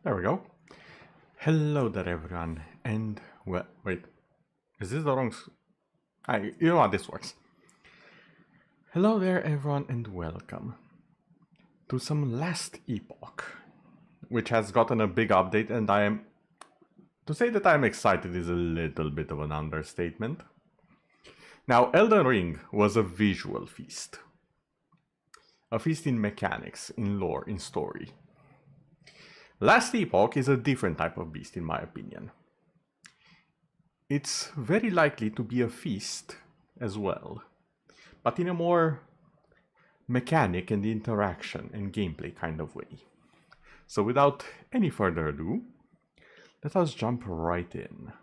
There we go. Hello there, everyone, and well, wait, is this the wrong? You know how this works. Hello there, everyone, and welcome to some Last Epoch, which has gotten a big update, and to say that I'm excited is a little bit of an understatement. Now, Elden Ring was a visual feast. A feast in mechanics, in lore, in story. Last Epoch is a different type of beast in my opinion. It's very likely to be a feast as well, but in a more mechanic and interaction and gameplay kind of way. So without any further ado, let us jump right in.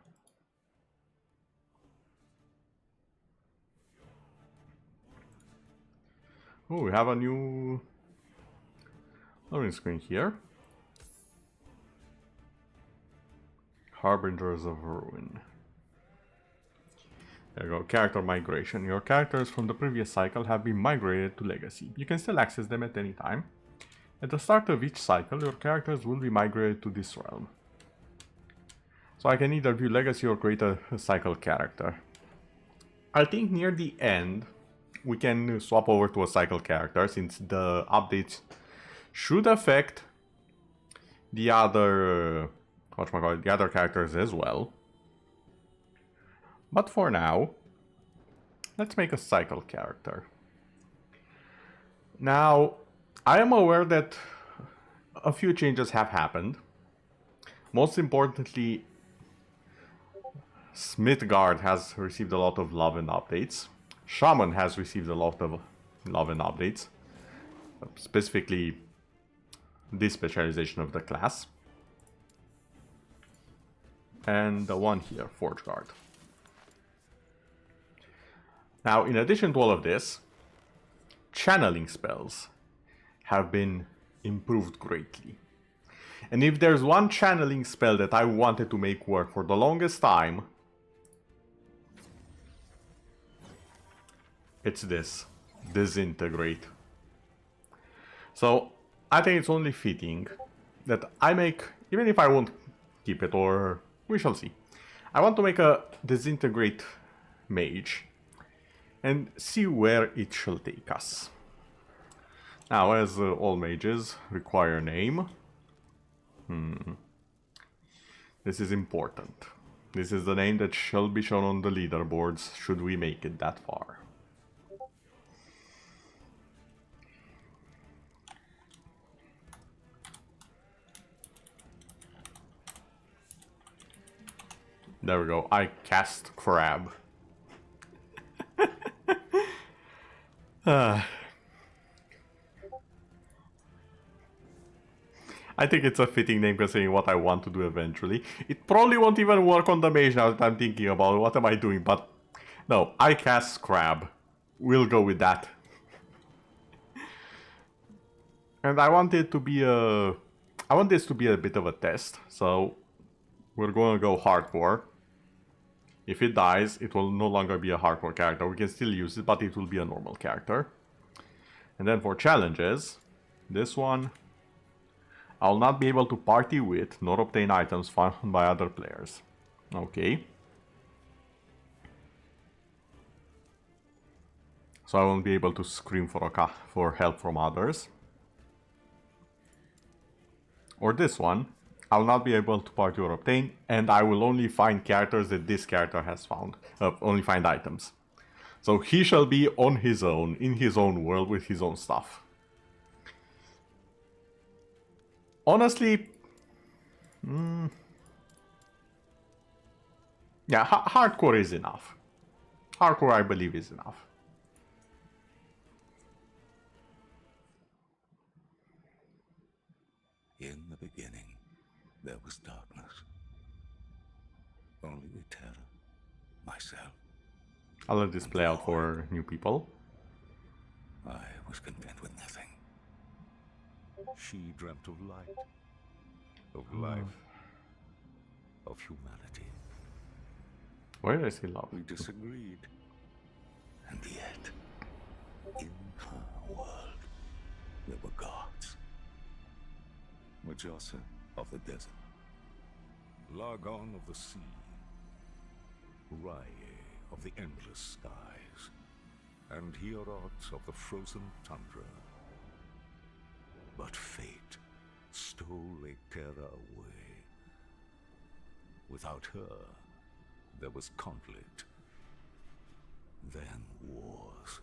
Oh, we have a new loading screen here. Harbingers of Ruin. There you go, character migration. Your characters from the previous cycle have been migrated to Legacy. You can still access them at any time. At the start of each cycle, your characters will be migrated to this realm. So I can either view Legacy or create a cycle character. I think near the end, we can swap over to a cycle character since the updates should affect the other the other characters as well. But for now, let's make a cycle character. Now, I am aware that a few changes have happened. Most importantly, Smithgard has received a lot of love and updates. Shaman has received a lot of love and updates. Specifically, this specialization of the class. And the one here, Forge Guard. Now, in addition to all of this, channeling spells have been improved greatly. And if there's one channeling spell that I wanted to make work for the longest time, it's this, Disintegrate. So, I think it's only fitting that I make, even if I won't keep it, or we shall see. I want to make a Disintegrate mage and see where it shall take us. Now, as all mages require a name, this is important. This is the name that shall be shown on the leaderboards should we make it that far. There we go, I cast Crab. I think it's a fitting name considering what I want to do eventually. It probably won't even work on the mage now that I'm thinking about what am I doing, but no, I cast Crab. We'll go with that. And I want it to be I want this to be a bit of a test, so we're going to go hardcore. If it dies, it will no longer be a hardcore character. We can still use it, but it will be a normal character. And then for challenges, this one, I'll not be able to party with nor obtain items found by other players. Okay. So I won't be able to scream for help from others. Or this one, I'll not be able to party or obtain, and I will only find characters that this character has found. Only find items. So he shall be on his own, in his own world, with his own stuff. Honestly, yeah, hardcore is enough. Hardcore, I believe, is enough. In the beginning, there was darkness. Only the terror, myself. I'll let this play out for new people. I was content with nothing. She dreamt of light, of life, of humanity. Where did I see love? We disagreed. And yet, in her world, there were gods. Majasa of the desert, Largon of the sea, Rye of the endless skies, and Hierot of the frozen tundra. But fate stole Terra away. Without her, there was conflict, then wars.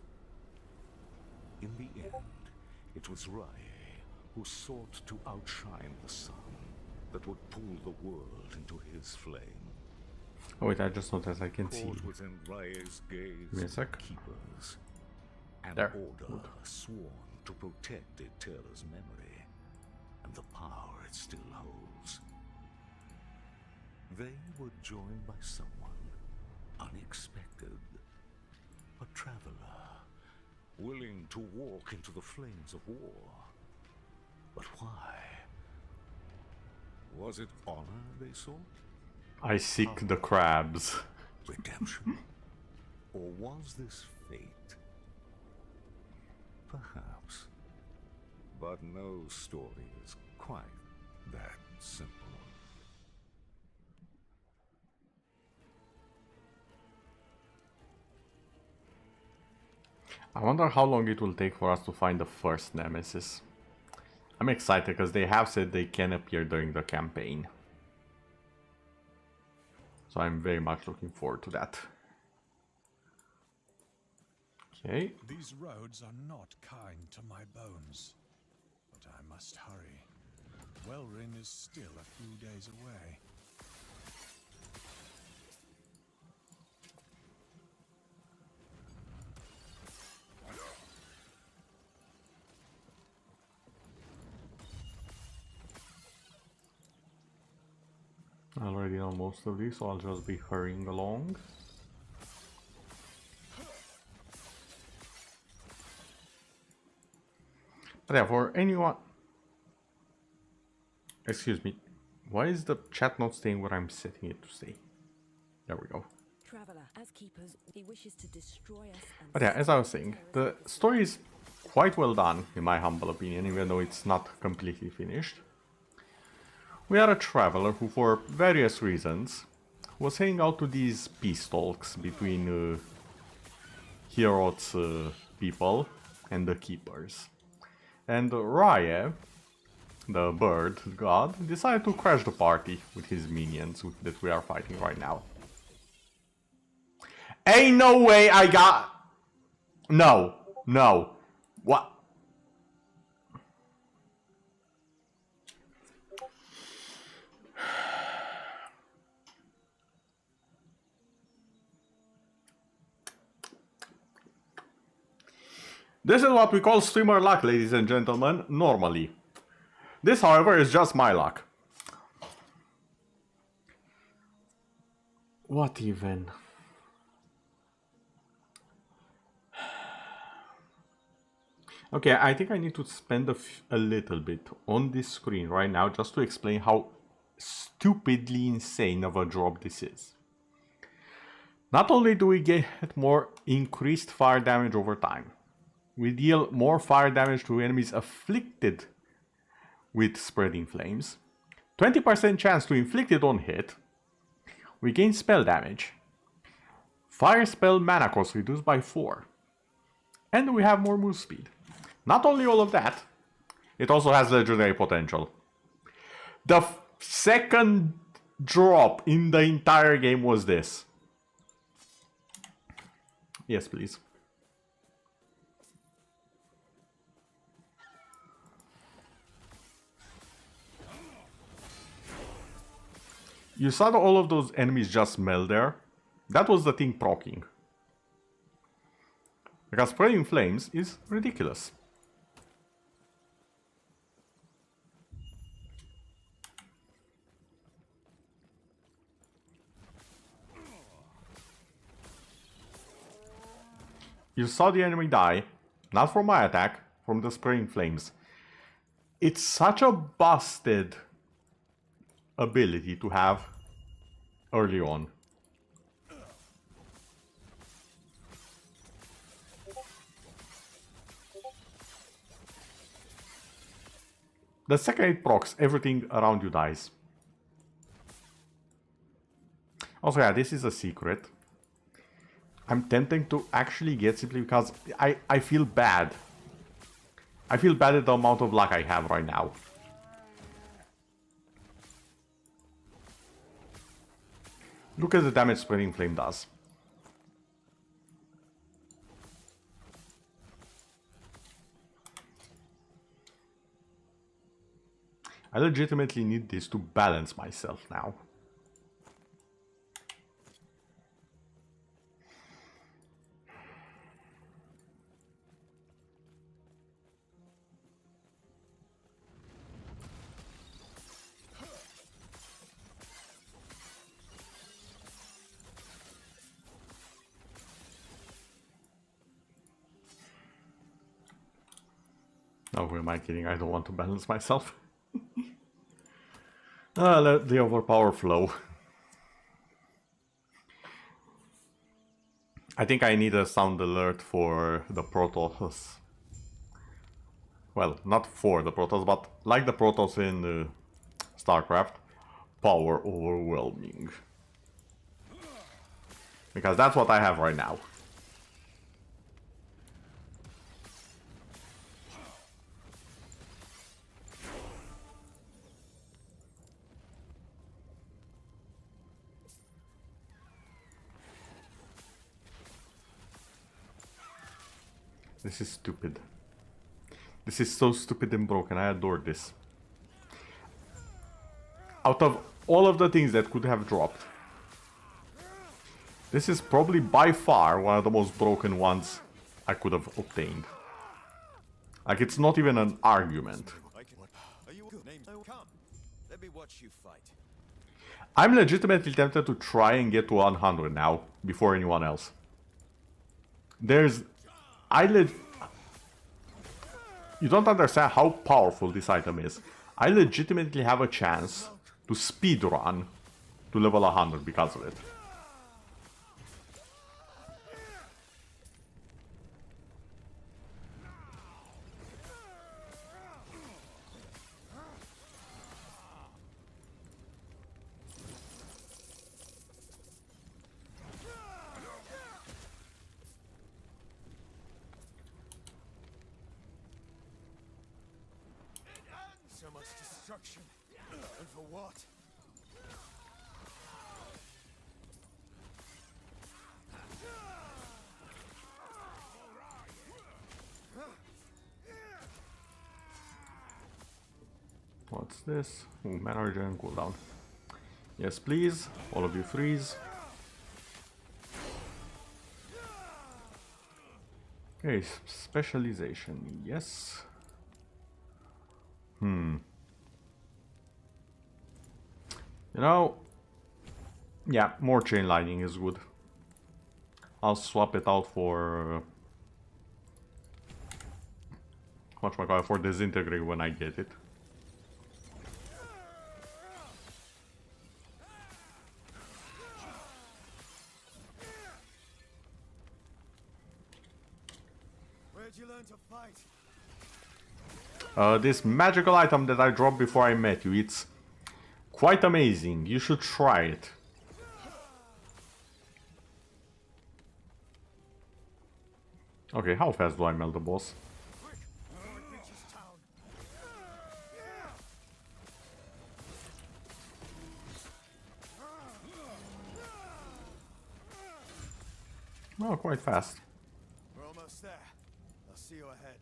In the end, it was Rye who sought to outshine the sun that would pull the world into his flame. Oh wait, I just noticed I can see. Caught within Rye's gaze, Give me a sec. keepers, an There. order Good. sworn to protect Eterra's memory and the power it still holds. They were joined by someone unexpected, a traveler, willing to walk into the flames of war. But why? Was it honor they sought? I seek the crabs. Redemption? Or was this fate? Perhaps. But no story is quite that simple. I wonder how long it will take for us to find the first nemesis. I'm excited because they have said they can appear during the campaign. So I'm very much looking forward to that. Okay. These roads are not kind to my bones. But I must hurry. Welrin is still a few days away. I already know most of these, so I'll just be hurrying along. But yeah, for anyone... Excuse me. Why is the chat not staying where I'm setting it to stay? There we go. Traveler, as keepers, he wishes to destroy us and But yeah, as I was saying, the story is quite well done, in my humble opinion, even though it's not completely finished. We are a traveler who, for various reasons, was heading out to these peace talks between Hierot's people and the keepers. And Rye, the bird god, decided to crash the party with his minions that we are fighting right now. Ain't no way I got... No. No. What? This is what we call streamer luck, ladies and gentlemen, normally. This, however, is just my luck. What even? Okay, I think I need to spend a little bit on this screen right now just to explain how stupidly insane of a drop this is. Not only do we get more increased fire damage over time, we deal more fire damage to enemies afflicted with spreading flames, 20% chance to inflict it on hit, we gain spell damage, fire spell mana cost reduced by 4, and we have more move speed. Not only all of that, it also has legendary potential. The second drop in the entire game was this. Yes, please. You saw that all of those enemies just melt there? That was the thing proccing. Because spreading flames is ridiculous. You saw the enemy die, not from my attack, from the spraying flames. It's such a busted ability to have early on. The second it procs, everything around you dies. Also, yeah, this is a secret. I'm tempting to actually get simply because I feel bad. I feel bad at the amount of luck I have right now. Look at the damage Spreading Flame does. I legitimately need this to balance myself now. Oh, who am I kidding? I don't want to balance myself. Let the overpower flow. I think I need a sound alert for the Protoss. Well, not for the Protoss, but like the Protoss in StarCraft. Power overwhelming. Because that's what I have right now. This is stupid. This is so stupid and broken. I adore this. Out of all of the things that could have dropped, this is probably by far one of the most broken ones I could have obtained. Like, it's not even an argument. Let me watch you fight. I'm legitimately tempted to try and get to 100 now, before anyone else. You don't understand how powerful this item is. I legitimately have a chance to speedrun to level 100 because of it. So much destruction. And for what? What's this? Ooh, mana regen cooldown. Yes, please. All of you freeze. Okay, specialization. Yes. You know, yeah, more chain lightning is good. I'll swap it out for whatchamacallit, for disintegrate when I get it. Where'd you learn to fight? This magical item that I dropped before I met you, it's quite amazing. You should try it. Okay, how fast do I melt the boss? Oh, quite fast. We're almost there. I'll see you ahead.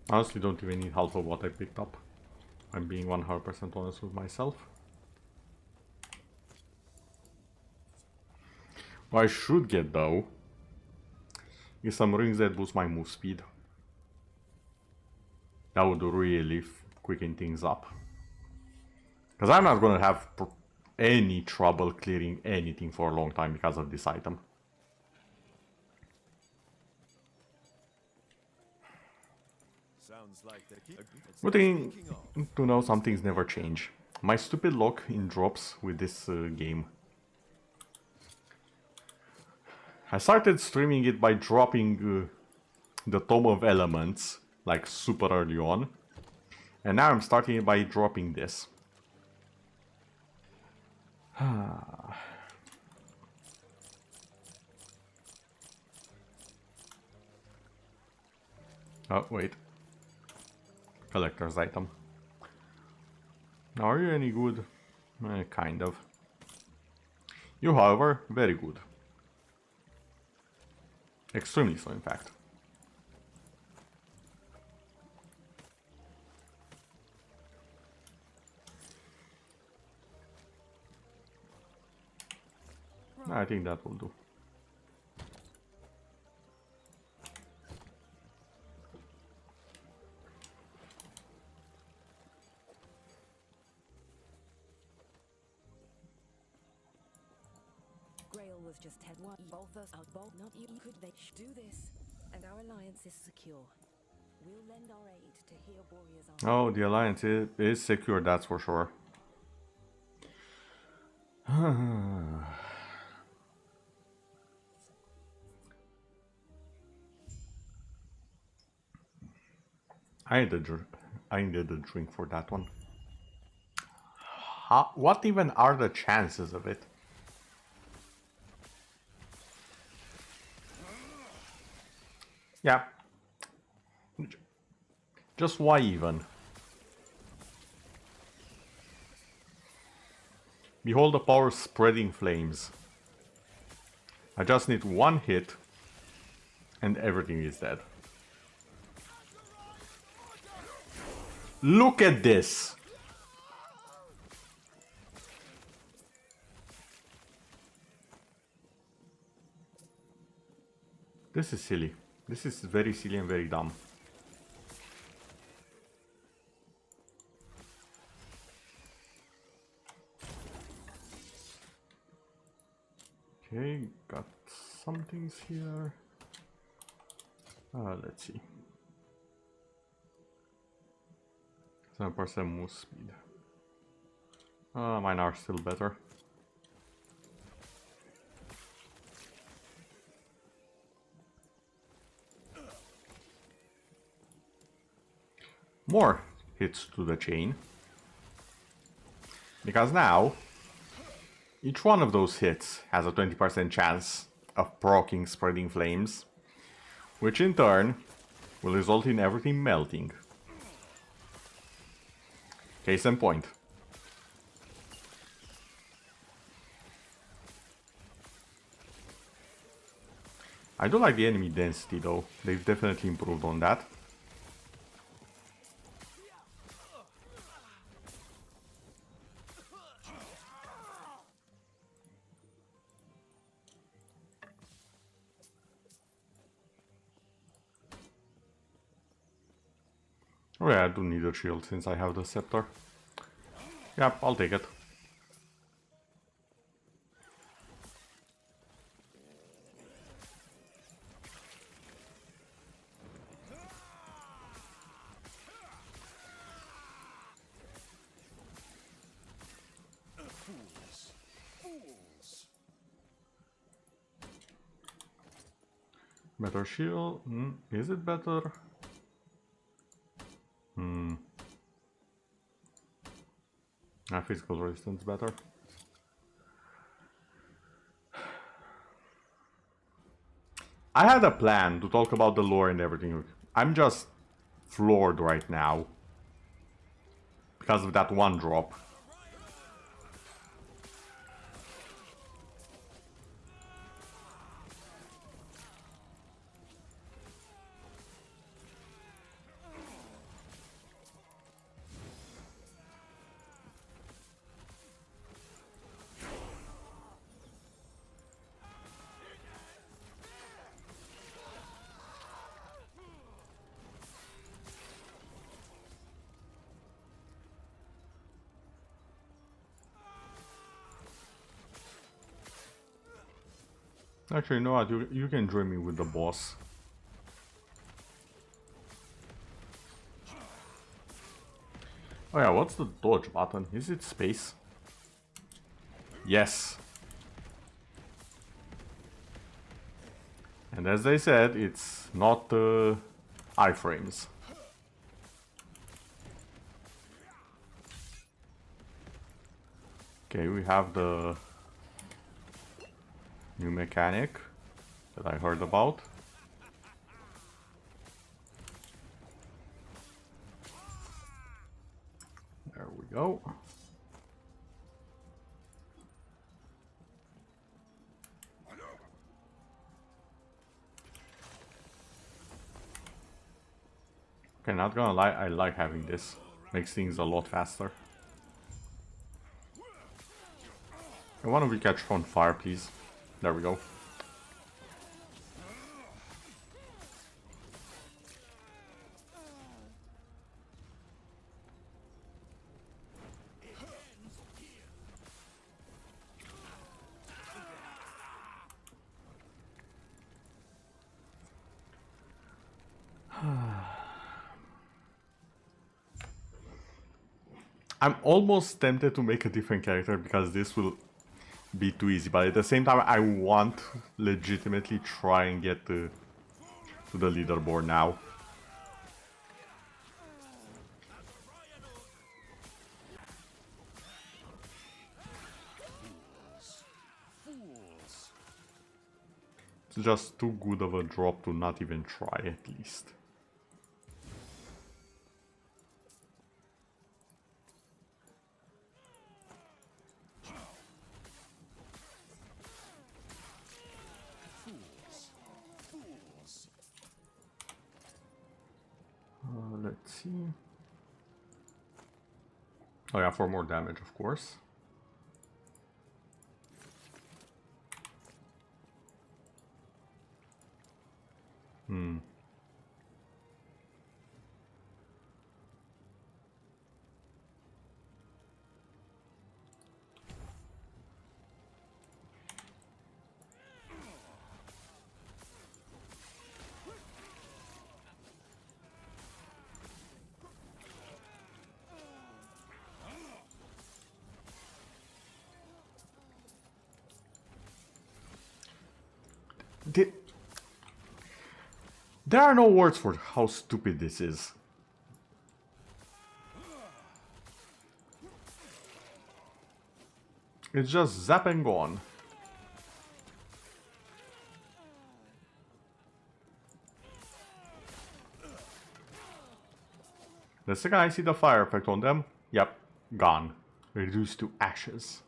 Honestly, don't even need half of what I picked up. I'm being 100% honest with myself. What I should get though is some rings that boost my move speed. That would really quicken things up. Because I'm not gonna have any trouble clearing anything for a long time because of this item. Sounds like Good thing to know some things never change. My stupid luck in drops with this game. I started streaming it by dropping the Tome of Elements, like super early on. And now I'm starting it by dropping this. Oh, wait. Collector's item. Are you any good? Kind of. You, however, very good. Extremely so, in fact. I think that will do. Grail was just head one. Both us out. Both not you. Could they do this? And our alliance is secure. We'll lend our aid to heal warriors on. Oh, the alliance is secure, that's for sure. I needed a drink for that one. What even are the chances of it? Yeah. Just why even? Behold the power of spreading flames. I just need one hit and everything is dead. Look at this! This is silly. This is very silly and very dumb. Okay, got some things here. Let's see. 7% move speed. Mine are still better. More hits to the chain. Because now, each one of those hits has a 20% chance of proccing spreading flames, which in turn will result in everything melting. Case in point. I do like the enemy density though, they've definitely improved on that. Oh yeah, I do need a shield since I have the scepter. Yep, I'll take it. Better shield? Is it better? Physical resistance better. I had a plan to talk about the lore and everything. I'm just floored right now because of that one drop. Actually, you know what? You can join me with the boss. Oh yeah, what's the dodge button? Is it space? Yes. And as they said, it's not iframes. Okay, we have the new mechanic that I heard about. There we go. Okay, not gonna lie, I like having this. Makes things a lot faster. And one of you catch on fire, please. There we go. I'm almost tempted to make a different character because this will be too easy, but at the same time I want to legitimately try and get to the leaderboard now. It's just too good of a drop to not even try at least. Let's see. Oh yeah, for more damage, of course. There are no words for how stupid this is. It's just zap and gone. The second I see the fire effect on them, yep, gone. Reduced to ashes.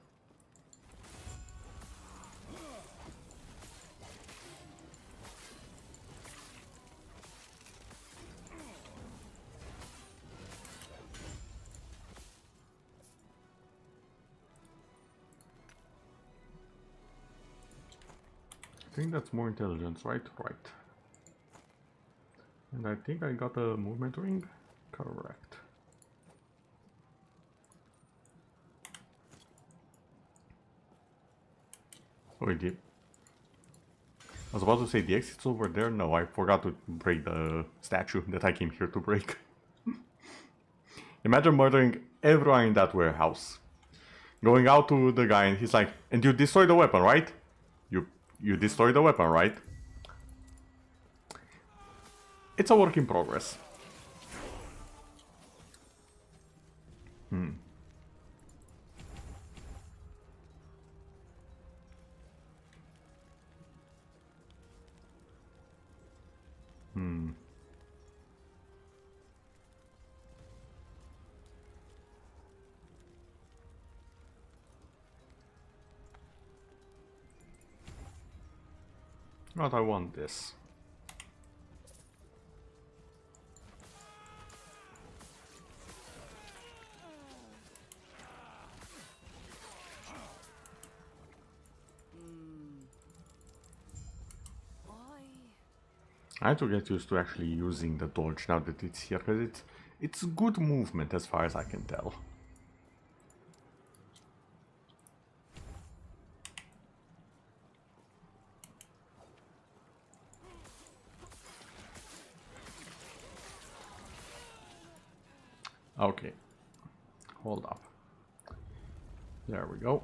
I think that's more intelligence, right? Right. And I think I got a movement ring? Correct. Wait, I was about to say the exit's over there. No, I forgot to break the statue that I came here to break. Imagine murdering everyone in that warehouse. Going out to the guy and he's like, and you destroyed the weapon, right? You destroyed the weapon, right? It's a work in progress. Hmm. But I want this. I have to get used to actually using the dodge now that it's here, because it's good movement as far as I can tell. Okay, hold up. There we go.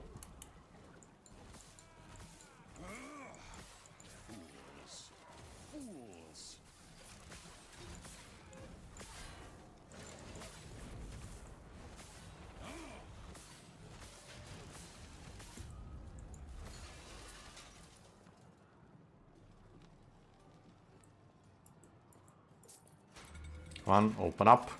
Come on, open up.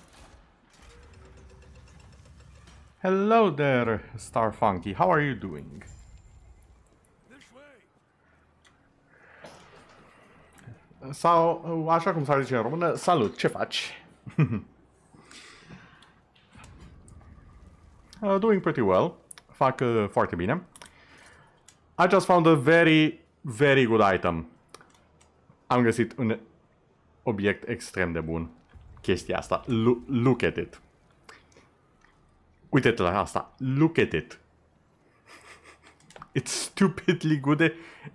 Hello there, Star Funky. How are you doing? Sau, așa cum s-ar zice în română, salut, ce faci? Doing pretty well. Fac foarte bine. I just found a very, very good item. Am găsit un obiect extrem de bun. Chestia asta. Look at it. Uite-te la asta. Look at it. It's stupidly good.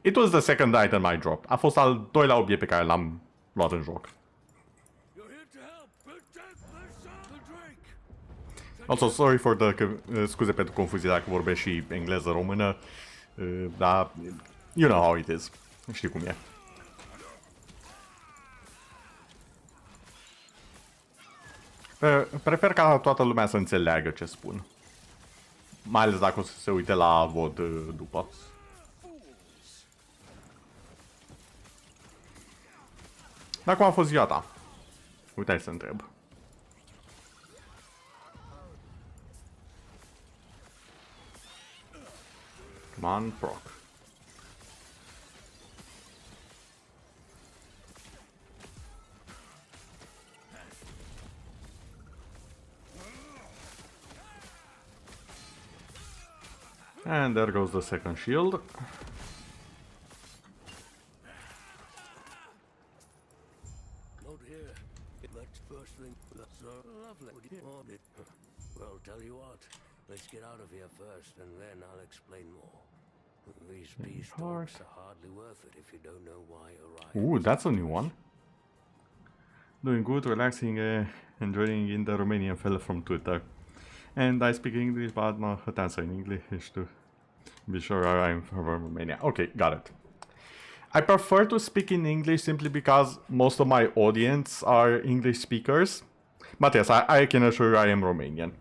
It was the second item I dropped. A fost al doilea obiect pe care l-am luat în joc. Also, sorry for the... scuze pentru confuzie dacă vorbesc și engleză-română. Dar, you know how it is. Știi cum e. Prefer ca toată lumea să înțeleagă ce spun. Mai ales dacă o să se uite la VOD după. Dar cum a fost ziua ta? Uite, să întreb. Come on, proc. And there goes the second shield. Well, tell you what, let's get out of here first, and then I'll explain more. These peace talks are hardly worth it if you don't know why Orion... Ooh, that's a new one. Doing good, relaxing, enjoying in the Romanian fella from Twitter. And I speak English, but not answer in English to be sure I'm from Romania. Okay, got it. I prefer to speak in English simply because most of my audience are English speakers. But yes, I can assure you I am Romanian.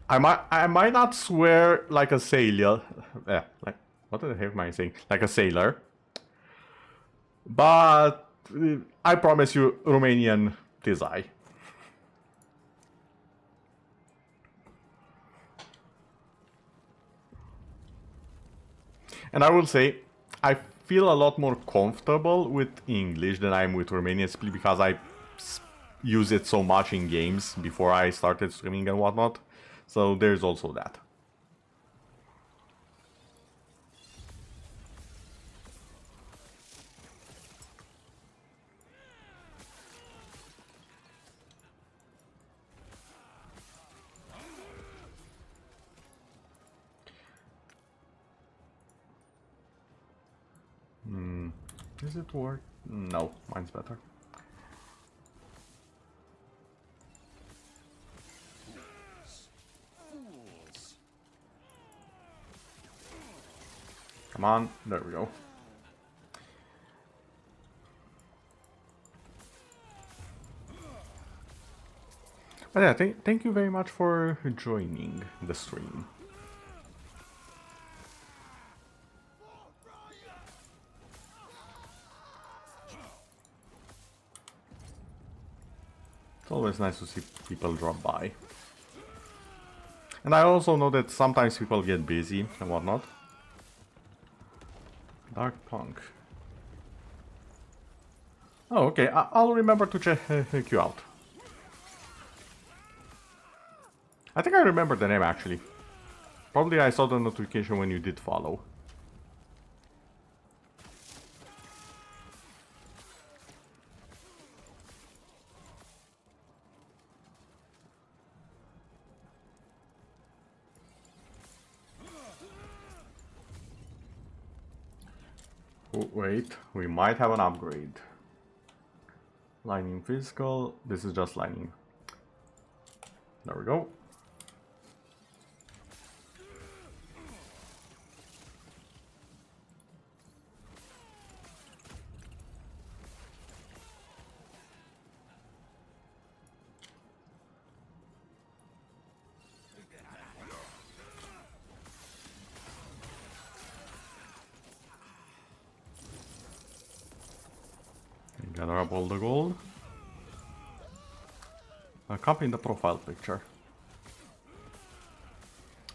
I might not swear like a sailor. Like, what the heck am I saying? Like a sailor. But I promise you, Romanian tis I. And I will say, I feel a lot more comfortable with English than I am with Romanian simply because I use it so much in games before I started streaming and whatnot. So there's also that. Is it worth? No, mine's better. Come on, there we go. But yeah, thank you very much for joining the stream. It's always nice to see people drop by. And I also know that sometimes people get busy and whatnot. Dark Punk. Oh, okay. I'll remember to check you out. I think I remember the name actually. Probably I saw the notification when you did follow. Oh, wait, we might have an upgrade. Lightning physical. This is just lightning. There we go. Gather up all the gold. Copy in the profile picture.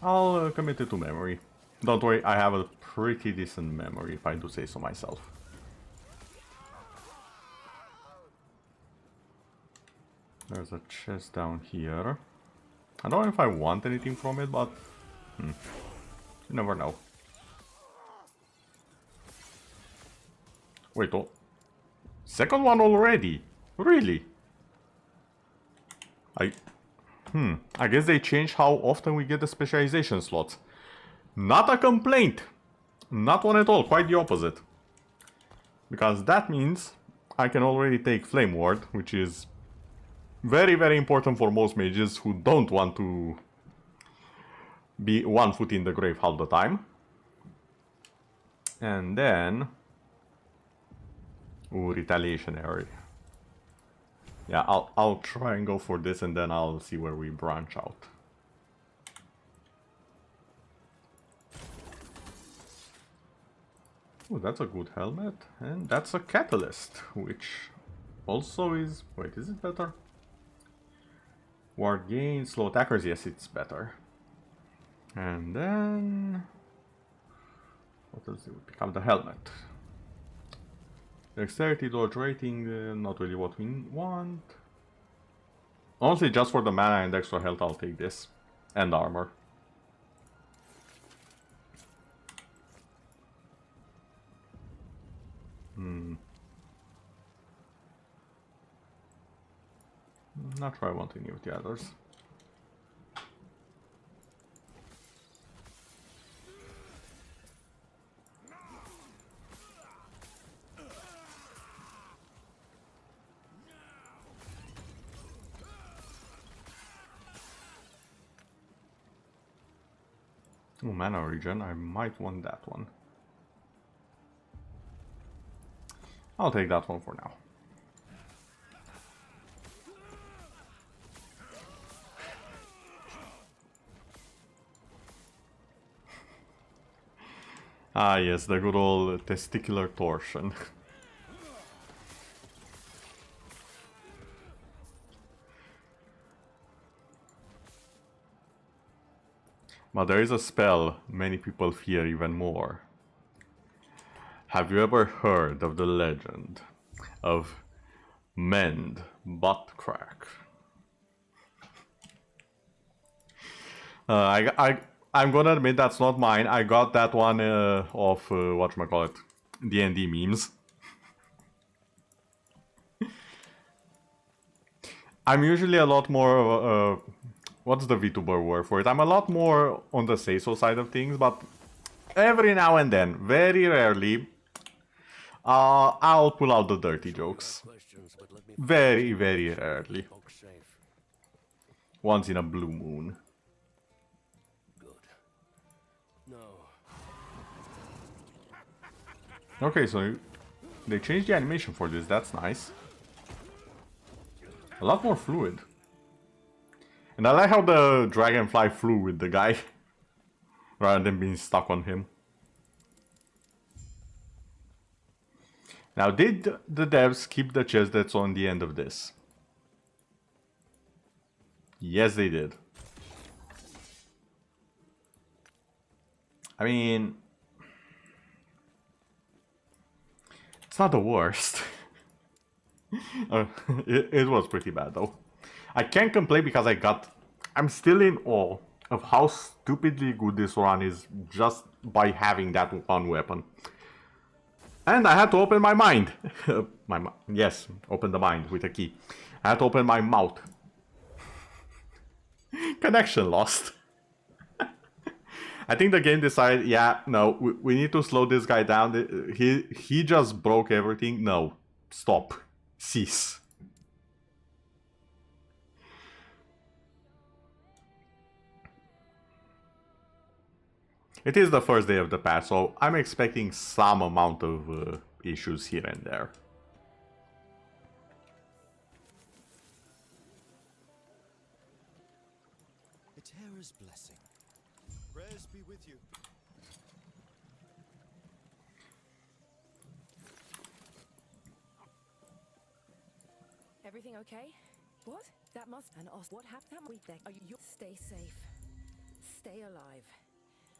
I'll commit it to memory. Don't worry, I have a pretty decent memory, if I do say so myself. There's a chest down here. I don't know if I want anything from it, but you never know. Wait, oh, second one already? Really? I guess they changed how often we get the specialization slots. Not a complaint. Not one at all, quite the opposite. Because that means I can already take Flame Ward, which is very, very important for most mages who don't want to be one foot in the grave all the time. And then... Ooh, Retaliation area. Yeah, I'll try and go for this and then I'll see where we branch out. Oh, that's a good helmet. And that's a catalyst, which also is... Wait, is it better? Ward gain, slow attackers, yes, it's better. And then... What else do we pick up? The helmet. Dexterity, dodge rating, not really what we want. Honestly, just for the mana and extra health, I'll take this. And armor. Not sure I want any of the others. Oh, mana regen, I might want that one. I'll take that one for now. Ah yes, the good old testicular torsion. But there is a spell many people fear even more. Have you ever heard of the legend of Mend Butt Crack? I'm gonna admit that's not mine. I got that one off whatchamacallit, D&D memes. I'm usually a lot more what's the VTuber word for it? I'm a lot more on the say-so side of things, but every now and then, very rarely, I'll pull out the dirty jokes. Very, very rarely. Once in a blue moon. Okay, so they changed the animation for this, that's nice. A lot more fluid. And I like how the dragonfly flew with the guy, rather than being stuck on him. Now, did the devs keep the chest that's on the end of this? Yes, they did. I mean... It's not the worst. It was pretty bad, though. I can't complain because I'm still in awe of how stupidly good this run is just by having that one weapon. And I had to open my mind. Yes, open the mind with a key. I had to open my mouth. Connection lost. I think the game decided, yeah, no, we need to slow this guy down. He just broke everything. No, stop. Cease. It is the first day of the patch, so I'm expecting some amount of issues here and there. Eterra's blessing. Prayers be with you. Everything okay? What? That must... And us... What happened? We beg... You stay safe. Stay alive.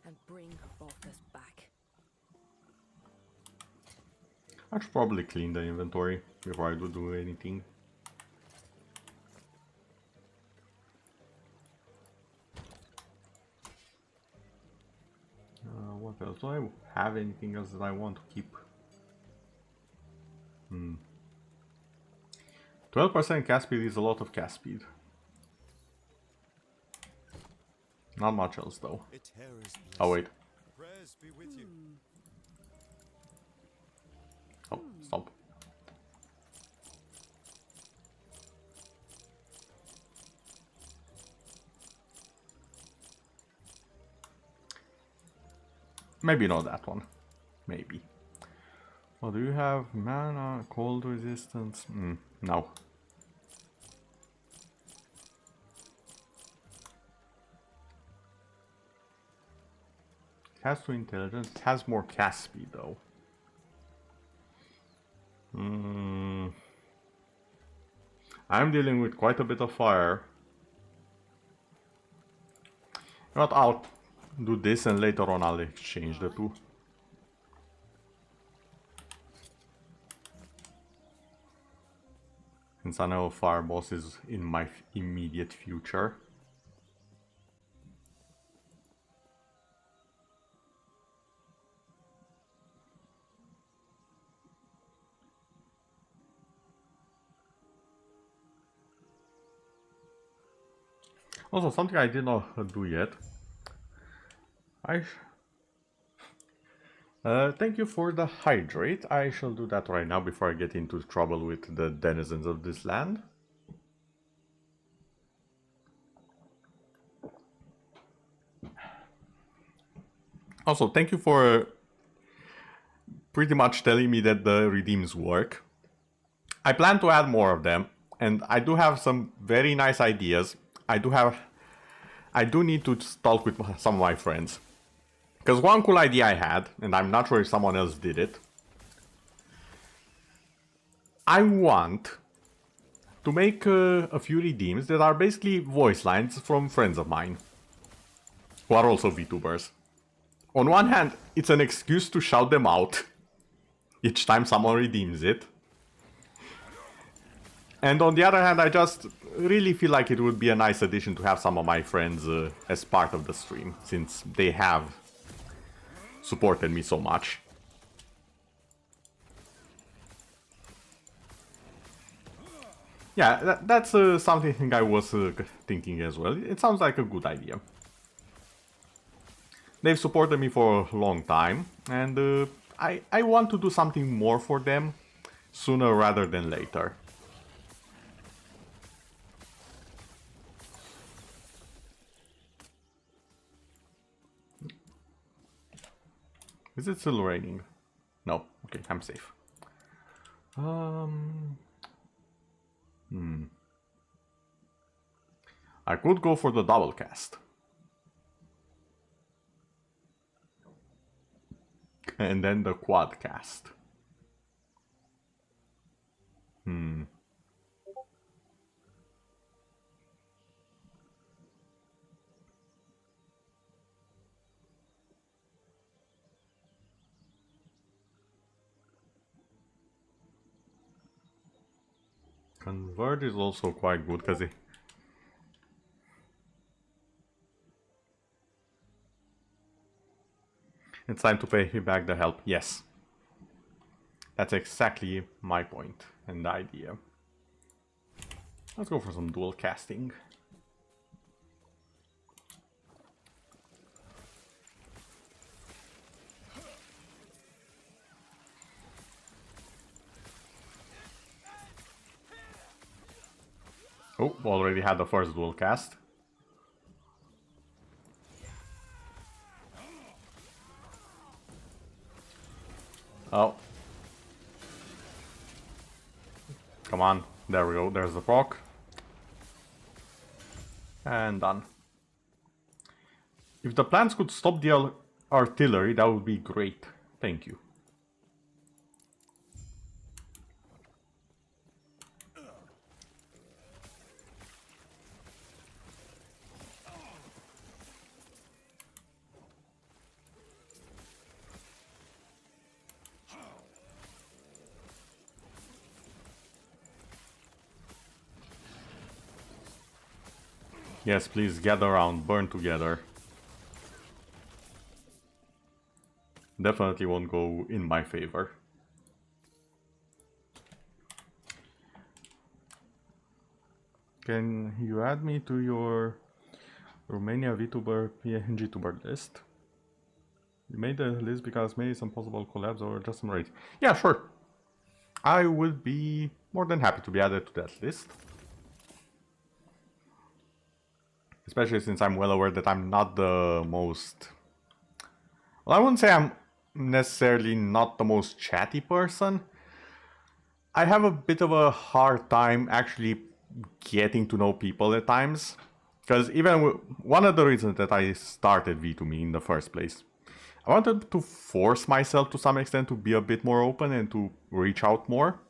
And bring Balthus back. I should probably clean the inventory before I do anything. What else? Do I have anything else that I want to keep? 12% cast speed is a lot of cast speed. Not much else though. Oh wait. Prayers be with you. Oh, stop. Maybe not that one. Maybe. Oh, do you have mana, cold resistance? No. It has 2 intelligence. It has more cast speed though. I'm dealing with quite a bit of fire. You know what, I'll do this and later on I'll exchange the two. Since I know fire boss is in my immediate future. Also, something I did not do yet. Thank you for the hydrate. I shall do that right now before I get into trouble with the denizens of this land. Also, thank you for pretty much telling me that the redeems work. I plan to add more of them, and I do have some very nice ideas. I do need to talk with some of my friends. Because one cool idea I had, and I'm not sure if someone else did it. I want to make a few redeems that are basically voice lines from friends of mine. Who are also VTubers. On one hand, it's an excuse to shout them out each time someone redeems it. And on the other hand, I just really feel like it would be a nice addition to have some of my friends as part of the stream, since they have supported me so much. Yeah, that's something I was thinking as well. It sounds like a good idea. They've supported me for a long time, and I want to do something more for them sooner rather than later. Is it still raining? No. Okay, I'm safe. I could go for the double cast. And then the quad cast. Convert is also quite good because it's time to pay back the help. Yes. That's exactly my point and the idea. Let's go for some dual casting. Oh, already had the first dual cast. Oh. Come on. There we go. There's the proc. And done. If the plants could stop the artillery, that would be great. Thank you. Yes, please gather around, burn together. Definitely won't go in my favor. Can you add me to your Romania VTuber PNG tuber list? You made the list because maybe some possible collabs or just some raids. Yeah, sure. I would be more than happy to be added to that list. Especially since I'm well aware that I'm not the most... Well, I wouldn't say I'm necessarily not the most chatty person. I have a bit of a hard time actually getting to know people at times. Because even one of the reasons that I started V2Me in the first place, I wanted to force myself to some extent to be a bit more open and to reach out more.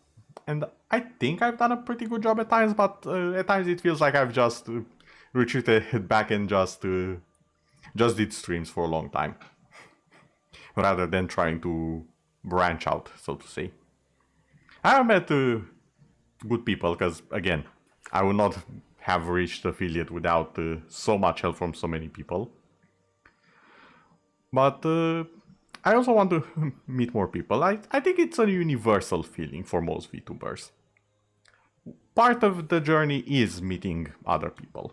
And I think I've done a pretty good job at times, but at times it feels like I've just retreated back and just did streams for a long time. Rather than trying to branch out, so to say. I have met good people, because again, I would not have reached affiliate without so much help from so many people. But I also want to meet more people. I think it's a universal feeling for most VTubers. Part of the journey is meeting other people.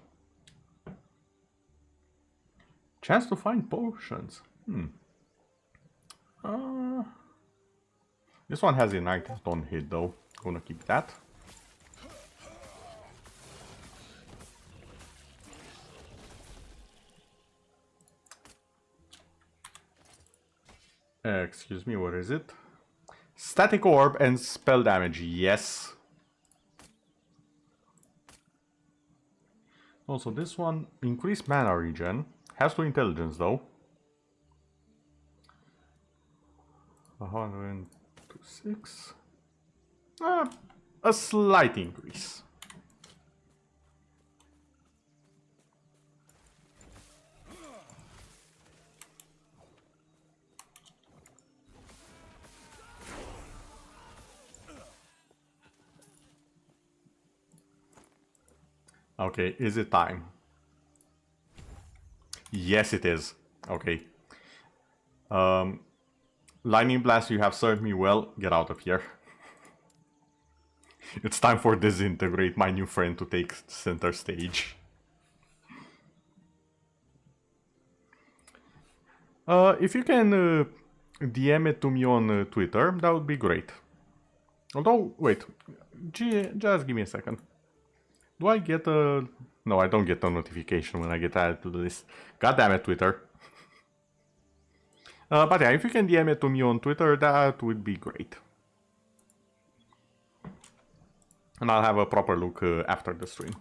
Chance to find potions. This one has a night on hit though. Gonna keep that. Excuse me, what is it? Static orb and spell damage, yes. Also, this one, increased mana regen. Has to intelligence though. 126. A slight increase. Okay, is it time? Yes, it is. Okay. Lightning Blast, you have served me well. Get out of here. It's time for Disintegrate, my new friend, to take center stage. If you can DM it to me on Twitter, that would be great. Although, wait, just give me a second. Do I get a... No, I don't get a notification when I get added to the list. God damn it, Twitter. But yeah, if you can DM it to me on Twitter, that would be great. And I'll have a proper look after the stream.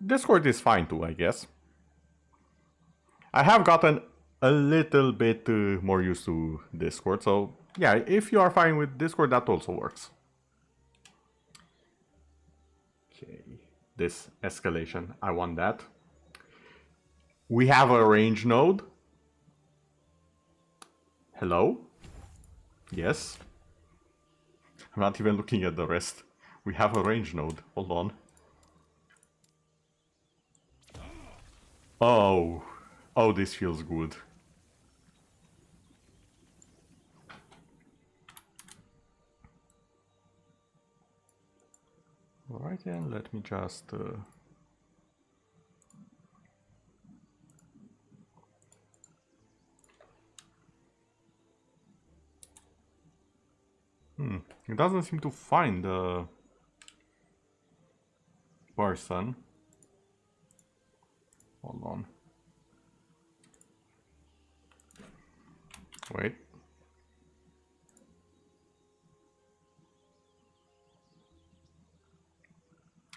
Discord is fine too, I guess. I have gotten a little bit more used to Discord, so yeah, if you are fine with Discord, that also works. Okay, this escalation, I want that. We have a range node. Hello? Yes? I'm not even looking at the rest. We have a range node, hold on. Oh, this feels good. Alright then, let me just... It doesn't seem to find the person. Hold on. Wait.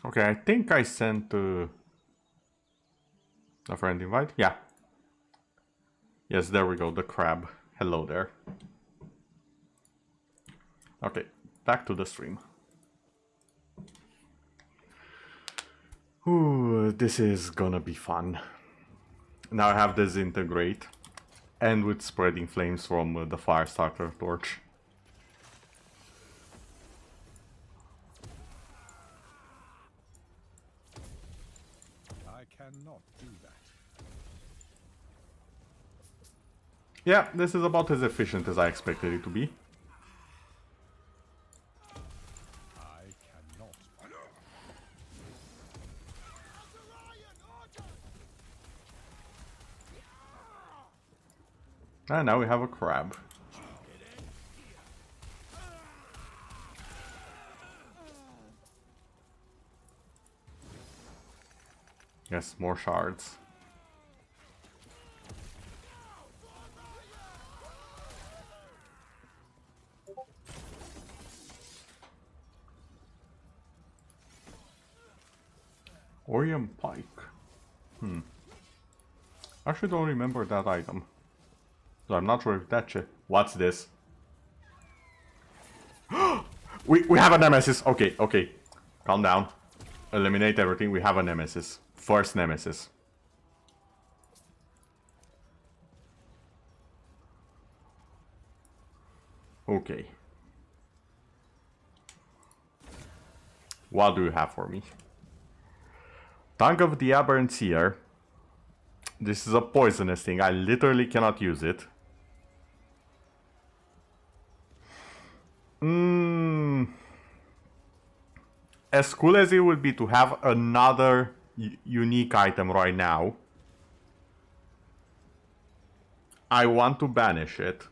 Okay, I think I sent a friend invite. Yeah. Yes, there we go, the crab. Hello there. Okay, back to the stream. Ooh, this is gonna be fun. Now I have Disintegrate. and with spreading flames from the fire starter torch. I cannot do that. Yeah, this is about as efficient as I expected it to be. I cannot. And now we have a crab. Yes, more shards. Orion Pike. Actually don't remember that item. So I'm not sure if that's it. What's this? we have a nemesis. Okay, okay. Calm down. Eliminate everything. We have a nemesis. First nemesis. Okay. What do you have for me? Tongue of the Aberrant Seer. This is a poisonous thing. I literally cannot use it. As cool as it would be to have another unique item right now, I want to banish it.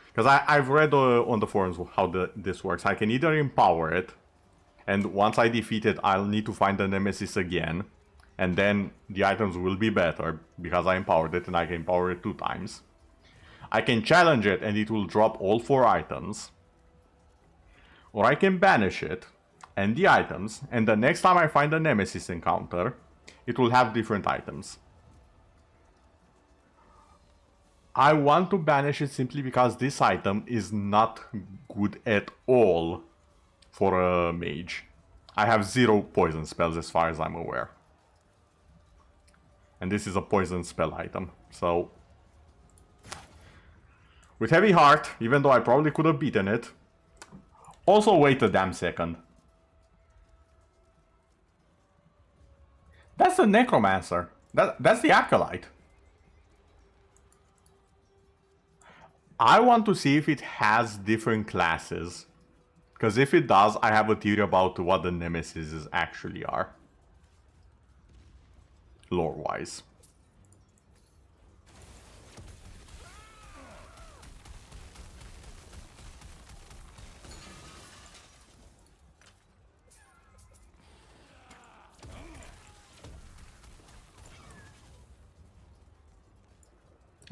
Because I've read on the forums how this works. I can either empower it, and once I defeat it, I'll need to find the nemesis again. And then the items will be better, because I empowered it, and I can empower it 2 times. I can challenge it, and it will drop all 4 items. Or I can banish it, and the items, and the next time I find a nemesis encounter, it will have different items. I want to banish it simply because this item is not good at all for a mage. I have 0 poison spells as far as I'm aware. And this is a poison spell item, so... With heavy heart, even though I probably could have beaten it. Also wait a damn second. That's the Necromancer. That's the Acolyte. I want to see if it has different classes. Because if it does, I have a theory about what the Nemesis actually are. Lore-wise.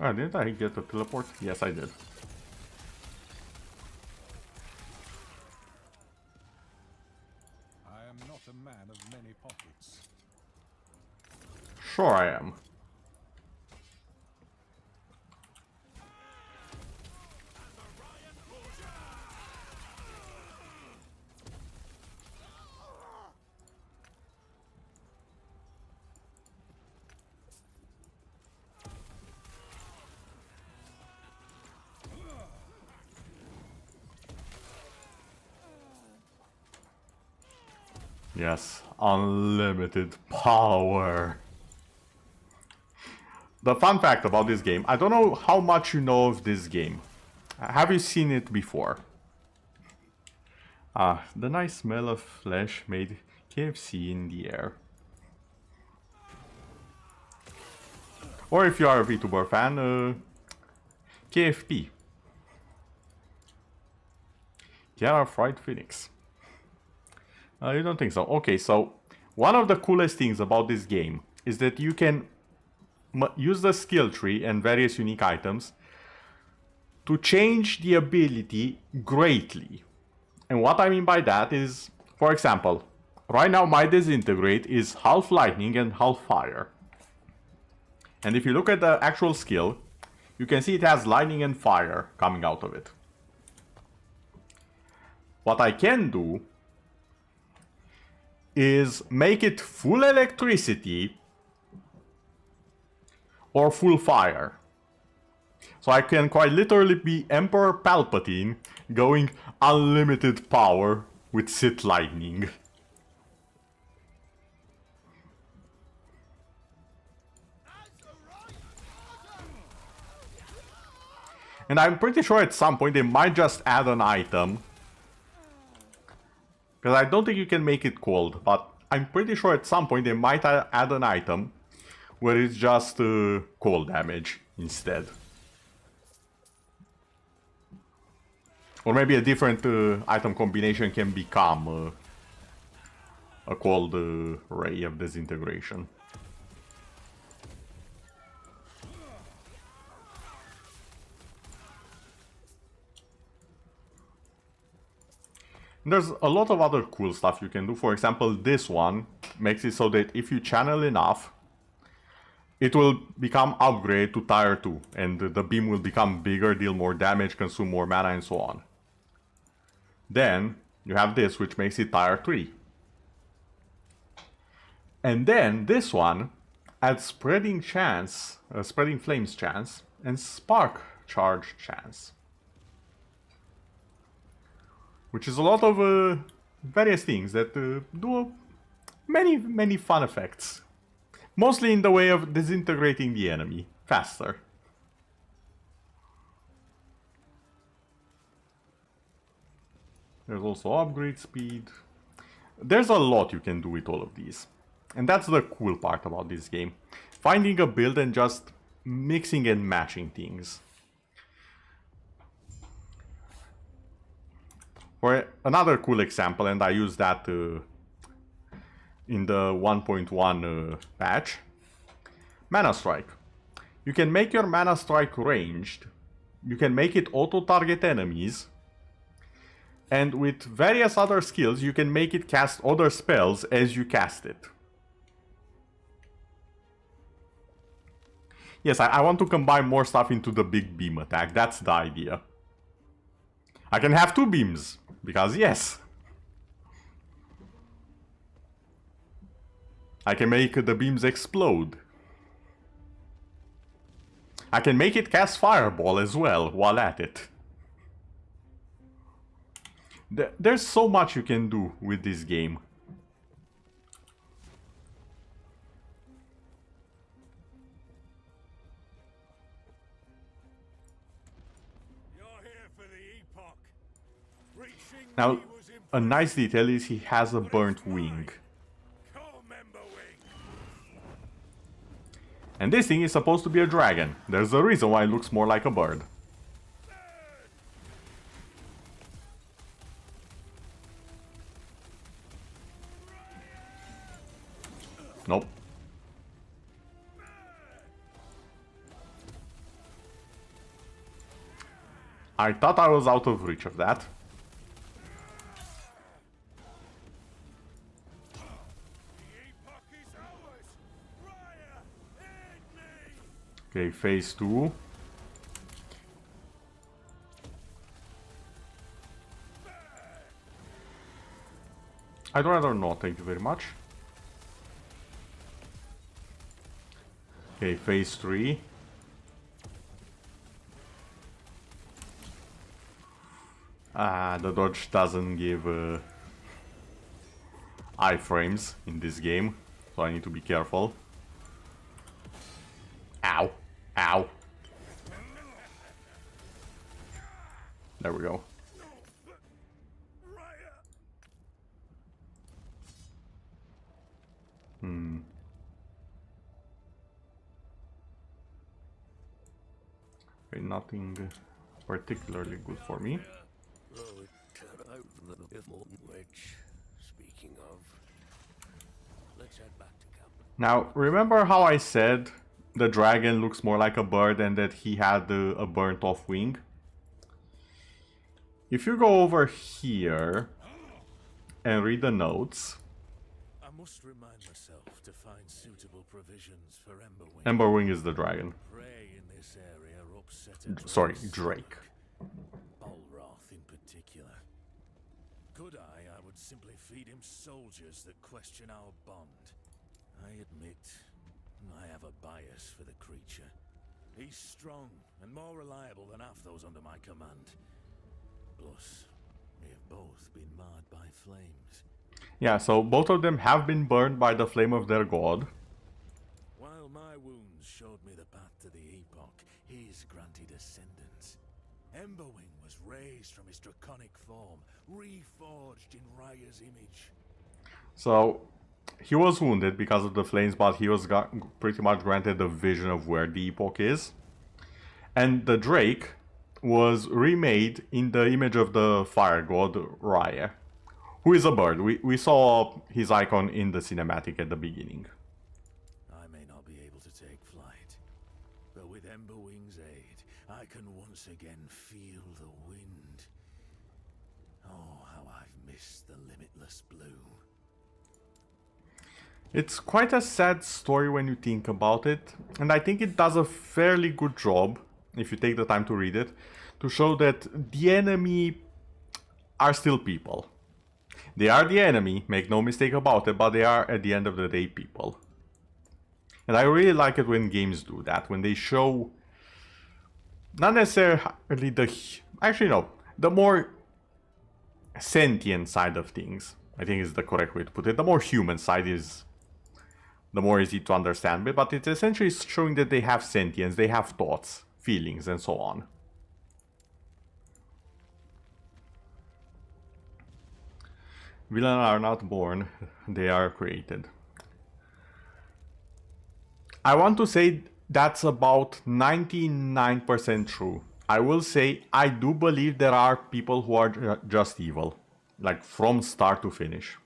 Oh, didn't I get a teleport? Yes, I did. I am not a man of many pockets. Sure I am. Yes, unlimited power. The fun fact about this game, I don't know how much you know of this game. Have you seen it before? The nice smell of flesh made KFC in the air. Or if you are a VTuber fan, KFP. Kiara Fried Phoenix. You don't think so? Okay, so one of the coolest things about this game is that you can use the skill tree and various unique items to change the ability greatly. And what I mean by that is, for example, right now my disintegrate is half lightning and half fire. And if you look at the actual skill, you can see it has lightning and fire coming out of it. What I can do is make it full electricity or full fire. So I can quite literally be Emperor Palpatine going unlimited power with Sith Lightning. And I'm pretty sure at some point they might just add an item. Because I don't think you can make it cold, but I'm pretty sure at some point they might add an item where it's just cold damage instead. Or maybe a different item combination can become a cold ray of disintegration. There's a lot of other cool stuff you can do. For example, this one makes it so that if you channel enough, it will become upgraded to tier 2. And the beam will become bigger, deal more damage, consume more mana, and so on. Then you have this, which makes it tier 3. And then this one adds spreading chance, spreading flames chance, and spark charge chance. Which is a lot of various things that do many fun effects. Mostly in the way of disintegrating the enemy faster. There's also upgrade speed. There's a lot you can do with all of these. And that's the cool part about this game. Finding a build and just mixing and matching things. For another cool example, and I use that in the 1.1 patch, Mana Strike. You can make your Mana Strike ranged, you can make it auto-target enemies, and with various other skills you can make it cast other spells as you cast it. Yes, I want to combine more stuff into the big beam attack, that's the idea. I can have 2 beams, because yes. I can make the beams explode. I can make it cast Fireball as well while at it. There's so much you can do with this game. You're here for the Epoch. Reaching Now, me was a nice detail is he has a burnt wing. Call member wing. And this thing is supposed to be a dragon. There's a reason why it looks more like a bird. Nope. I thought I was out of reach of that. The Epoch is ours. Raya, aid me. Okay, phase 2. I'd rather not, thank you very much. Okay, phase 3. The dodge doesn't give iframes in this game, so I need to be careful. Ow. Ow. There we go. Raya. Okay, nothing particularly good for me. Oh, it turned out which, speaking of, let's head back to camp. Now, remember how I said the dragon looks more like a bird and that he had a burnt off wing? If you go over here and read the notes, I must remind myself to find suitable provisions for Emberwing. Emberwing is the dragon. Prey in this area upset a Sorry, Drake's Drake. Balroth in particular. Could I would simply feed him soldiers that question our bond. I admit, I have a bias for the creature. He's strong and more reliable than half those under my command. Plus, they have both been marred by flames. Yeah, so both of them have been burned by the flame of their god. While my wounds showed me the path to the Epoch, his granted ascendance. Emberwing was raised from his draconic form, reforged in Raya's image. So he was wounded because of the flames, but he was pretty much granted the vision of where the Epoch is. And the Drake was remade in the image of the fire god Raya, who is a bird. We saw his icon in the cinematic at the beginning. I may not be able to take flight, but with Emberwing's aid, I can once again feel the wind. Oh, how I've missed the limitless blue. It's quite a sad story when you think about it, and I think it does a fairly good job, if you take the time to read it, to show that the enemy are still people. They are the enemy, make no mistake about it, but they are, at the end of the day, people. And I really like it when games do that, when they show not necessarily the... Actually, no. The more sentient side of things, I think is the correct way to put it. The more human side is the more easy to understand. But it's essentially showing that they have sentience, they have thoughts, feelings, and so on. Villains are not born, they are created. I want to say that's about 99% true. I will say I do believe there are people who are just evil, like from start to finish.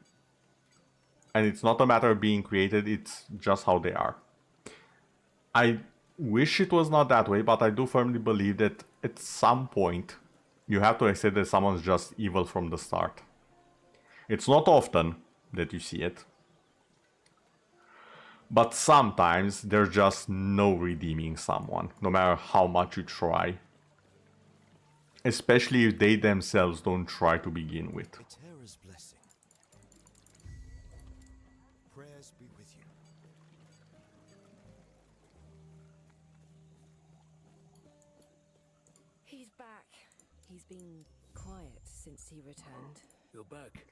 And it's not a matter of being created, it's just how they are. I wish it was not that way, but I do firmly believe that at some point you have to accept that someone's just evil from the start. It's not often that you see it. But sometimes there's just no redeeming someone, no matter how much you try. Especially if they themselves don't try to begin with. Terra's blessing. Prayers be with you. He's back. He's been quiet since he returned. You're back.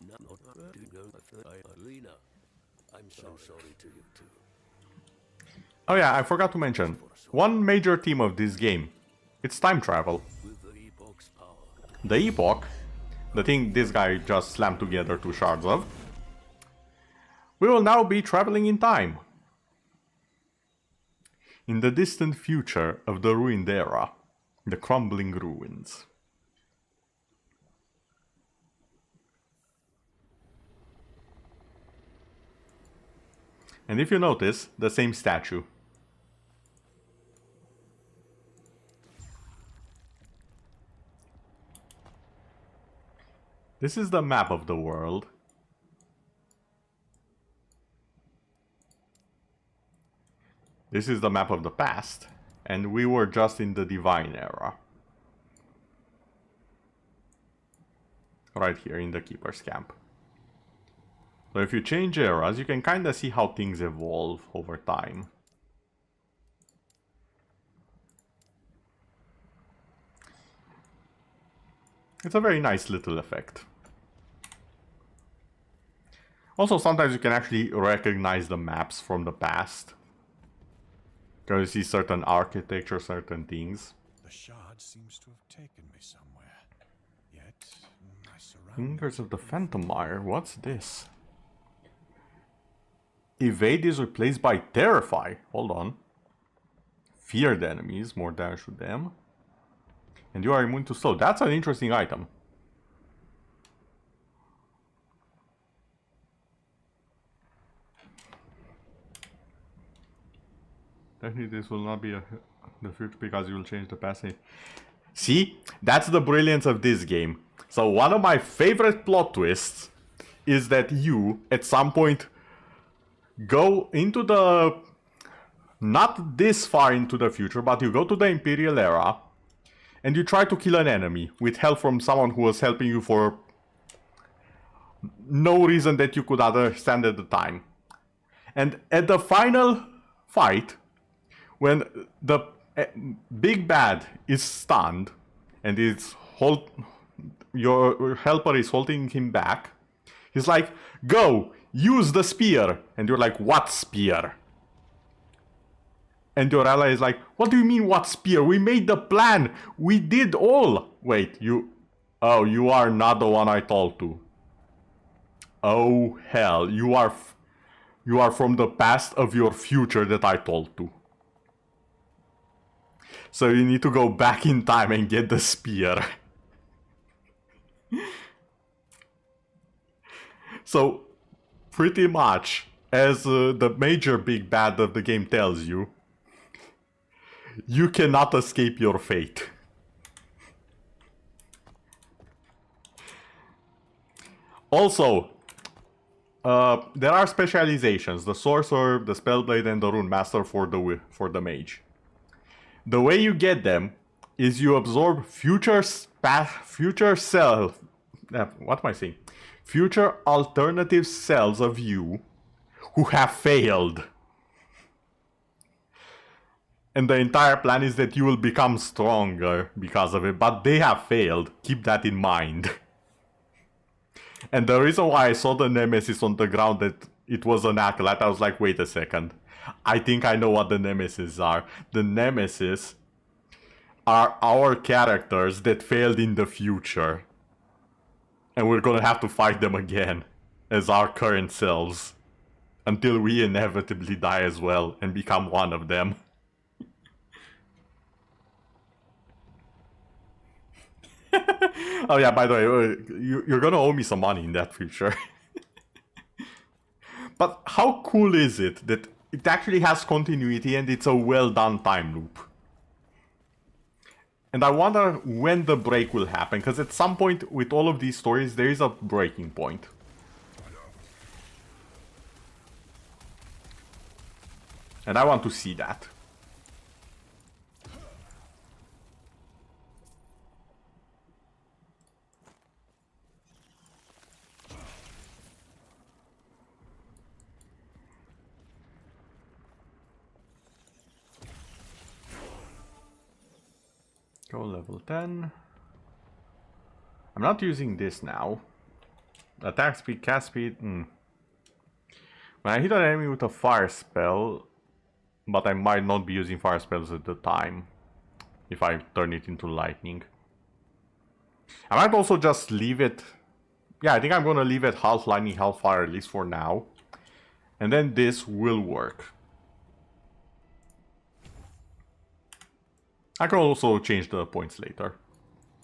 No, not to go. Lena, I'm so sorry to you too. Oh yeah, I forgot to mention. One major theme of this game. It's time travel. With the Epoch's power. The Epoch, the thing this guy just slammed together two shards of, we will now be traveling in time. In the distant future of the ruined era, the crumbling ruins. And if you notice, the same statue. This is the map of the world. This is the map of the past, and we were just in the Divine Era. Right here in the Keeper's Camp. So if you change eras, you can kind of see how things evolve over time. It's a very nice little effect. Also, sometimes you can actually recognize the maps from the past. Because you see certain architecture, certain things. The shard seems to have taken me somewhere. Yet, my surroundings... Fingers of the Phantom Mire, what's this? Evade is replaced by Terrify. Hold on. Fear the enemies, more damage to them. And you are immune to slow. That's an interesting item. Technically this will not be the future because you will change the past. See? That's the brilliance of this game. So one of my favorite plot twists is that you, at some point, go into the... not this far into the future, but you go to the Imperial Era and you try to kill an enemy with help from someone who was helping you for no reason that you could understand at the time. And at the final fight, when the Big Bad is stunned, and your helper is holding him back. He's like, "Go, use the spear," and you're like, "What spear?" And your ally is like, "What do you mean, what spear? We made the plan. We did all." Wait, you... Oh, you are not the one I told to. Oh, hell. You are from the past of your future that I told to. So you need to go back in time and get the spear. So, pretty much, as the major big bad of the game tells you, you cannot escape your fate. Also, there are specializations: the sorcerer, the spellblade, and the rune master for the mage. The way you get them is you absorb future alternative cells of you who have failed. And the entire plan is that you will become stronger because of it, but they have failed. Keep that in mind. And the reason why I saw the nemesis on the ground that it was an acolyte, I was like, wait a second. I think I know what the nemesis are. The nemesis are our characters that failed in the future. And we're gonna have to fight them again as our current selves. Until we inevitably die as well and become one of them. Oh yeah, by the way, you're gonna owe me some money in that future. But how cool is it that it actually has continuity and it's a well done time loop? And I wonder when the break will happen, because at some point with all of these stories there is a breaking point. And I want to see that. Go level 10. I'm not using this now. Attack speed, cast speed. When I hit an enemy with a fire spell, but I might not be using fire spells at the time if I turn it into lightning. I might also just leave it. Yeah, I think I'm gonna leave it half lightning, half fire, at least for now. And then this will work. I can also change the points later.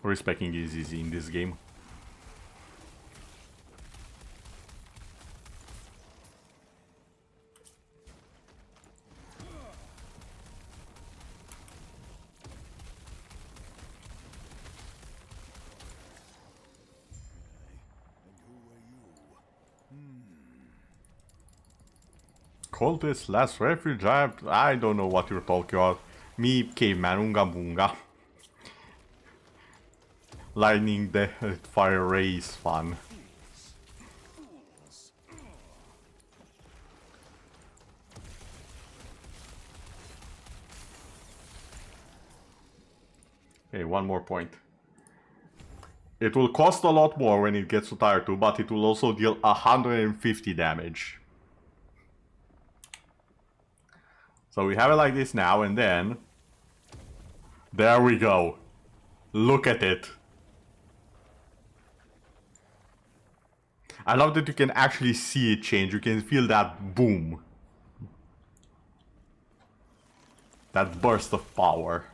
Respecking is easy in this game. Cultist, last refuge, I don't know what you're talking about. Me, caveman, unga bunga. Lightning the fire ray is fun. Okay, one more point. It will cost a lot more when it gets to tier 2, but it will also deal 150 damage. So we have it like this now, and then... There we go. Look at it. I love that you can actually see it change. You can feel that boom. That burst of power.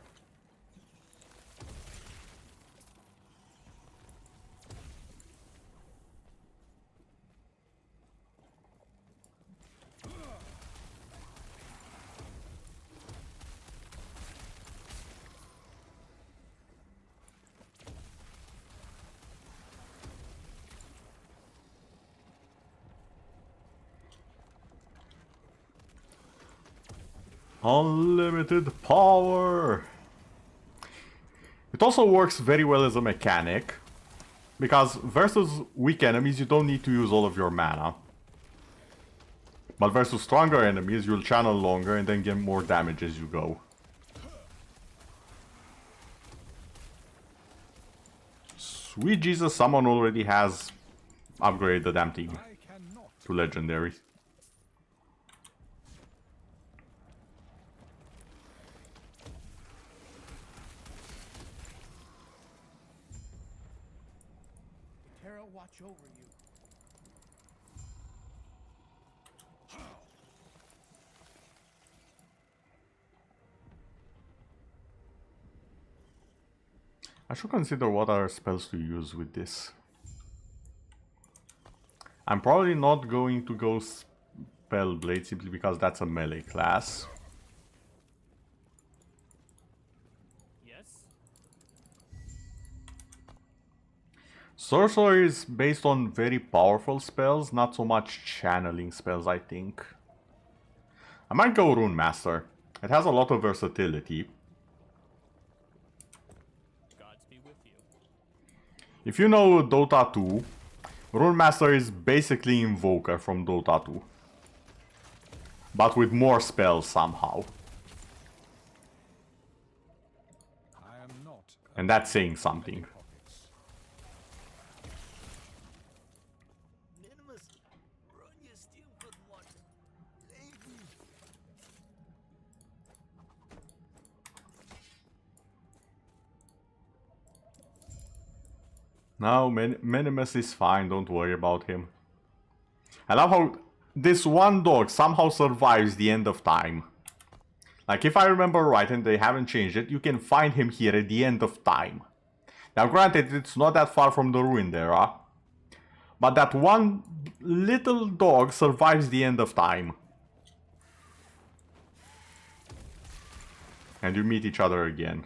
Unlimited power! It also works very well as a mechanic, because versus weak enemies you don't need to use all of your mana. But versus stronger enemies you'll channel longer and then get more damage as you go. Sweet Jesus, someone already has upgraded the damn thing I cannot. to legendary. Terra watch over you. I should consider what other spells to use with this. I'm probably not going to go Spellblade simply because that's a melee class. Yes? Sorcerer is based on very powerful spells, not so much channeling spells, I think. I might go Rune Master. It has a lot of versatility. Gods be with you. If you know Dota 2, Rune Master is basically Invoker from Dota 2. But with more spells somehow. I am not. And that's saying something. Pockets. Minimus, run your stupid one. Leave me. No, Minimus is fine, don't worry about him. I love how this one dog somehow survives the end of time. Like, if I remember right, and they haven't changed it, you can find him here at the end of time. Now, granted, it's not that far from the Ruined Era, but that one little dog survives the end of time. And you meet each other again.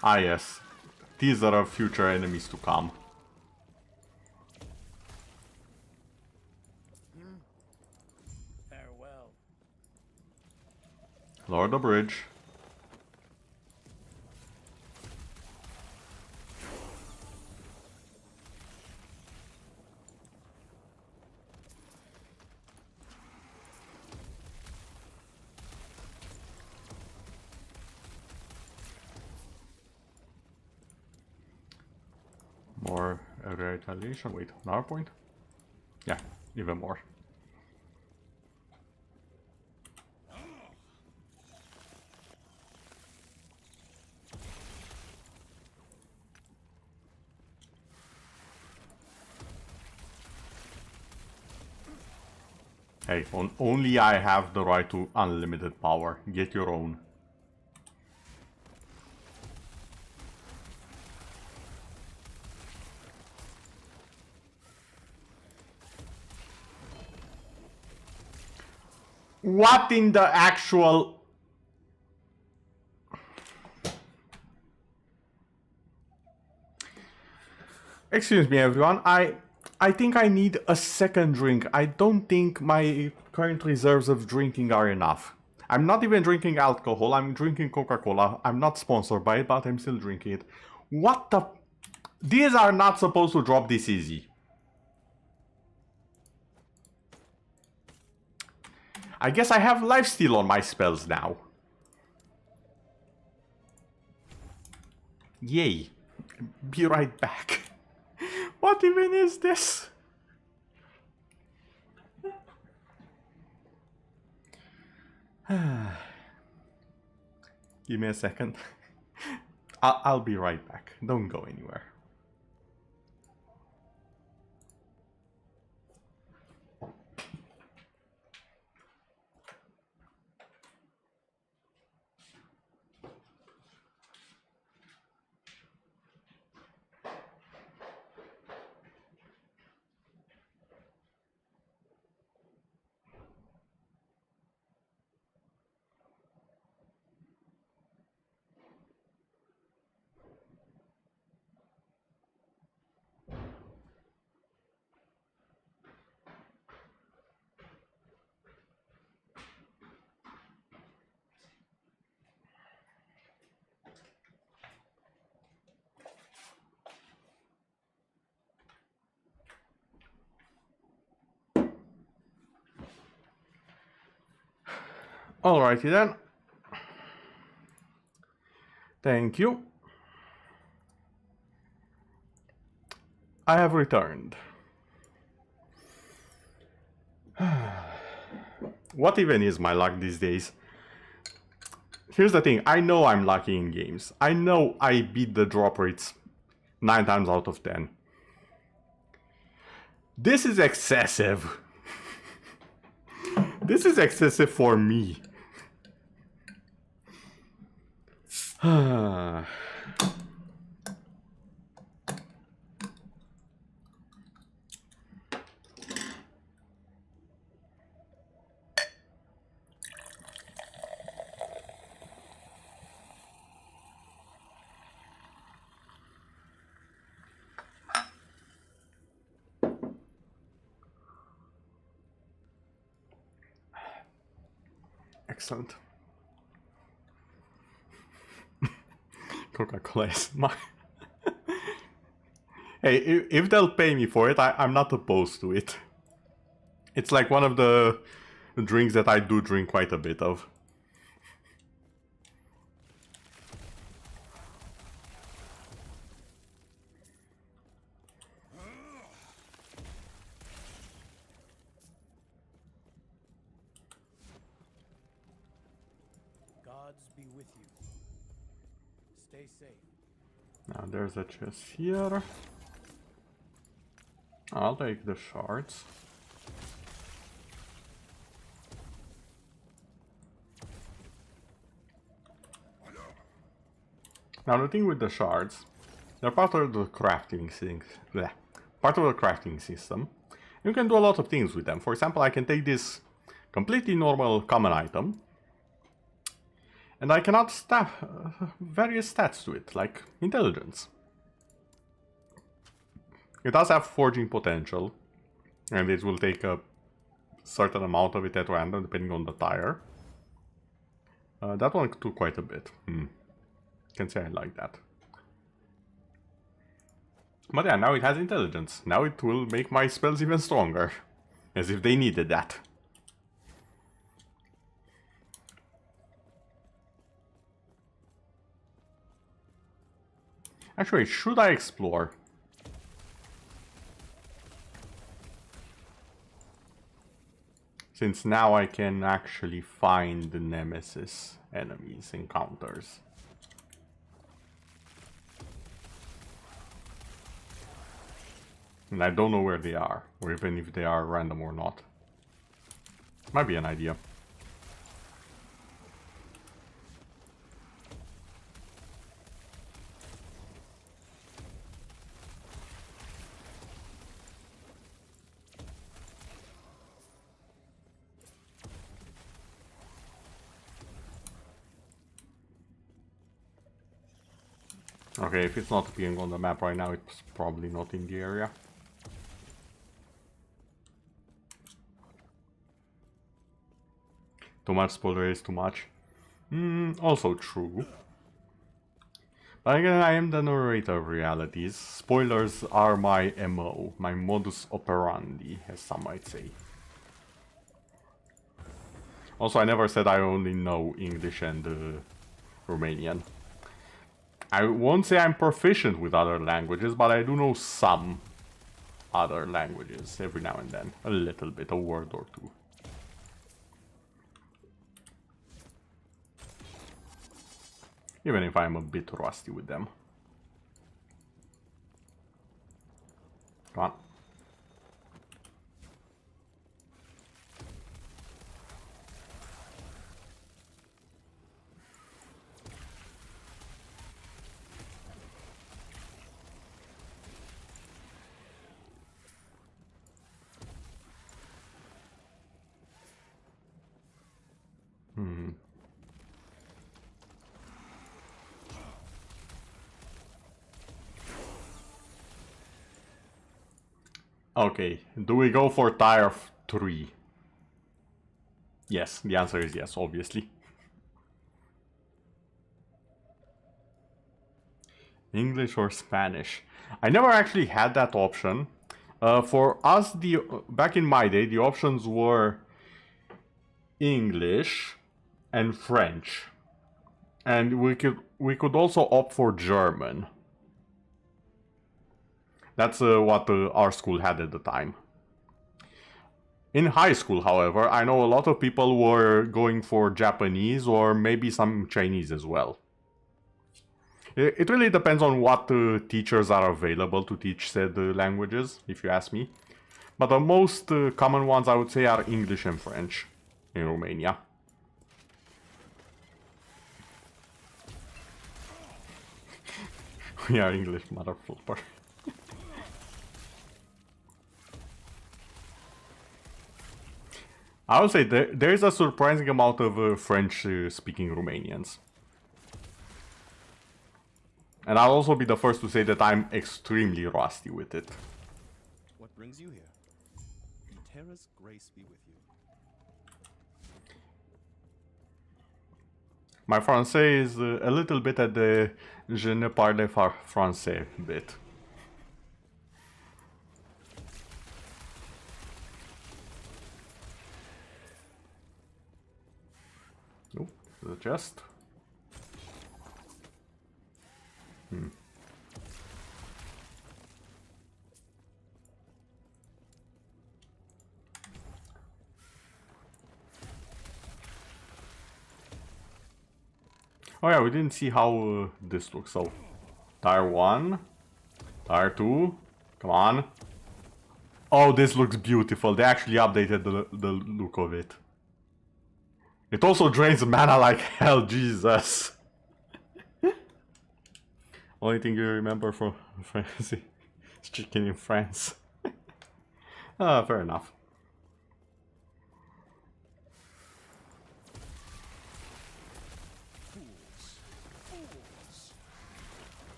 Ah yes, these are future enemies to come. Farewell. Lower the bridge. More retaliation. Wait, another point? Yeah, even more. Hey, only I have the right to unlimited power. Get your own. What in the actual... Excuse me everyone, I think I need a second drink. I don't think my current reserves of drinking are enough. I'm not even drinking alcohol, I'm drinking Coca-Cola. I'm not sponsored by it, but I'm still drinking it. What the... These are not supposed to drop this easy. I guess I have lifesteal on my spells now. Yay. Be right back. What even is this? Give me a second. I'll be right back. Don't go anywhere. Alrighty then. Thank you. I have returned. What even is my luck these days? Here's the thing, I know I'm lucky in games. I know I beat the drop rates 9 times out of 10. This is excessive. This is excessive for me. Excellent. Coca-Cola is my... Hey, if they'll pay me for it, I'm not opposed to it. It's like one of the drinks that I do drink quite a bit of. Gods be with you. Stay safe. Now there's a chest here. I'll take the shards. Now the thing with the shards, they're part of the crafting thing. Bleh. Part of the crafting system. You can do a lot of things with them. For example, I can take this completely normal common item, and I can add various stats to it, like intelligence. It does have forging potential, and it will take a certain amount of it at random, depending on the tire. That one took quite a bit. Can say I like that. But yeah, now it has intelligence. Now it will make my spells even stronger. As if they needed that. Actually, should I explore? Since now I can actually find the nemesis enemies, encounters. And I don't know where they are, or even if they are random or not. Might be an idea. Okay, if it's not appearing on the map right now, it's probably not in the area. Too much spoiler is too much. Also true. But again, I am the narrator of realities. Spoilers are my MO, my modus operandi, as some might say. Also, I never said I only know English and Romanian. I won't say I'm proficient with other languages, but I do know some other languages every now and then. A little bit, a word or two. Even if I'm a bit rusty with them. Come on. Okay, do we go for tier 3? Yes, the answer is yes, obviously. English or Spanish? I never actually had that option. For us, back in my day, the options were English and French. And we could also opt for German. That's what our school had at the time. In high school, however, I know a lot of people were going for Japanese or maybe some Chinese as well. It really depends on what teachers are available to teach said languages, if you ask me. But the most common ones I would say are English and French in Romania. We are English, mother flipper. I would say there is a surprising amount of French-speaking Romanians. And I'll also be the first to say that I'm extremely rusty with it. What brings you here? Terra's grace be with you. My français is a little bit at the je ne parle pas français bit. Oh, the chest. Oh yeah, we didn't see how this looks. So, tire 1, tire 2, come on. Oh, this looks beautiful. They actually updated the look of it. It also drains mana like hell, Jesus. Only thing you remember from France is chicken in France. Ah, fair enough.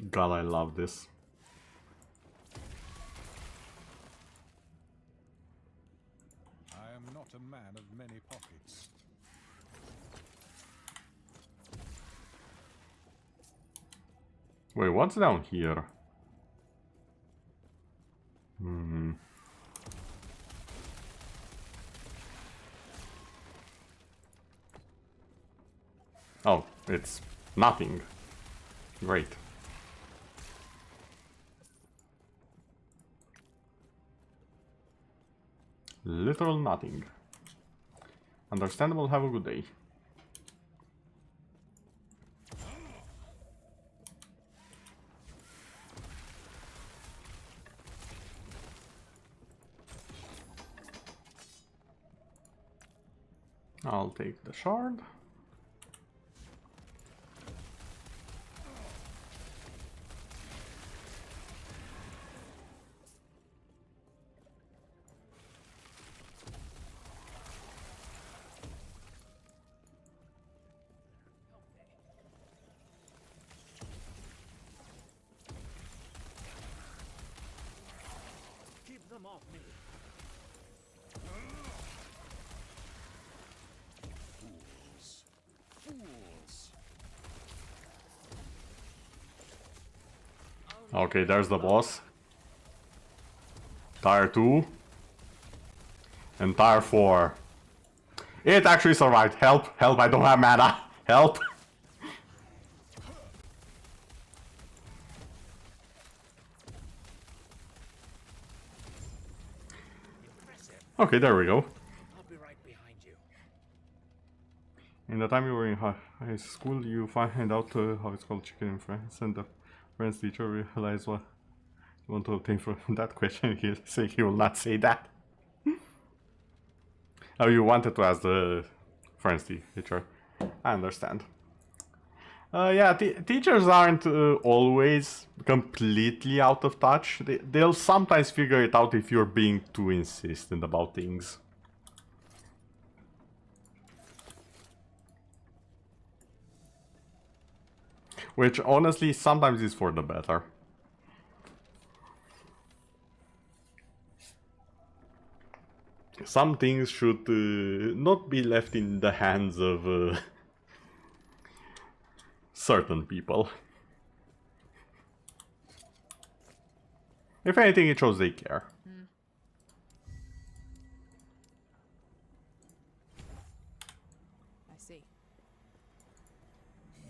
God, I love this. I am not a man of many pockets. Wait, what's down here? Oh, it's nothing. Great. Literal nothing. Understandable, have a good day. I'll take the shard. Keep them off me. Fools. Fools. Okay, there's the boss. Tire 2. And tire 4. It actually survived. Help, help, I don't have mana. Help. Okay, there we go. I'll be right behind you. In the time you were in high school, you find out how it's called chicken in France, and the French teacher realized what you want to obtain from that question. He'll say he will not say that. Oh, you wanted to ask the French teacher. I understand. Yeah, teachers aren't always completely out of touch. They'll sometimes figure it out if you're being too insistent about things. Which honestly sometimes is for the better. Some things should not be left in the hands of certain people. If anything, it shows they care. see.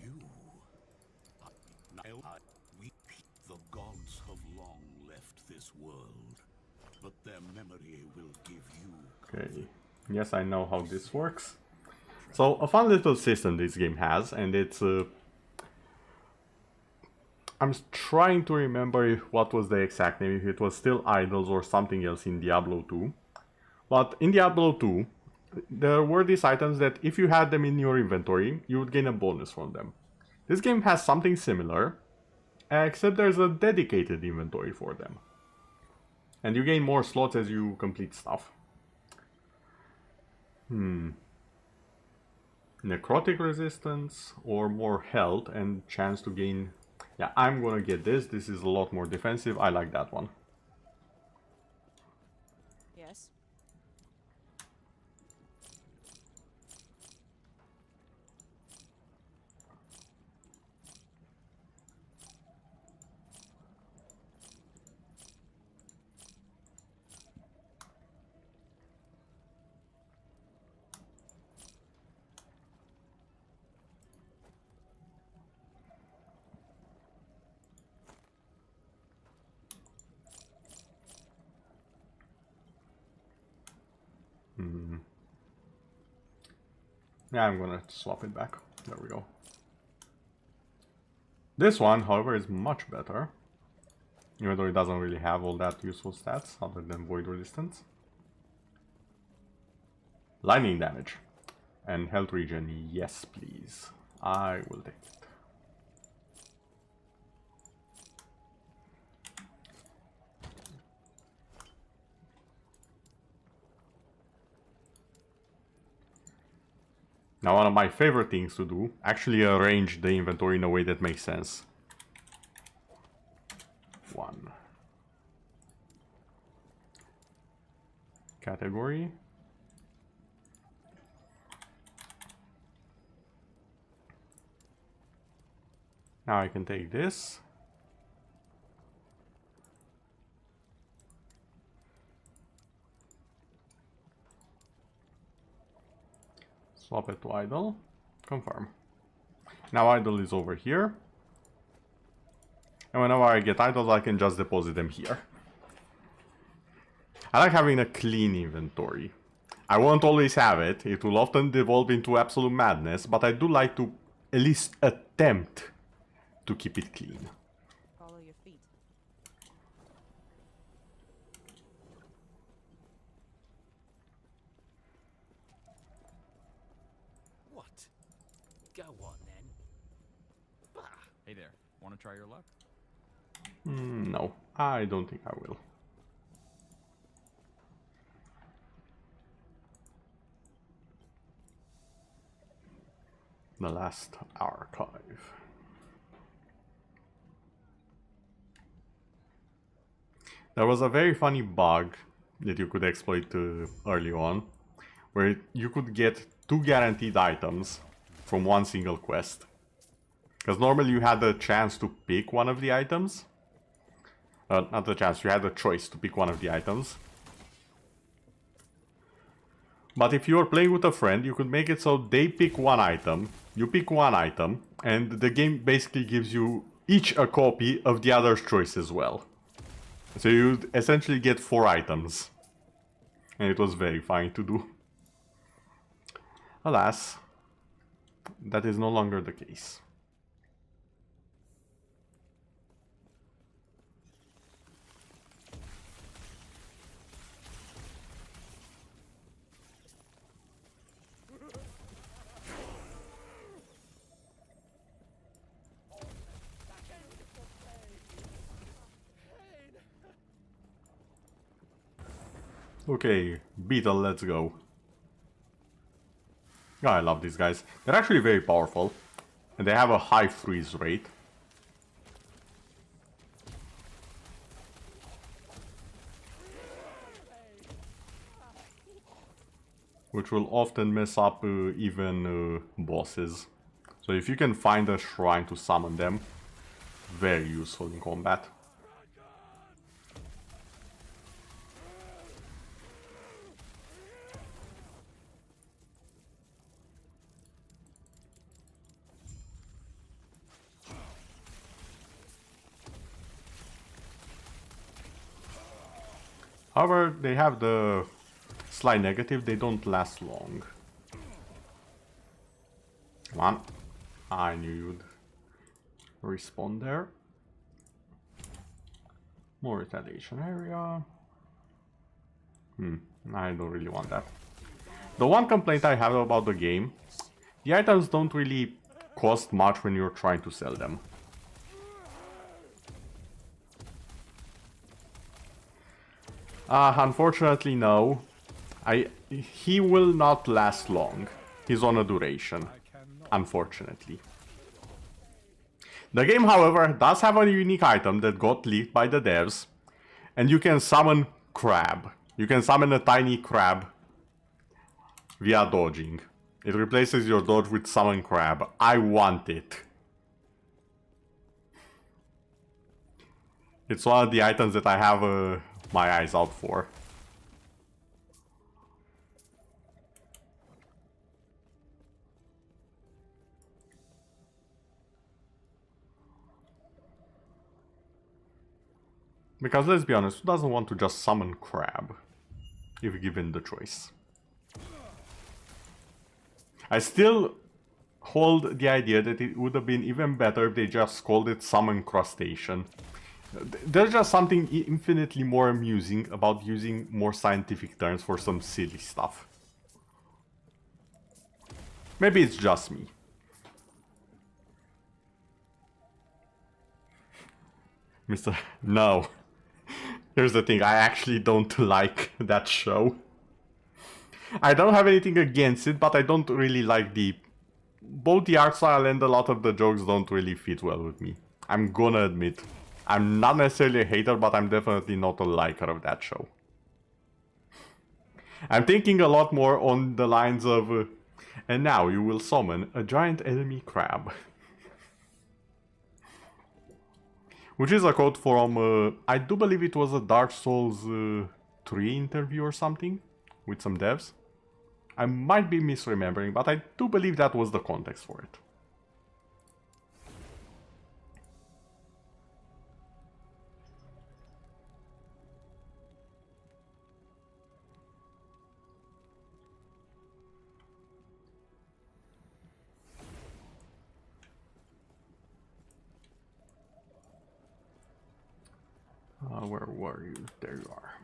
You. The gods have long left this world, but their memory will give you. Okay. Yes, I know how this works. So, a fun little system this game has, and it's... I'm trying to remember what was the exact name, if it was still Idols or something else in Diablo 2. But in Diablo 2, there were these items that if you had them in your inventory, you would gain a bonus from them. This game has something similar, except there's a dedicated inventory for them. And you gain more slots as you complete stuff. Necrotic resistance or more health and chance to gain... Yeah, I'm gonna get this. This is a lot more defensive. I like that one. Yes? Yeah, I'm gonna swap it back. There we go. This one, however, is much better. Even though it doesn't really have all that useful stats other than void resistance. Lightning damage. And health regen, yes please. I will take it. Now, one of my favorite things to do, actually arrange the inventory in a way that makes sense. 1. Category. Now I can take this. Swap it to idle. Confirm. Now idle is over here. And whenever I get idols, I can just deposit them here. I like having a clean inventory. I won't always have it. It will often devolve into absolute madness. But I do like to at least attempt to keep it clean. Follow your feet. What? Go on then. Bah. Hey there, want to try your luck? No, I don't think I will. The last archive. There was a very funny bug that you could exploit early on, where you could get 2 guaranteed items from one single quest. Because normally you had the chance to pick one of the items. Not the chance, you had the choice to pick one of the items. But if you were playing with a friend, you could make it so they pick one item, you pick one item, and the game basically gives you each a copy of the other's choice as well. So you'd essentially get 4 items. And it was very fine to do. Alas, that is no longer the case. Okay, Beetle, let's go. Oh, I love these guys. They're actually very powerful. And they have a high freeze rate. Which will often mess up even bosses. So if you can find a shrine to summon them, very useful in combat. However, they have the slight negative, they don't last long. Come on. I knew you'd respawn there. More retaliation area. I don't really want that. The one complaint I have about the game, the items don't really cost much when you're trying to sell them. Unfortunately, no. He will not last long. He's on a duration, unfortunately. The game, however, does have a unique item that got leaked by the devs, and you can summon crab. You can summon a tiny crab via dodging. It replaces your dodge with summon crab. I want it. It's one of the items that I have my eyes out for. Because let's be honest, who doesn't want to just summon crab if given the choice? I still hold the idea that it would have been even better if they just called it summon crustacean. There's just something infinitely more amusing about using more scientific terms for some silly stuff. Maybe it's just me. Mr. No. Here's the thing, I actually don't like that show. I don't have anything against it, but I don't really like both the art style and a lot of the jokes don't really fit well with me. I'm gonna admit. I'm not necessarily a hater, but I'm definitely not a liker of that show. I'm thinking a lot more on the lines of, and now you will summon a giant enemy crab. Which is a quote from, I do believe it was a Dark Souls 3 interview or something, with some devs. I might be misremembering, but I do believe that was the context for it. Where were you? There you are.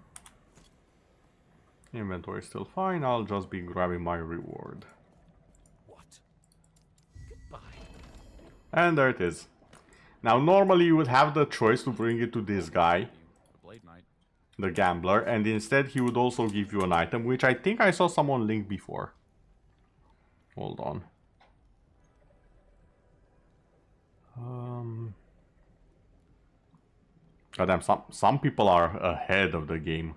Inventory is still fine, I'll just be grabbing my reward. What? Goodbye. And there it is. Now normally you would have the choice to bring it to this guy, Blade Knight. the gambler, and instead he would also give you an item, which I think I saw someone link before. Hold on. Goddamn, some people are ahead of the game.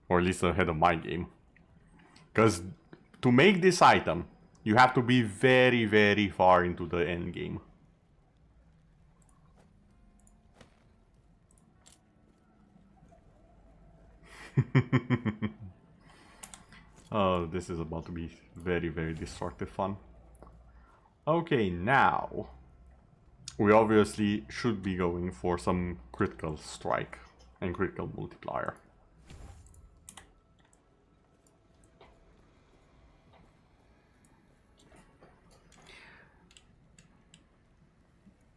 Or at least ahead of my game. Because to make this item, you have to be very, very far into the end game. Oh, this is about to be very, very destructive fun. Okay, now we obviously should be going for some critical strike and critical multiplier.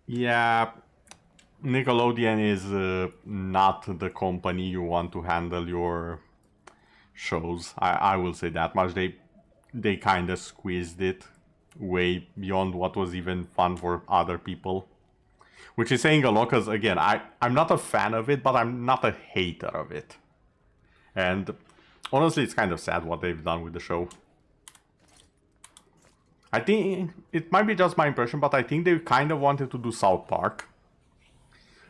Yeah, Nickelodeon is not the company you want to handle your shows. I will say that much. They kind of squeezed it way beyond what was even fun for other people. Which is saying a lot because, again, I'm not a fan of it, but I'm not a hater of it. And honestly, it's kind of sad what they've done with the show. I think it might be just my impression, but I think they kind of wanted to do South Park.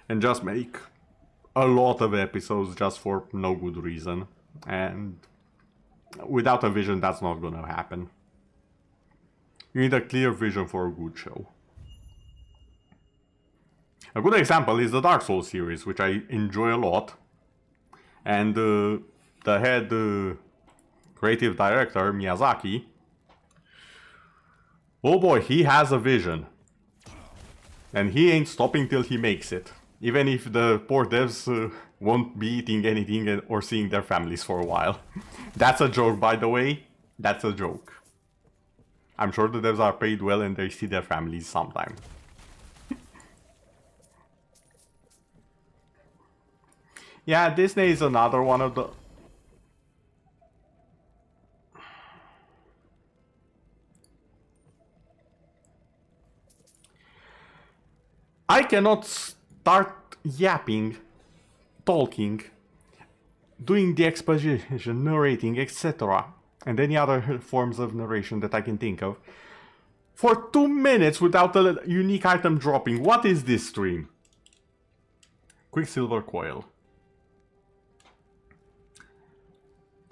And just make a lot of episodes just for no good reason. And without a vision, that's not gonna happen. You need a clear vision for a good show. A good example is the Dark Souls series, which I enjoy a lot. And the head creative director, Miyazaki, oh boy, he has a vision. And he ain't stopping till he makes it. Even if the poor devs won't be eating anything or seeing their families for a while. That's a joke, by the way. That's a joke. I'm sure the devs are paid well and they see their families sometime. Yeah, Disney is another one of the... I cannot start yapping, talking, doing the exposition, narrating, etc. and any other forms of narration that I can think of for 2 minutes without a unique item dropping. What is this stream? Quicksilver coil.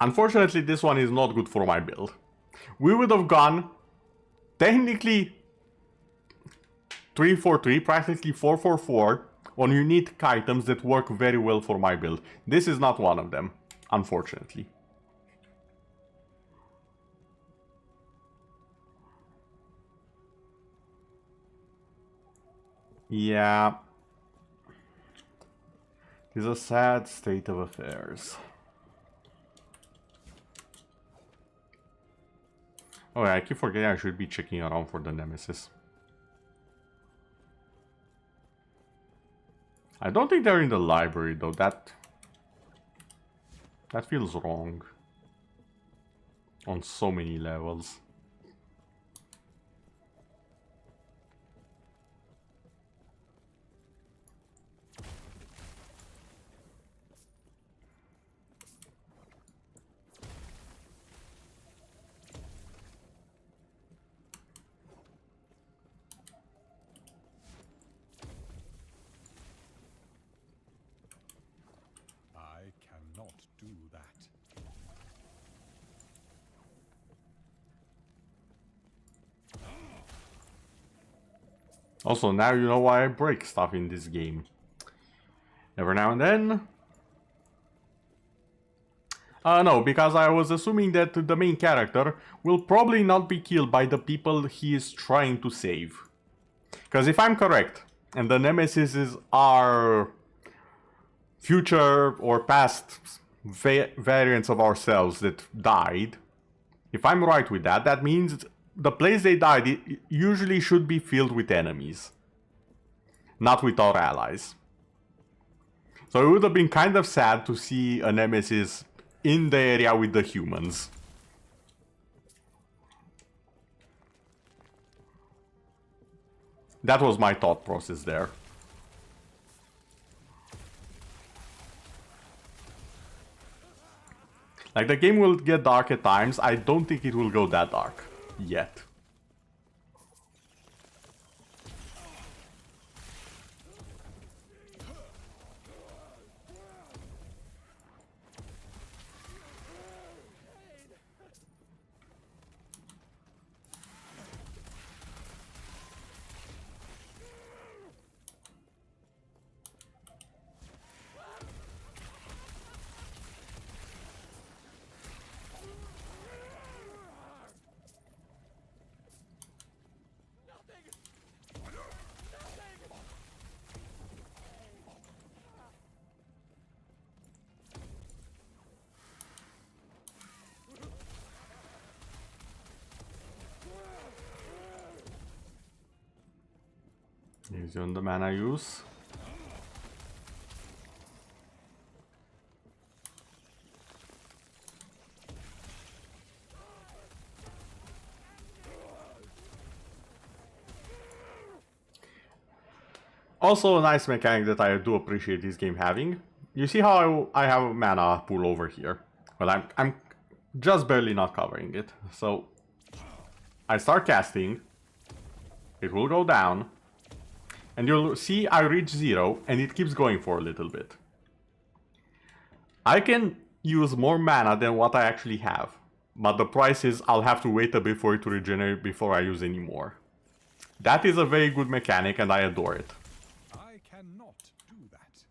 Unfortunately, this one is not good for my build. We would have gone technically 3-4-3, practically 4-4-4 on unique items that work very well for my build. This is not one of them, unfortunately. Yeah. It's a sad state of affairs. Oh yeah, I keep forgetting I should be checking around for the Nemesis. I don't think they're in the library though. That feels wrong. On so many levels. I cannot do that. Also, now you know why I break stuff in this game. Every now and then. No, because I was assuming that the main character will probably not be killed by the people he is trying to save. Because if I'm correct, and the Nemesis are future or past variants of ourselves that died, if I'm right with that, that means the place they died usually should be filled with enemies, not with our allies. So it would have been kind of sad to see a Nemesis in the area with the humans. That was my thought process there. Like, the game will get dark at times. I don't think it will go that dark yet. Easy on the mana use. Also a nice mechanic that I do appreciate this game having. You see how I have a mana pool over here? Well, I'm just barely not covering it. So I start casting. It will go down. And you'll see I reach 0 and it keeps going for a little bit. I can use more mana than what I actually have. But the price is I'll have to wait a bit for it to regenerate before I use any more. That is a very good mechanic and I adore it. I cannot do that.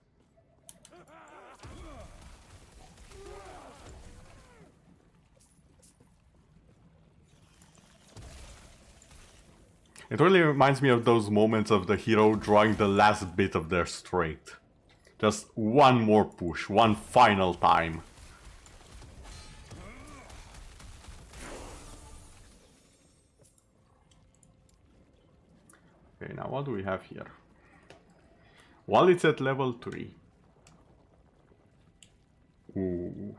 It really reminds me of those moments of the hero drawing the last bit of their strength. Just one more push, one final time. Okay, now what do we have here? While it's at level 3. Ooh.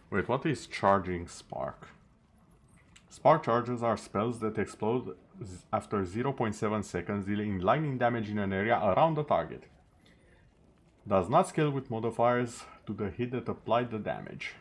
Wait, what is Charging Spark? Spark charges are spells that explode after 0.7 seconds, dealing lightning damage in an area around the target. Does not scale with modifiers to the hit that applied the damage.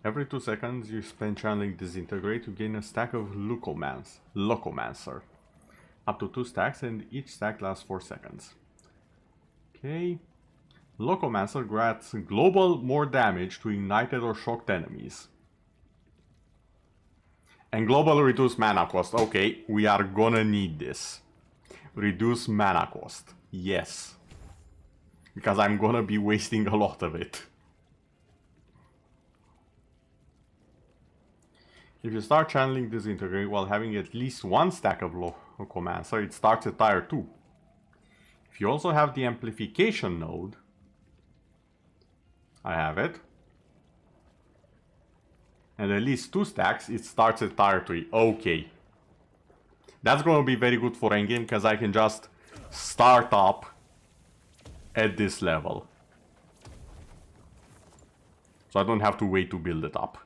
Every 2 seconds you spend channeling Disintegrate to gain a stack of Locomancer. Up to 2 stacks, and each stack lasts 4 seconds. Okay. Locomancer grants global more damage to ignited or shocked enemies. And global reduce mana cost. Okay, we are gonna need this. Reduce mana cost. Yes. Because I'm gonna be wasting a lot of it. If you start channeling Disintegrate while having at least 1 stack of Locomancer, it starts at tier 2. If you also have the Amplification node, I have it, and at least 2 stacks, it starts at tier 3. Okay. That's going to be very good for endgame, because I can just start up at this level. So I don't have to wait to build it up.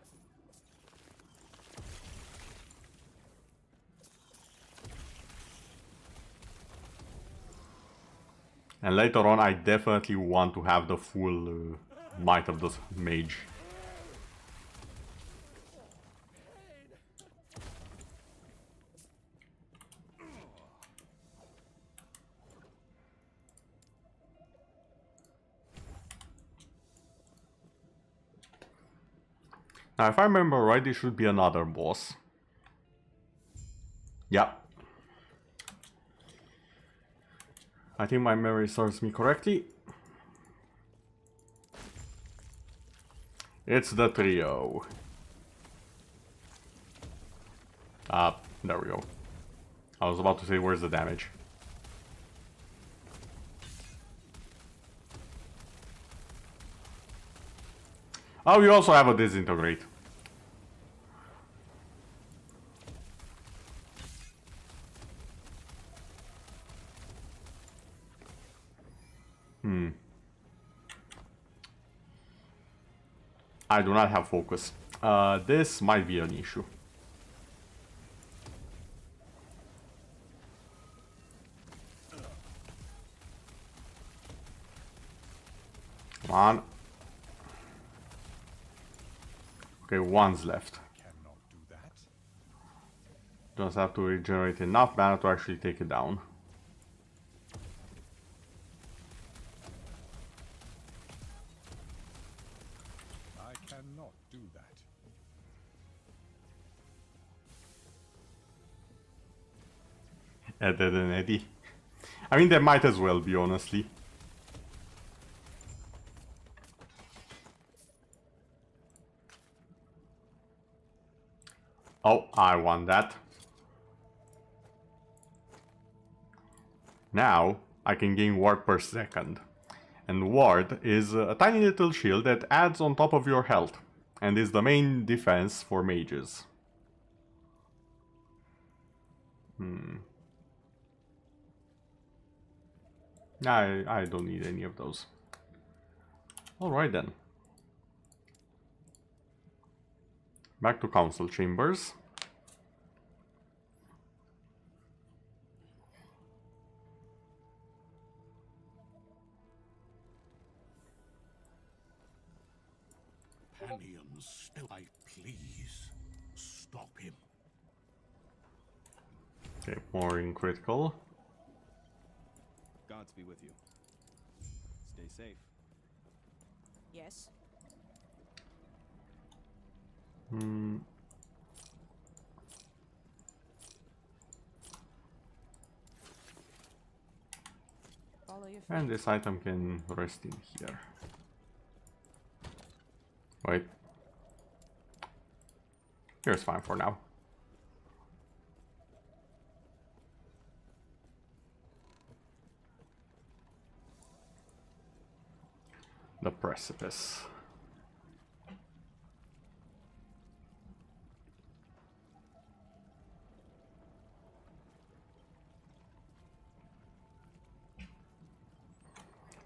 And later on, I definitely want to have the full might of the mage. Now, if I remember right, there should be another boss. Yeah. I think my memory serves me correctly. It's the trio. There we go. I was about to say, where's the damage? Oh, you also have a Disintegrate. I do not have focus. This might be an issue. Come on. Okay, one's left. Just have to regenerate enough mana to actually take it down. I cannot do that. Ed, Ed, and Eddie. I mean, they might as well be, honestly. Oh, I want that. Now, I can gain ward per second. And ward is a tiny little shield that adds on top of your health, and is the main defense for mages. I don't need any of those. Alright then. Back to council chambers. Panion still, I please stop him. Okay, more in critical. Gods be with you. Stay safe. Yes. Hmm. Follow your feet. And this item can rest in here. Wait. Here's fine for now. The precipice.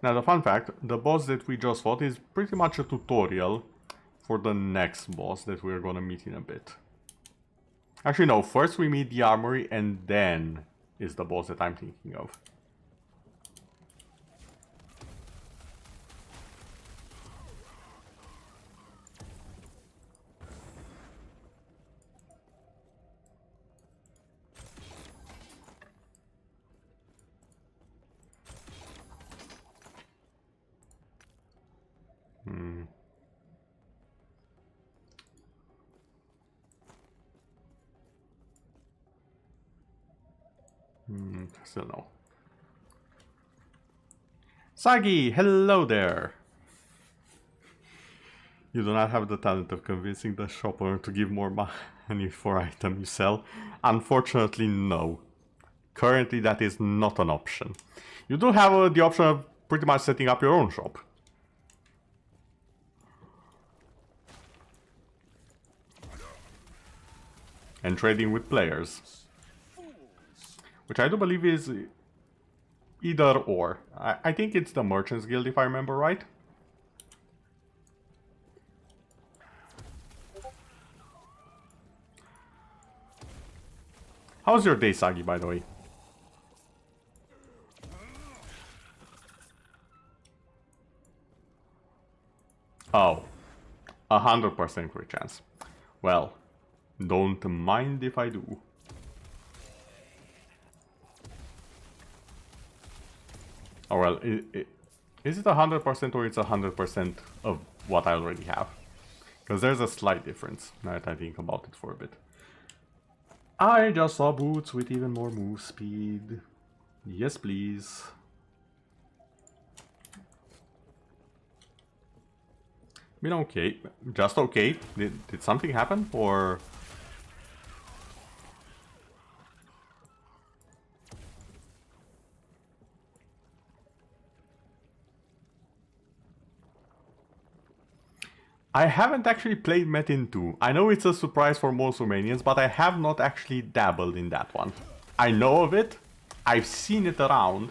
Now the fun fact, the boss that we just fought is pretty much a tutorial for the next boss that we're gonna meet in a bit. Actually no, first we meet the armory and then is the boss that I'm thinking of. Still no. Sagi, hello there! You do not have the talent of convincing the shop owner to give more money for item you sell. Unfortunately, no. Currently, that is not an option. You do have the option of pretty much setting up your own shop. And trading with players. Which I do believe is either or. I think it's the Merchants Guild if I remember right. How's your day, Sagi, by the way? Oh, 100% crit chance. Well, don't mind if I do. Oh well, is it 100% or it's 100% of what I already have? Because there's a slight difference, now that I think about it for a bit. I just saw boots with even more move speed. Yes, please. Been okay. Just okay. Did something happen? Or... I haven't actually played Metin 2. I know it's a surprise for most Romanians, but I have not actually dabbled in that one. I know of it, I've seen it around,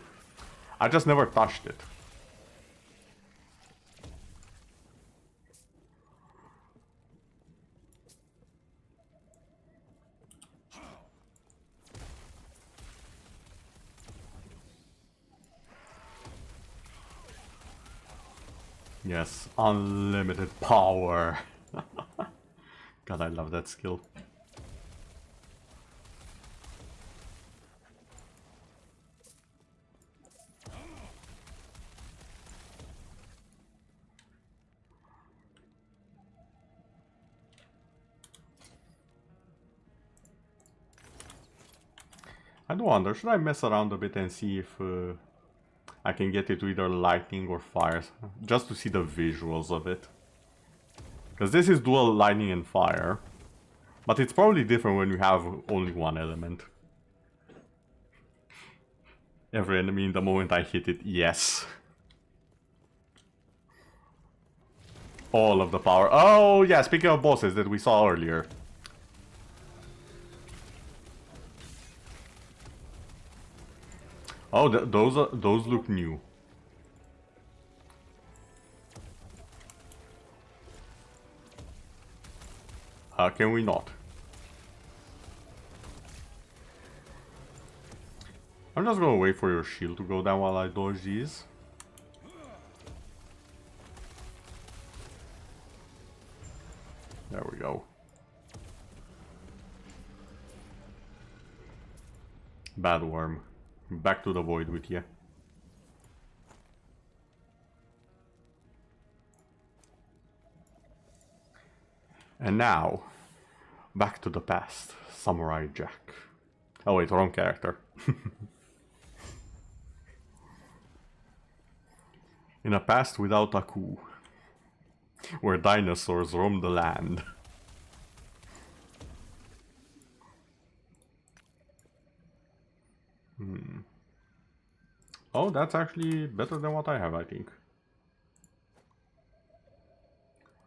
I just never touched it. Yes, unlimited power. God, I love that skill. I do wonder, should I mess around a bit and see if I can get it to either lightning or fire, just to see the visuals of it. Because this is dual lightning and fire, but it's probably different when you have only one element. Every enemy in the moment I hit it, yes. All of the power. Oh yeah, speaking of bosses that we saw earlier. Oh, those look new. Can we not? I'm just gonna wait for your shield to go down while I dodge these. There we go. Bad worm. Back to the void with you. And now, back to the past, Samurai Jack. Oh wait, wrong character. In a past without a coup, where dinosaurs roam the land. Oh, that's actually better than what I have, I think.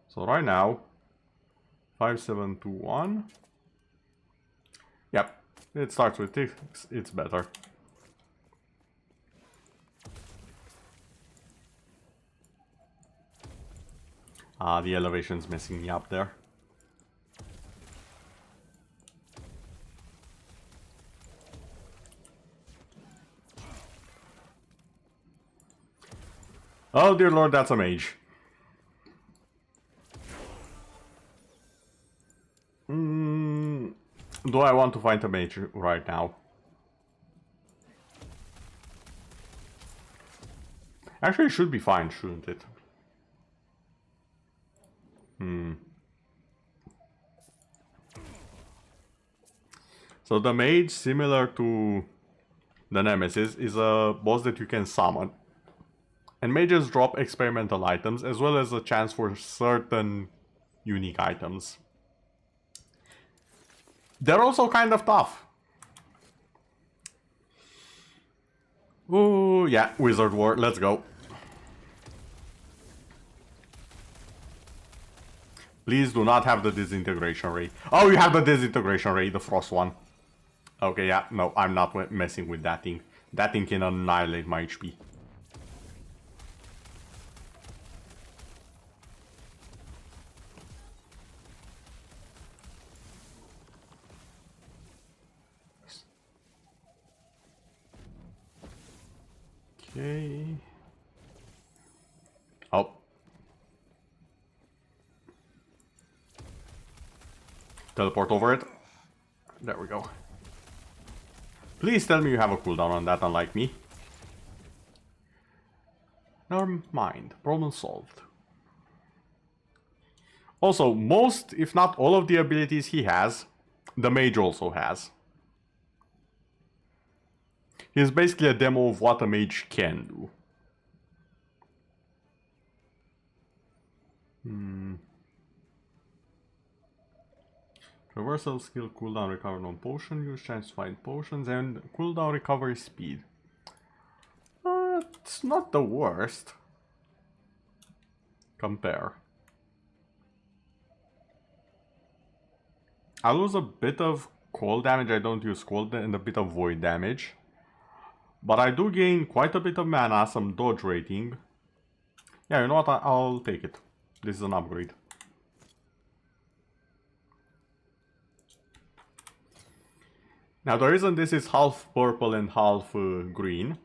So right now, 5721. Yep, it starts with 6, it's better. Ah, the elevation's messing me up there. Oh dear lord, that's a mage. Do I want to find a mage right now? Actually, it should be fine, shouldn't it? So the mage, similar to the Nemesis, is a boss that you can summon. And mages drop experimental items, as well as a chance for certain unique items. They're also kind of tough. Ooh, yeah, Wizard War, let's go. Please do not have the disintegration ray. Oh, you have the disintegration ray, the frost one. Okay, yeah, no, I'm not messing with that thing. That thing can annihilate my HP. Okay. Oh. Teleport over it. There we go. Please tell me you have a cooldown on that, unlike me. Never mind. Problem solved. Also, most, if not all of the abilities he has, the mage also has. He's basically a demo of what a mage can do. Reversal skill, cooldown recovery on potion use, chance to find potions, and cooldown recovery speed. It's not the worst. Compare. I lose a bit of cold damage, I don't use cold, and a bit of void damage. But I do gain quite a bit of mana, some dodge rating. Yeah, you know what, I'll take it. This is an upgrade. Now the reason this is half purple and half green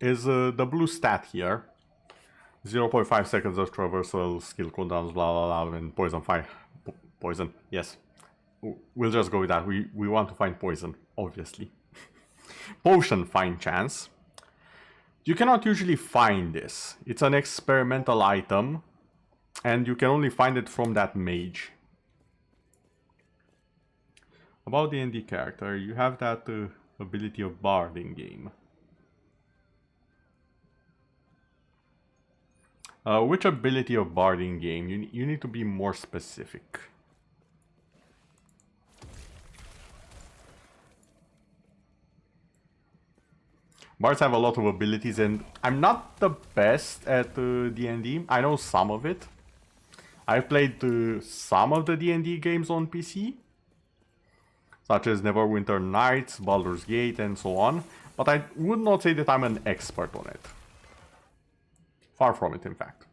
is the blue stat here. 0.5 seconds of traversal, skill cooldowns, blah blah blah, and poison fire. Poison, yes. We'll just go with that. We want to find poison, obviously. Potion find chance. You cannot usually find this. It's an experimental item, and you can only find it from that mage. About the D&D character, you have that ability of Bard in game. Which ability of Bard in game? You need to be more specific. Bards have a lot of abilities, and I'm not the best at D&D. I know some of it. I've played some of the D&D games on PC, such as Neverwinter Nights, Baldur's Gate, and so on, but I would not say that I'm an expert on it. Far from it, in fact.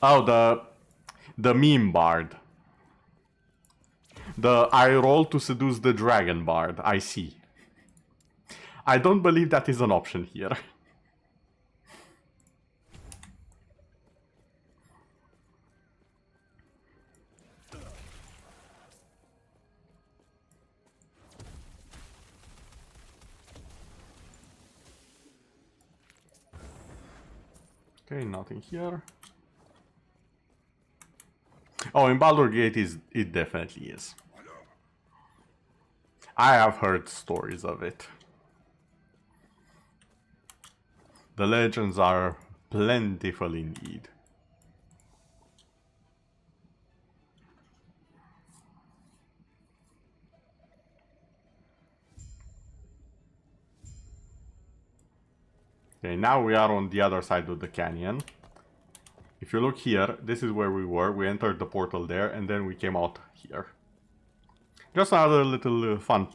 Oh, the meme bard. The I roll to seduce the dragon bard, I see. I don't believe that is an option here. Okay, nothing here. Oh, in Baldur Gate it definitely is. I have heard stories of it. The legends are plentiful indeed. Okay, now we are on the other side of the canyon. If you look here, this is where we were. We entered the portal there, and then we came out here. Just another little fun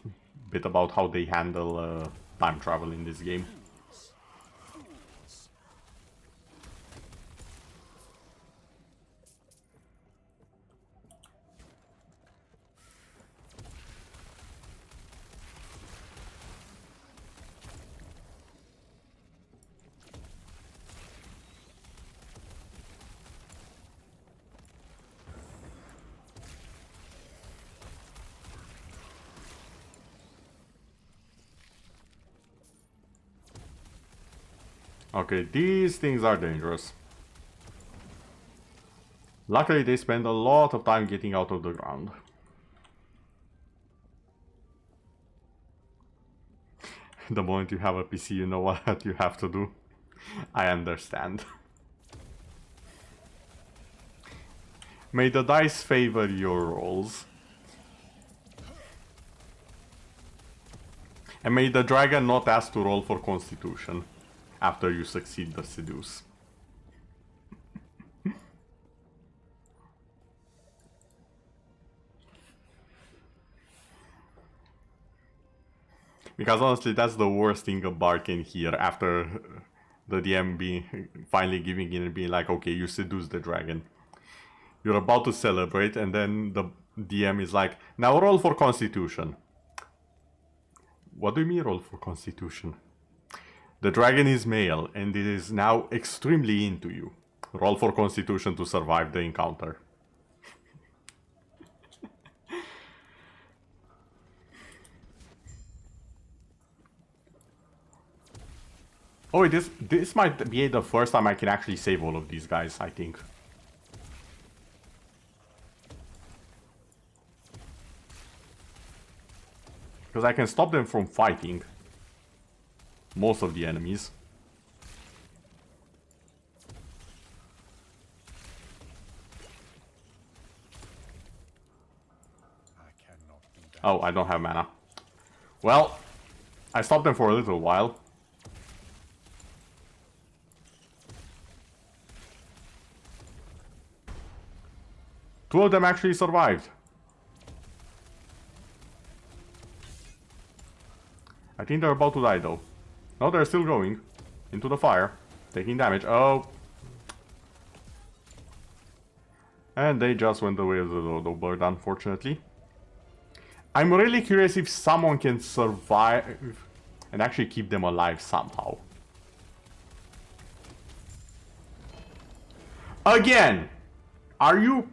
bit about how they handle time travel in this game. Okay, these things are dangerous. Luckily, they spend a lot of time getting out of the ground. The moment you have a PC, you know what you have to do. I understand. May the dice favor your rolls. And may the dragon not ask to roll for Constitution after you succeed the seduce. Because honestly, that's the worst thing about can hear after the DM finally giving in and being like, okay, you seduce the dragon. You're about to celebrate, and then the DM is like, now roll for Constitution. What do you mean roll for Constitution? The dragon is male, and it is now extremely into you. Roll for Constitution to survive the encounter. Oh wait, this might be the first time I can actually save all of these guys, I think. Because I can stop them from fighting most of the enemies. Oh, I don't have mana. Well, I stopped them for a little while. Two of them actually survived. I think they're about to die though. No, they're still going into the fire, taking damage. Oh. And they just went the way of the dodo bird, unfortunately. I'm really curious if someone can survive and actually keep them alive somehow. Again! Are you...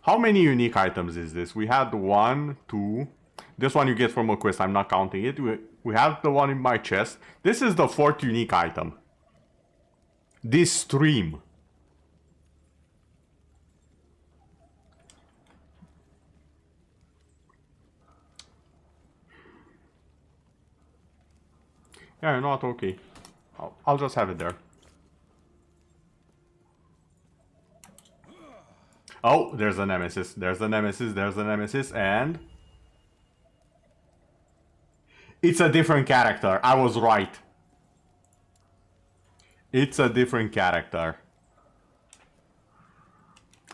How many unique items is this? We had 1, 2... This one you get from a quest, I'm not counting it. We have the one in my chest. This is the 4th unique item. This stream. Yeah, not okay. I'll just have it there. Oh, there's a nemesis. There's a nemesis. There's a nemesis. And... it's a different character. I was right. It's a different character.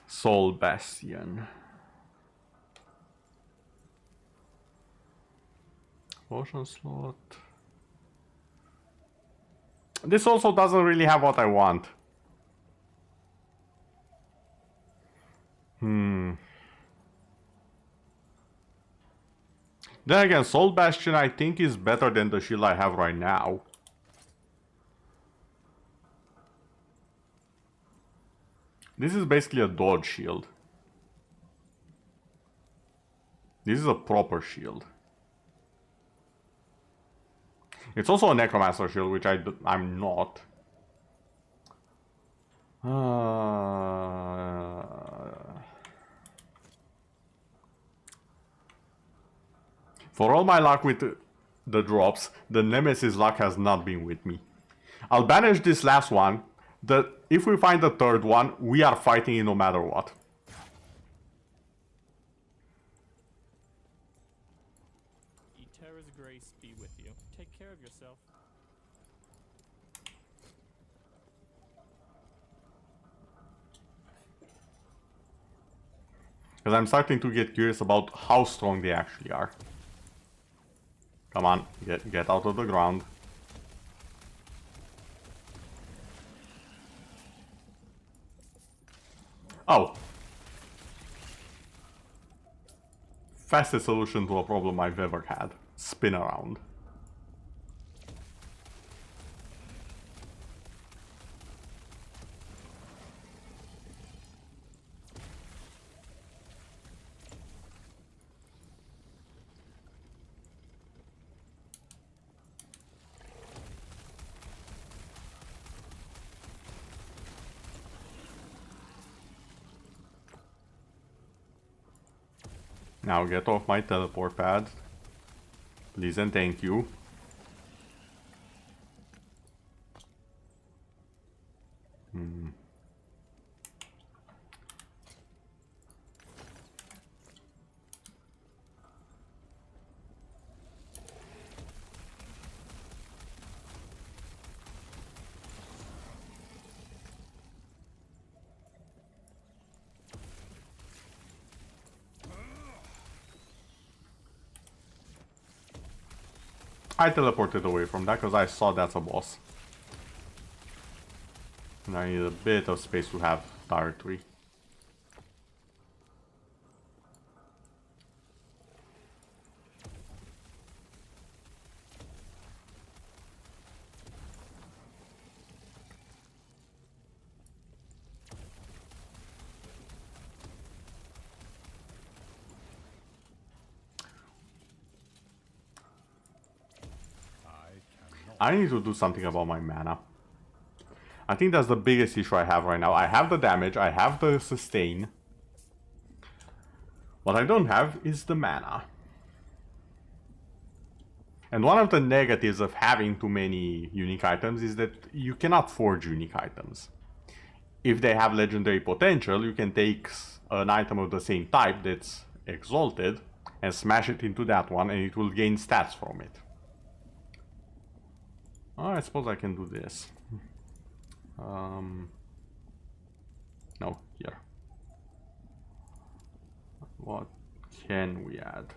Soul Bastion. Potion slot. This also doesn't really have what I want. Then again, Soul Bastion I think is better than the shield I have right now. This is basically a dodge shield. This is a proper shield. It's also a Necromancer shield, which I'm not. For all my luck with the drops, the Nemesis luck has not been with me. I'll banish this last one. If we find the third one, we are fighting it no matter what. Eterra's grace be with you. Take care of yourself. Because I'm starting to get curious about how strong they actually are. Come on, get out of the ground. Oh. Fastest solution to a problem I've ever had. Spin around. Now get off my teleport pad. Please and thank you. I teleported away from that because I saw that's a boss. And I need a bit of space to have directory. I need to do something about my mana. I think that's the biggest issue I have right now. I have the damage, I have the sustain. What I don't have is the mana. And one of the negatives of having too many unique items is that you cannot forge unique items. If they have legendary potential, you can take an item of the same type that's exalted and smash it into that one and it will gain stats from it. Oh, I suppose I can do this. No, here. What can we add?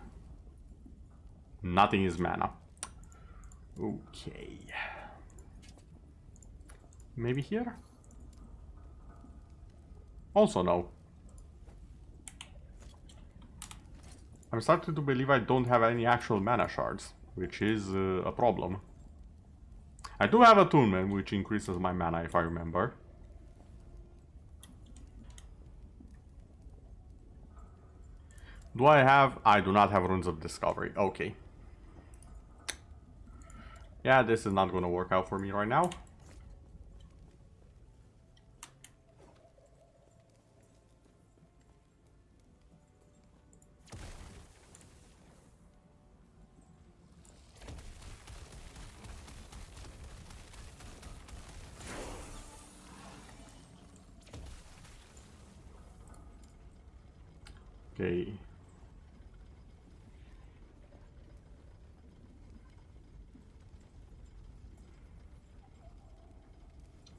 Nothing is mana. Okay. Maybe here? Also no. I'm starting to believe I don't have any actual mana shards, which is a problem. I do have attunement, which increases my mana if I remember. Do I have? I do not have runes of discovery. Okay. Yeah, this is not going to work out for me right now. Okay.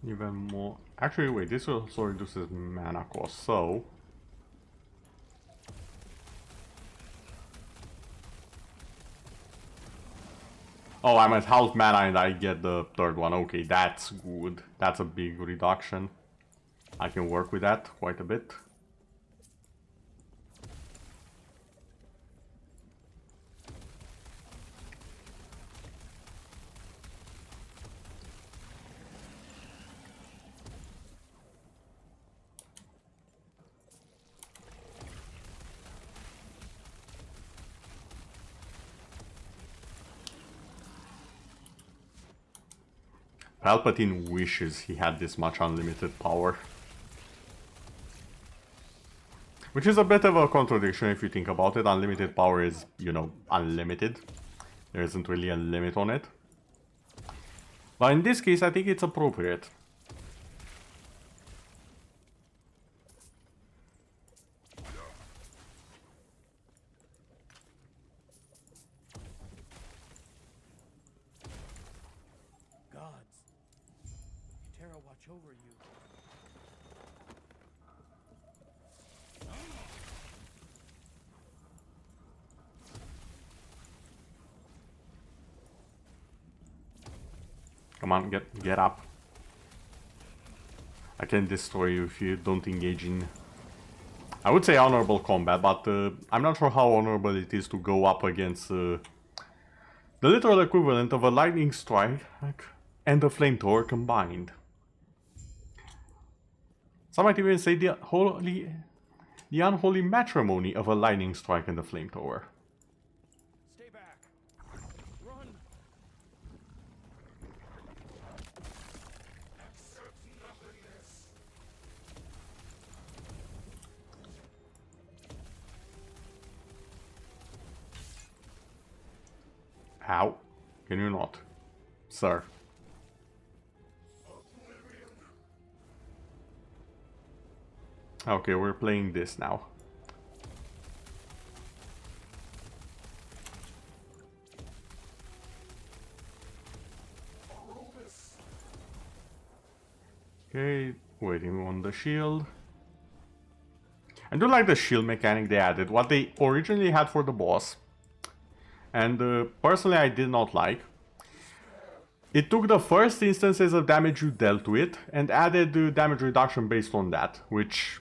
Even more. Actually, wait, this also reduces mana cost, so. Oh, I'm at half mana and I get the third one. Okay, that's good. That's a big reduction. I can work with that quite a bit. Palpatine wishes he had this much unlimited power. Which is a bit of a contradiction if you think about it. Unlimited power is, you know, unlimited. There isn't really a limit on it. But in this case, I think it's appropriate. Gods, Terra watch over you. Come on, get up. I can destroy you if you don't engage in, I would say, honorable combat, but I'm not sure how honorable it is to go up against the literal equivalent of a lightning strike and a flamethrower combined. Some might even say the unholy matrimony of a lightning strike and a flamethrower. Stay back. Run. How can you not, sir? Okay, we're playing this now. Okay, waiting on the shield. I do like the shield mechanic they added, what they originally had for the boss. And personally I did not like. It took the first instances of damage you dealt to it and added damage reduction based on that, which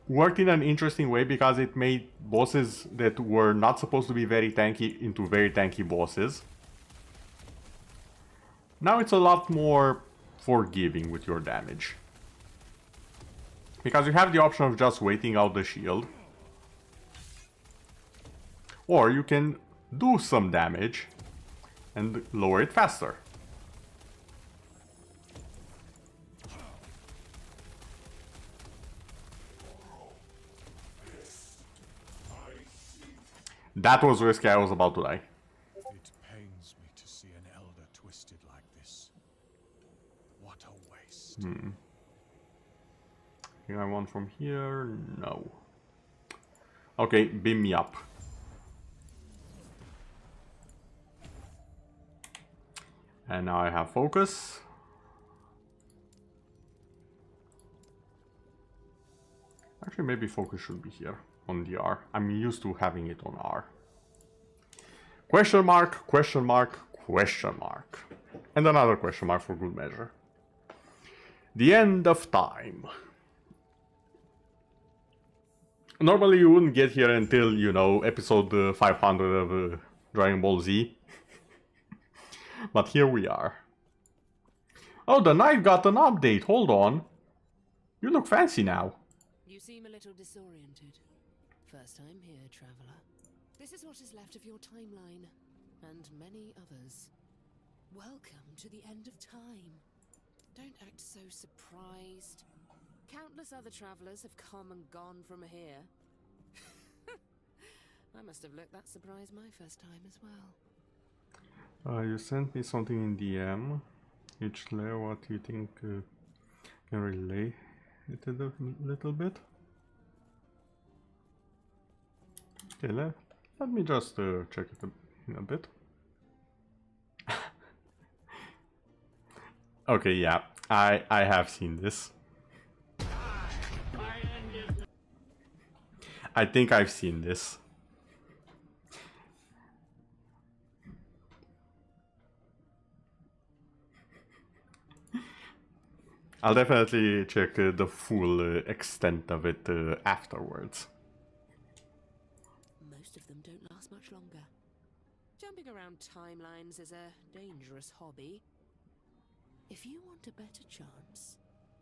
worked in an interesting way because it made bosses that were not supposed to be very tanky into very tanky bosses. Now it's a lot more forgiving with your damage, because you have the option of just waiting out the shield, or you can do some damage and lower it faster. That was risky, I was about to die. It pains me to see an elder twisted like this. What a waste. Think I want from here? No. Okay, beam me up. And now I have focus. Actually, maybe focus should be here on the R. I'm used to having it on R. Question mark, question mark, question mark. And another question mark for good measure. The end of time. Normally you wouldn't get here until, you know, episode 500 of Dragon Ball Z. But here we are. Oh, the knight got an update. Hold on. You look fancy now. You seem a little disoriented. First time here, traveler. This is what is left of your timeline, and many others. Welcome to the end of time. Don't act so surprised. Countless other travelers have come and gone from here. I must have looked that surprised my first time as well. You sent me something in DM. Each layer, what do you think can relay it a little bit? Okay, let me just check it in a bit. Okay, yeah, I have seen this. I think I've seen this. I'll definitely check the full extent of it afterwards. Most of them don't last much longer. Jumping around timelines is a dangerous hobby. If you want a better chance,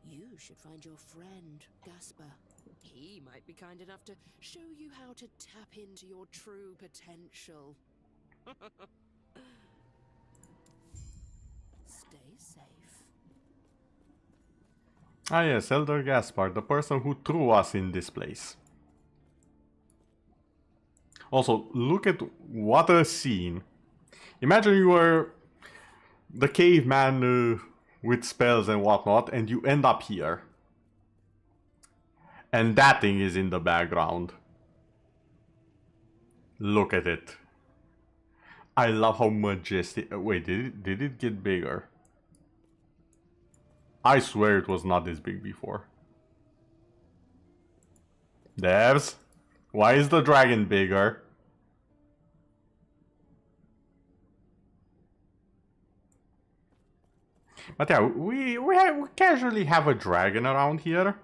you should find your friend, Gasper. He might be kind enough to show you how to tap into your true potential. Stay safe. Ah yes, Elder Gaspar, the person who threw us in this place. Also, look at what a scene. Imagine you were the caveman with spells and whatnot, and you end up here. And that thing is in the background. Look at it. I love how majestic... Wait, did it get bigger? I swear it was not this big before. Devs, why is the dragon bigger? But yeah, we casually have a dragon around here.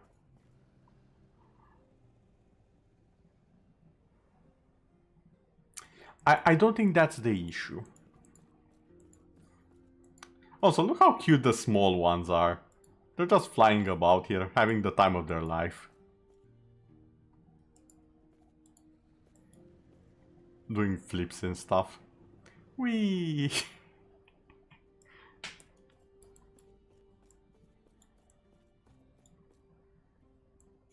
I don't think that's the issue. Also, look how cute the small ones are. They're just flying about here, having the time of their life. Doing flips and stuff. Whee!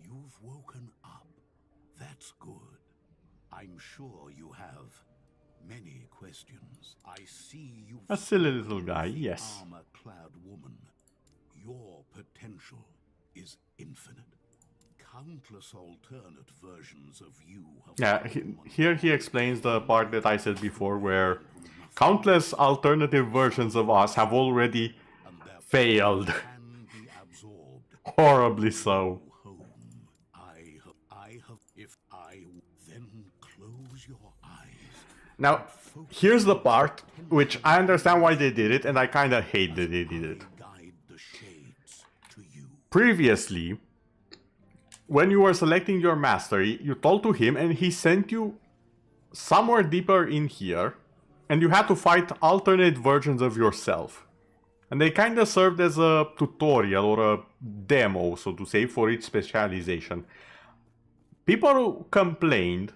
You've woken up. That's good. I'm sure you have many questions. I see you. A silly little guy, yes. Armor-clad woman. Your potential is infinite. Countless alternate versions of you have. Yeah, here he explains the part that I said before, where countless alternative versions of us have already failed. Horribly so. Now, here's the part which I understand why they did it, and I kinda hate that they did it. Previously, when you were selecting your mastery, you told to him and he sent you somewhere deeper in here, and you had to fight alternate versions of yourself. And they kinda served as a tutorial or a demo, so to say, for each specialization. People complained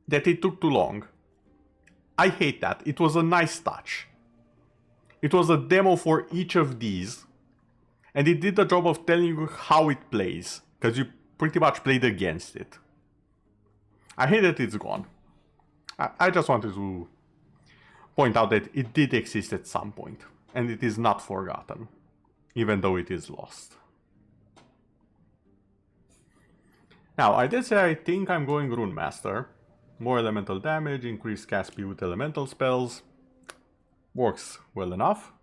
that it took too long. I hate that. It was a nice touch. It was a demo for each of these, and it did the job of telling you how it plays, because you pretty much played against it. I hate that it's gone. I just wanted to point out that it did exist at some point, and it is not forgotten, even though it is lost. Now, I did say I think I'm going Rune Master. More elemental damage, increased cast speed with elemental spells. Works well enough.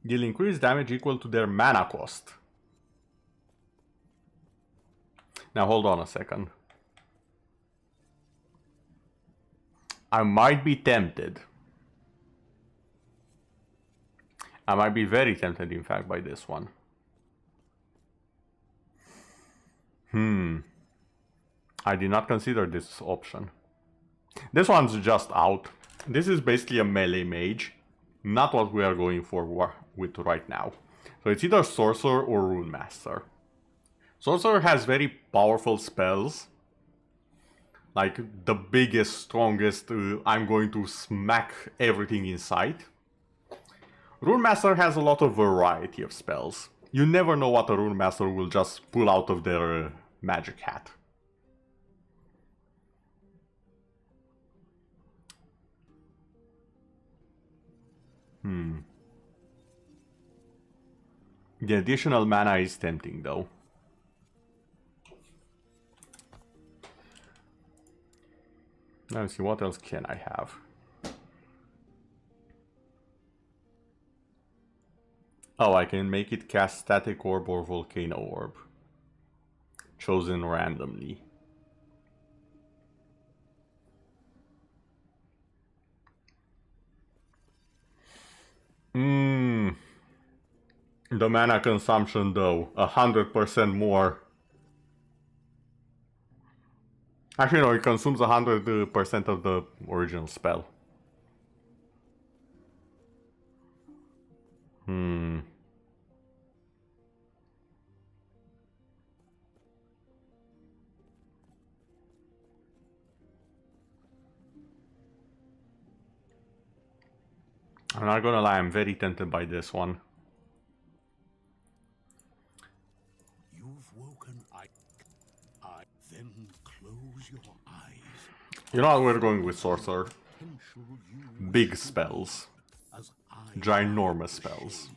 Deal increased damage equal to their mana cost. Now hold on a second. I might be tempted. I might be very tempted, in fact, by this one. I did not consider this option. This one's just out. This is basically a melee mage. Not what we are going for with right now. So it's either Sorcerer or Rune Master. Sorcerer has very powerful spells. Like the biggest, strongest, I'm going to smack everything in sight. Rune Master has a lot of variety of spells. You never know what a Rune Master will just pull out of their magic hat. The additional mana is tempting though. Let's see, what else can I have? Oh, I can make it cast Static Orb or Volcano Orb. Chosen randomly. The mana consumption though, 100% more. Actually no, it consumes 100% of the original spell. I'm not gonna lie, I'm very tempted by this one. You've woken. I then close your eyes. You know what, we're going with Sorcerer. Potential you Big spells. as I Ginormous spells.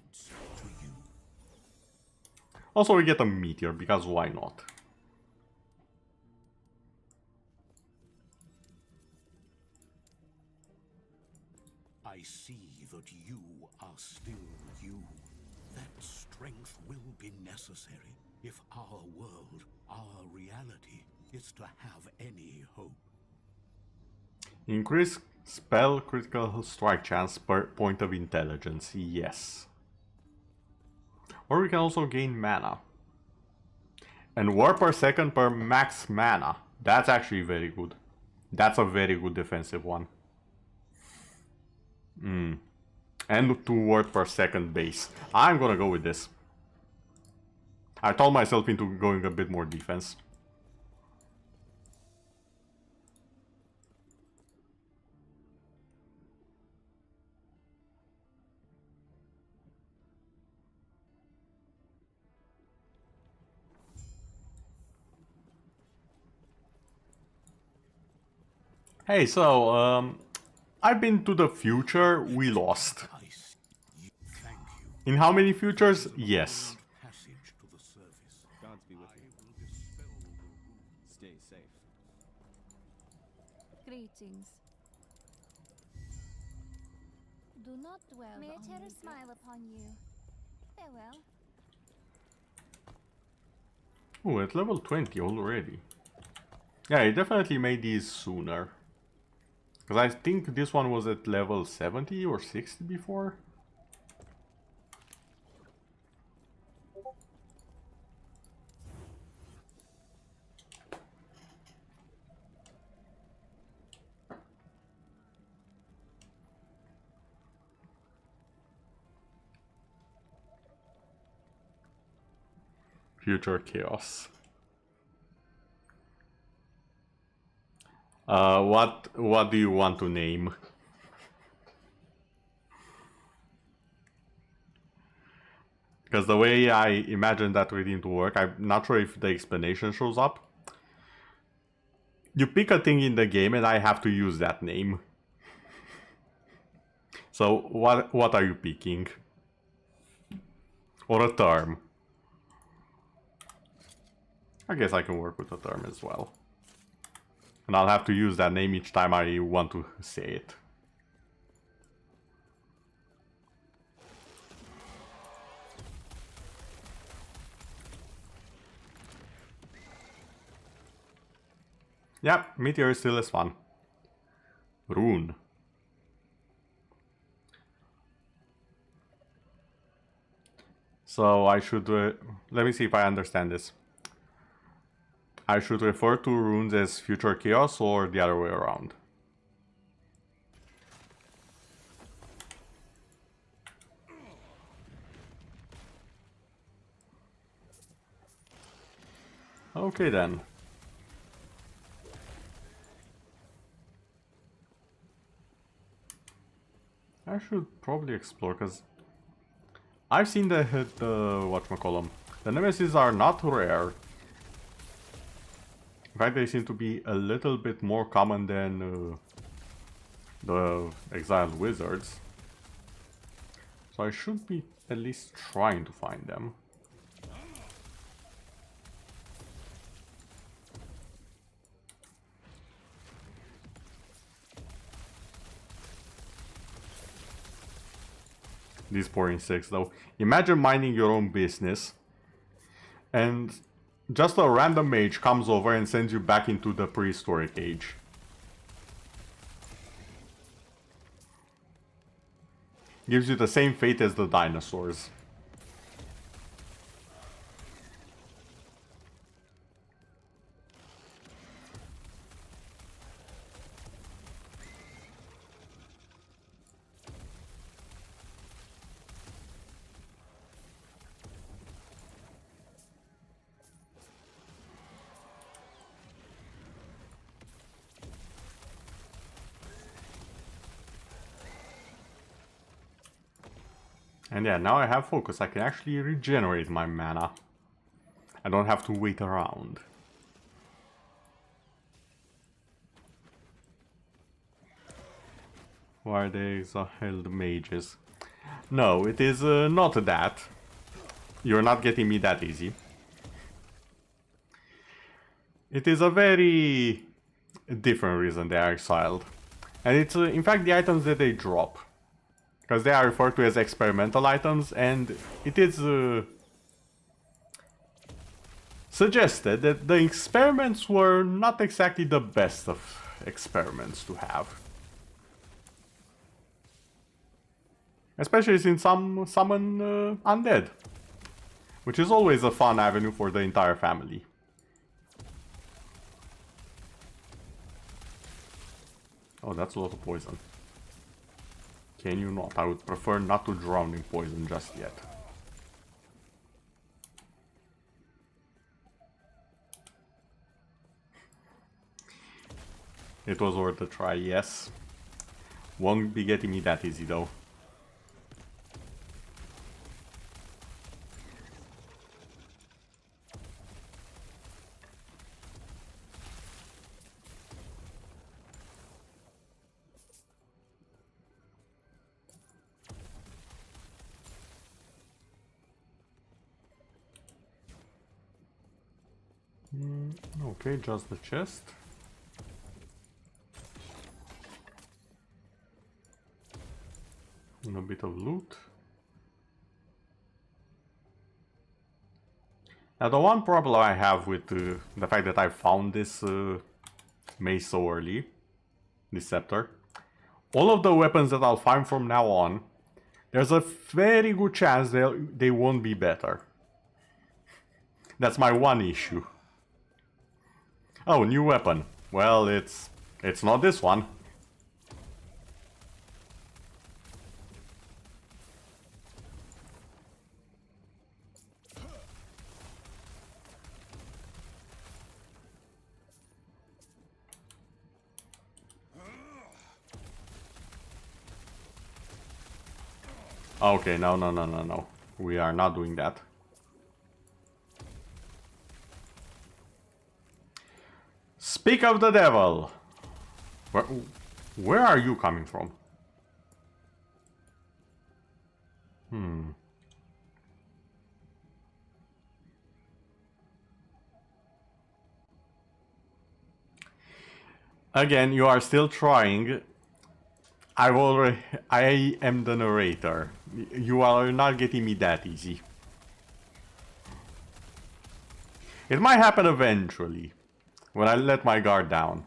Also, we get a meteor, because why not? I see that you are still you. That strength will be necessary if our world, our reality, is to have any hope. Increase spell critical strike chance per point of intelligence, yes. Or we can also gain mana. And war per second per max mana. That's actually very good. That's a very good defensive one. And 2 word per second base. I'm gonna go with this. I told myself into going a bit more defense. Hey, so, I've been to the future, we lost. In how many futures? Yes. Passage to the surface. Gods be with you. Stay safe. Greetings. Do not dwell May on Terra me. smile upon you. Farewell. Oh, at level 20 already. Yeah, I definitely made these sooner. Because I think this one was at level 70 or 60 before. Future Chaos. What do you want to name? Because the way I imagine that reading to work, I'm not sure if the explanation shows up. You pick a thing in the game and I have to use that name. So what are you picking? Or a term? I guess I can work with a term as well. And I'll have to use that name each time I want to say it. Yep, Meteor is still as fun. Rune. So I should... let me see if I understand this. I should refer to runes as Future Chaos or the other way around? Okay then. I should probably explore, because I've seen the whatchamacallem. The Nemesis are not rare. In fact, they seem to be a little bit more common than the exiled wizards. So I should be at least trying to find them. These poor insects though. Imagine minding your own business and just a random mage comes over and sends you back into the prehistoric age. Gives you the same fate as the dinosaurs. And yeah, now I have focus. I can actually regenerate my mana. I don't have to wait around. Why they held mages? No, it is not that. You're not getting me that easy. It is a very different reason they are exiled. And it's in fact the items that they drop. Because they are referred to as experimental items, and it is suggested that the experiments were not exactly the best of experiments to have. Especially since some summon undead. Which is always a fun avenue for the entire family. Oh, that's a lot of poison. Can you not? I would prefer not to drown in poison just yet. It was worth a try, yes. Won't be getting me that easy though. Okay, just the chest. And a bit of loot. Now the one problem I have with the fact that I found this mace so early, this scepter, all of the weapons that I'll find from now on, there's a very good chance they won't be better. That's my one issue. Oh, new weapon. Well, it's not this one. Okay, no. We are not doing that. Speak of the devil! Where are you coming from? Again, you are still trying. I am the narrator. You are not getting me that easy. It might happen eventually, when I let my guard down.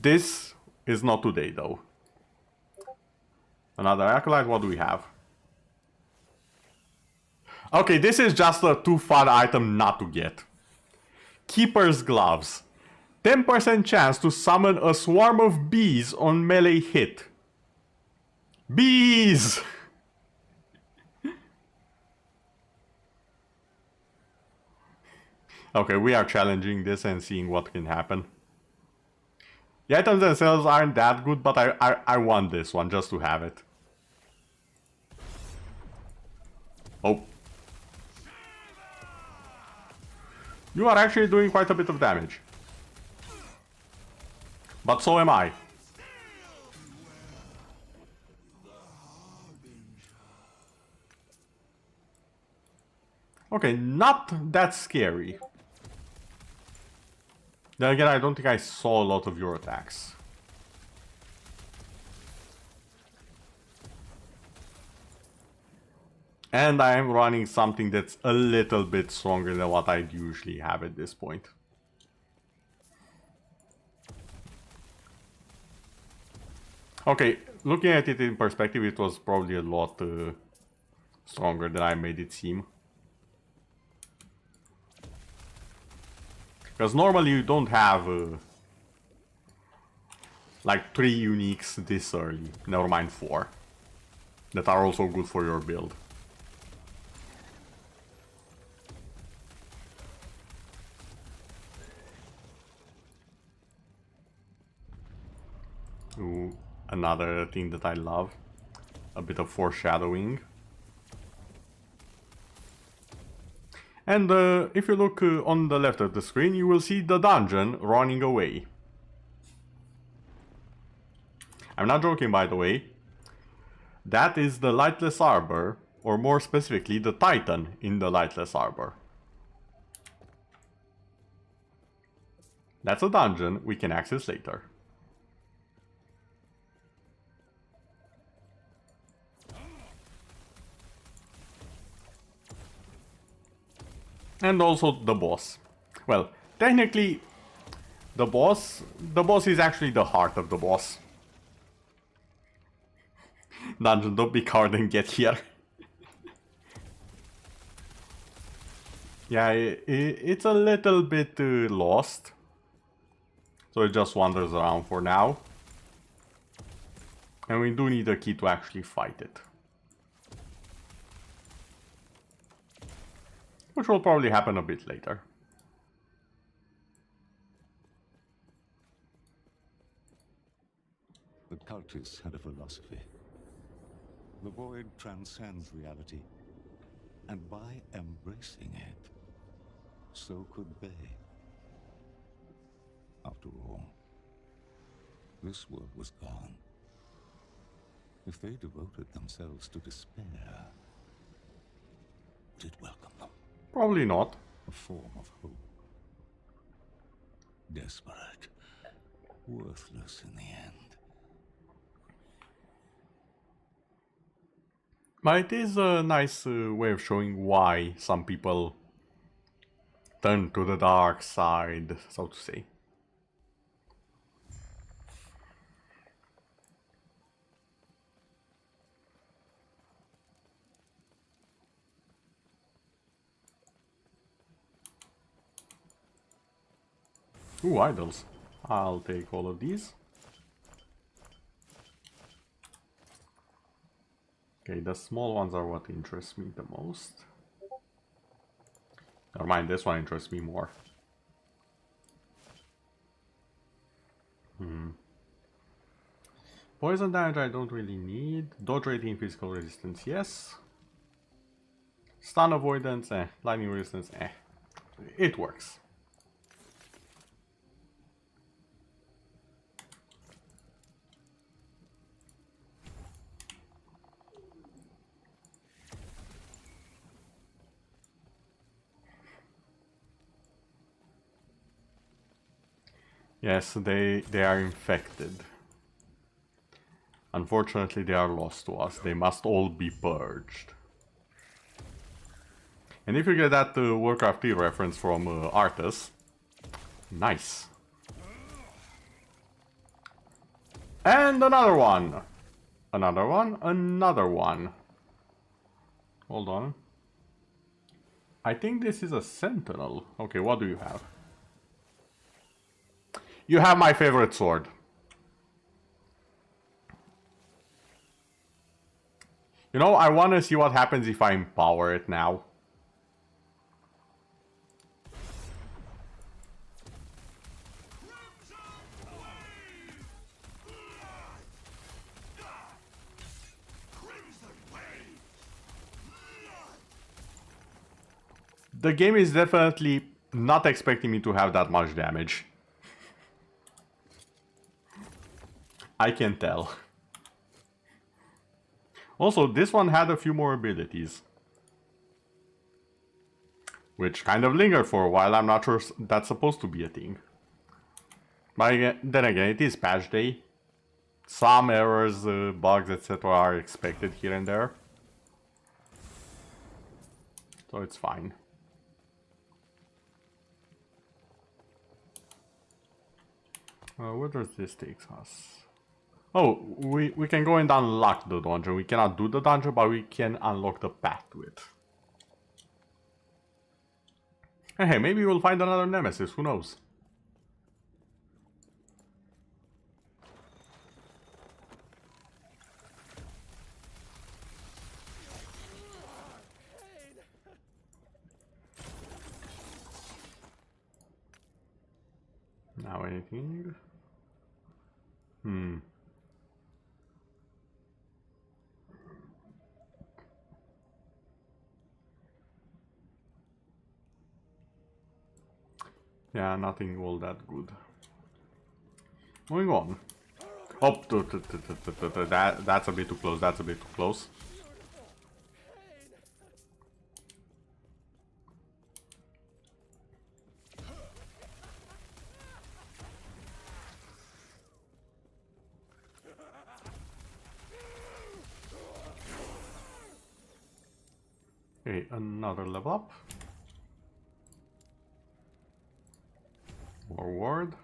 This is not today, though. Another acolyte, what do we have? Okay, this is just a too fun item not to get. Keeper's Gloves. 10% chance to summon a swarm of bees on melee hit. Bees! Okay, we are challenging this and seeing what can happen. The items themselves aren't that good, but I want this one just to have it. Oh. You are actually doing quite a bit of damage. But so am I. Okay, not that scary. Then again, I don't think I saw a lot of your attacks. And I am running something that's a little bit stronger than what I'd usually have at this point. Okay, looking at it in perspective, it was probably a lot stronger than I made it seem. Because normally you don't have like 3 uniques this early, never mind 4, that are also good for your build. Ooh, another thing that I love, a bit of foreshadowing. And if you look on the left of the screen, you will see the dungeon running away. I'm not joking, by the way. That is the Lightless Arbor, or more specifically, the Titan in the Lightless Arbor. That's a dungeon we can access later. And also the boss. Well, technically, the boss is actually the heart of the boss. Dungeon, don't be coward and get here. Yeah, it's a little bit lost. So it just wanders around for now. And we do need a key to actually fight it. Which will probably happen a bit later. The cultists had a philosophy. The void transcends reality, and by embracing it, so could they. After all, this world was gone. If they devoted themselves to despair, would it welcome them? Probably not. A form of hope. Desperate. Worthless in the end. But it is a nice way of showing why some people turn to the dark side, so to say. Ooh, idols. I'll take all of these. Okay, the small ones are what interests me the most. Never mind, this one interests me more. Poison damage I don't really need. Dodge rating, physical resistance, yes. Stun avoidance, lightning resistance, it works. Yes, they are infected. Unfortunately, they are lost to us. They must all be purged. And if you get that Warcraft 3 reference from Arthas, nice. And another one. Another one. Another one. Hold on. I think this is a sentinel. Okay, what do you have? You have my favorite sword. You know, I want to see what happens if I empower it now. The game is definitely not expecting me to have that much damage. I can tell. Also, this one had a few more abilities. Which kind of lingered for a while. I'm not sure that's supposed to be a thing. But then again, it is patch day. Some errors, bugs, etc. are expected here and there. So it's fine. Where does this take us? Oh, we can go and unlock the dungeon. We cannot do the dungeon, but we can unlock the path to it. And hey, maybe we'll find another nemesis, who knows? Now anything? Yeah, nothing all that good. Moving on. Oh, that's a bit too close, that's a bit too close. Okay, another level up. Forward.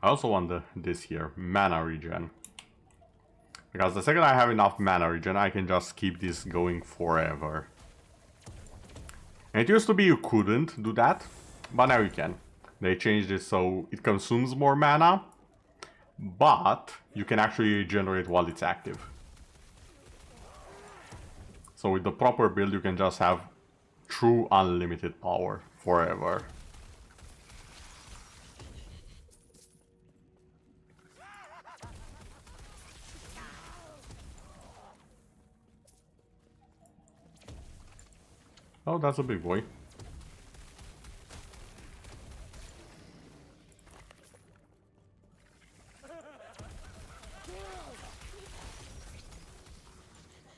I also want this here, mana regen. Because the second I have enough mana regen, I can just keep this going forever. And it used to be you couldn't do that, but now you can. They changed it so it consumes more mana, but you can actually regenerate while it's active. So with the proper build, you can just have true unlimited power forever. Oh, that's a big boy.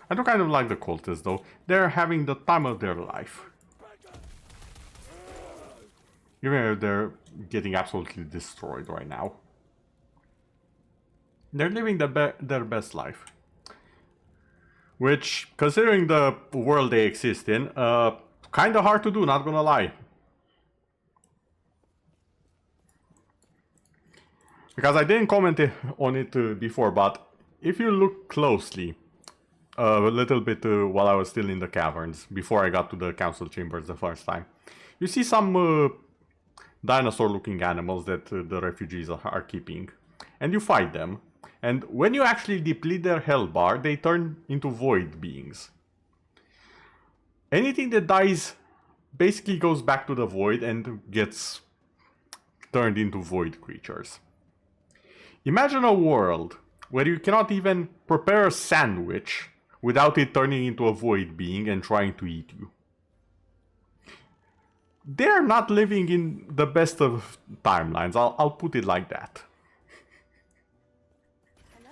I do kind of like the cultists though. They're having the time of their life. Even if they're getting absolutely destroyed right now. They're living their best life. Which, considering the world they exist in, kinda hard to do, not gonna lie. Because I didn't comment on it before, but if you look closely, a little bit while I was still in the caverns, before I got to the council chambers the first time, you see some dinosaur-looking animals that the refugees are keeping, and you fight them. And when you actually deplete their health bar, they turn into void beings. Anything that dies basically goes back to the void and gets turned into void creatures. Imagine a world where you cannot even prepare a sandwich without it turning into a void being and trying to eat you. They're not living in the best of timelines, I'll put it like that. Hello?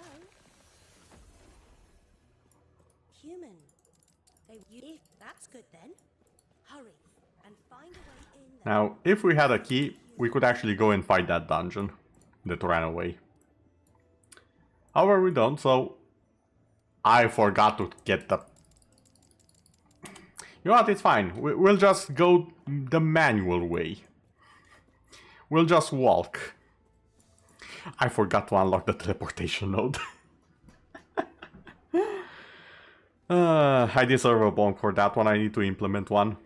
Human. If that's good then. Hurry and find a way in there. Now, if we had a key, we could actually go and fight that dungeon that ran away. However, we don't, so I forgot to get the... You know what, it's fine. We'll just go the manual way. We'll just walk. I forgot to unlock the teleportation node. I deserve a bonk for that one. I need to implement one.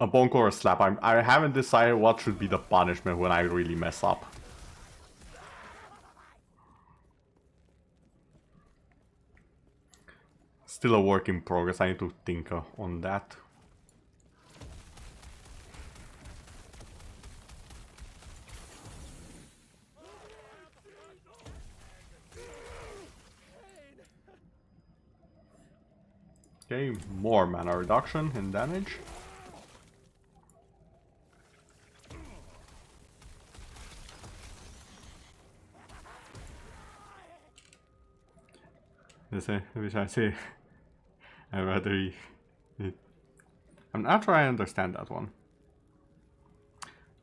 A bonk or a slap. I haven't decided what should be the punishment when I really mess up. Still a work in progress. I need to think on that. Okay, more mana reduction and damage. Which I say, I'd rather... I'm not sure I understand that one.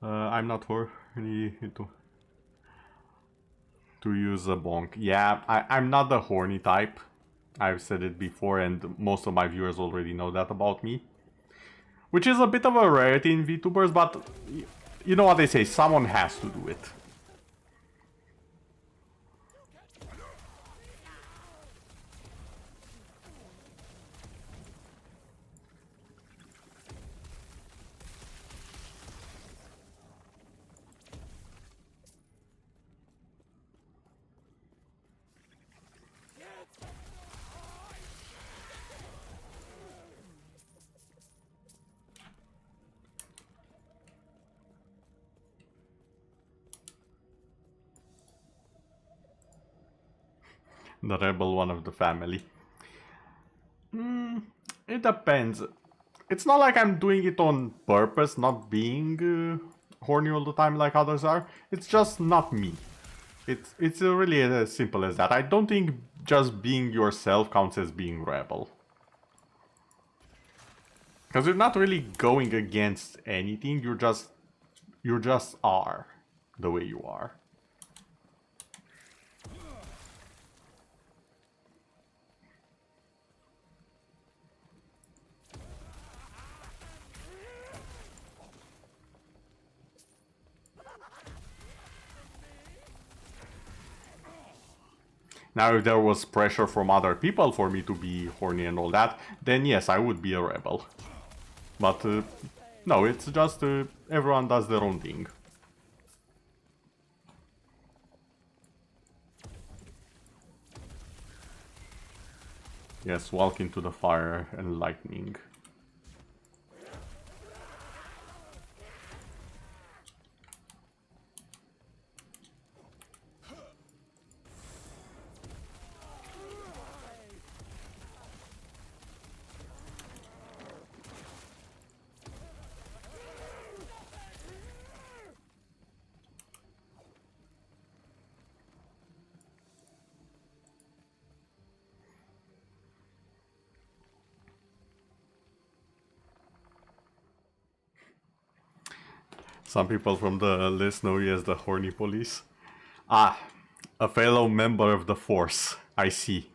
I'm not horny to use a bonk. Yeah, I'm not the horny type. I've said it before and most of my viewers already know that about me. Which is a bit of a rarity in VTubers, but you know what they say, someone has to do it. The rebel one of the family. It depends. it's not like I'm doing it on purpose, not being horny all the time like others are. It's just not me. It's really as simple as that. I don't think just being yourself counts as being rebel. Because you're not really going against anything, you just are the way you are. Now, if there was pressure from other people for me to be horny and all that, then yes, I would be a rebel. But no, it's just everyone does their own thing. Yes, walk into the fire and lightning. Some people from the list know you as the horny police. Ah, a fellow member of the force. I see.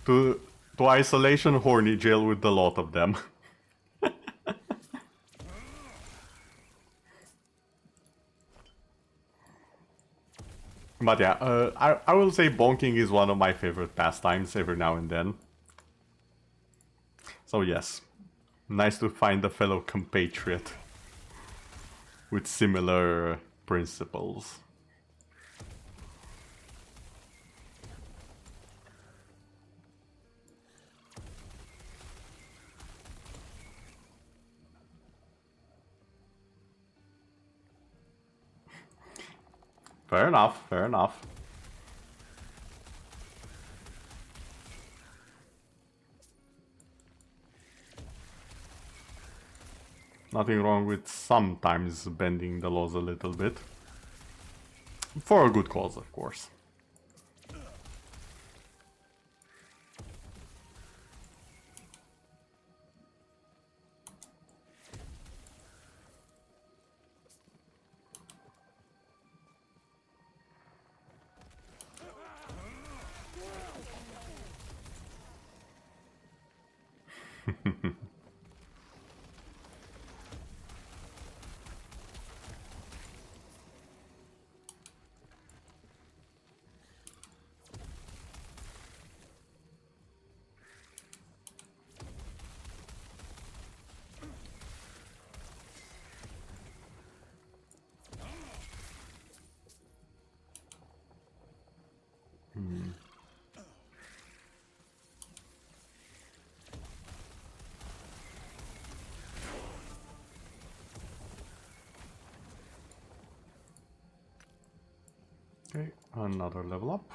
To isolation horny jail with the lot of them. But yeah, I will say bonking is one of my favorite pastimes every now and then. So yes, nice to find a fellow compatriot with similar principles. Fair enough, fair enough. Nothing wrong with sometimes bending the laws a little bit. For a good cause, of course. Okay, another level up.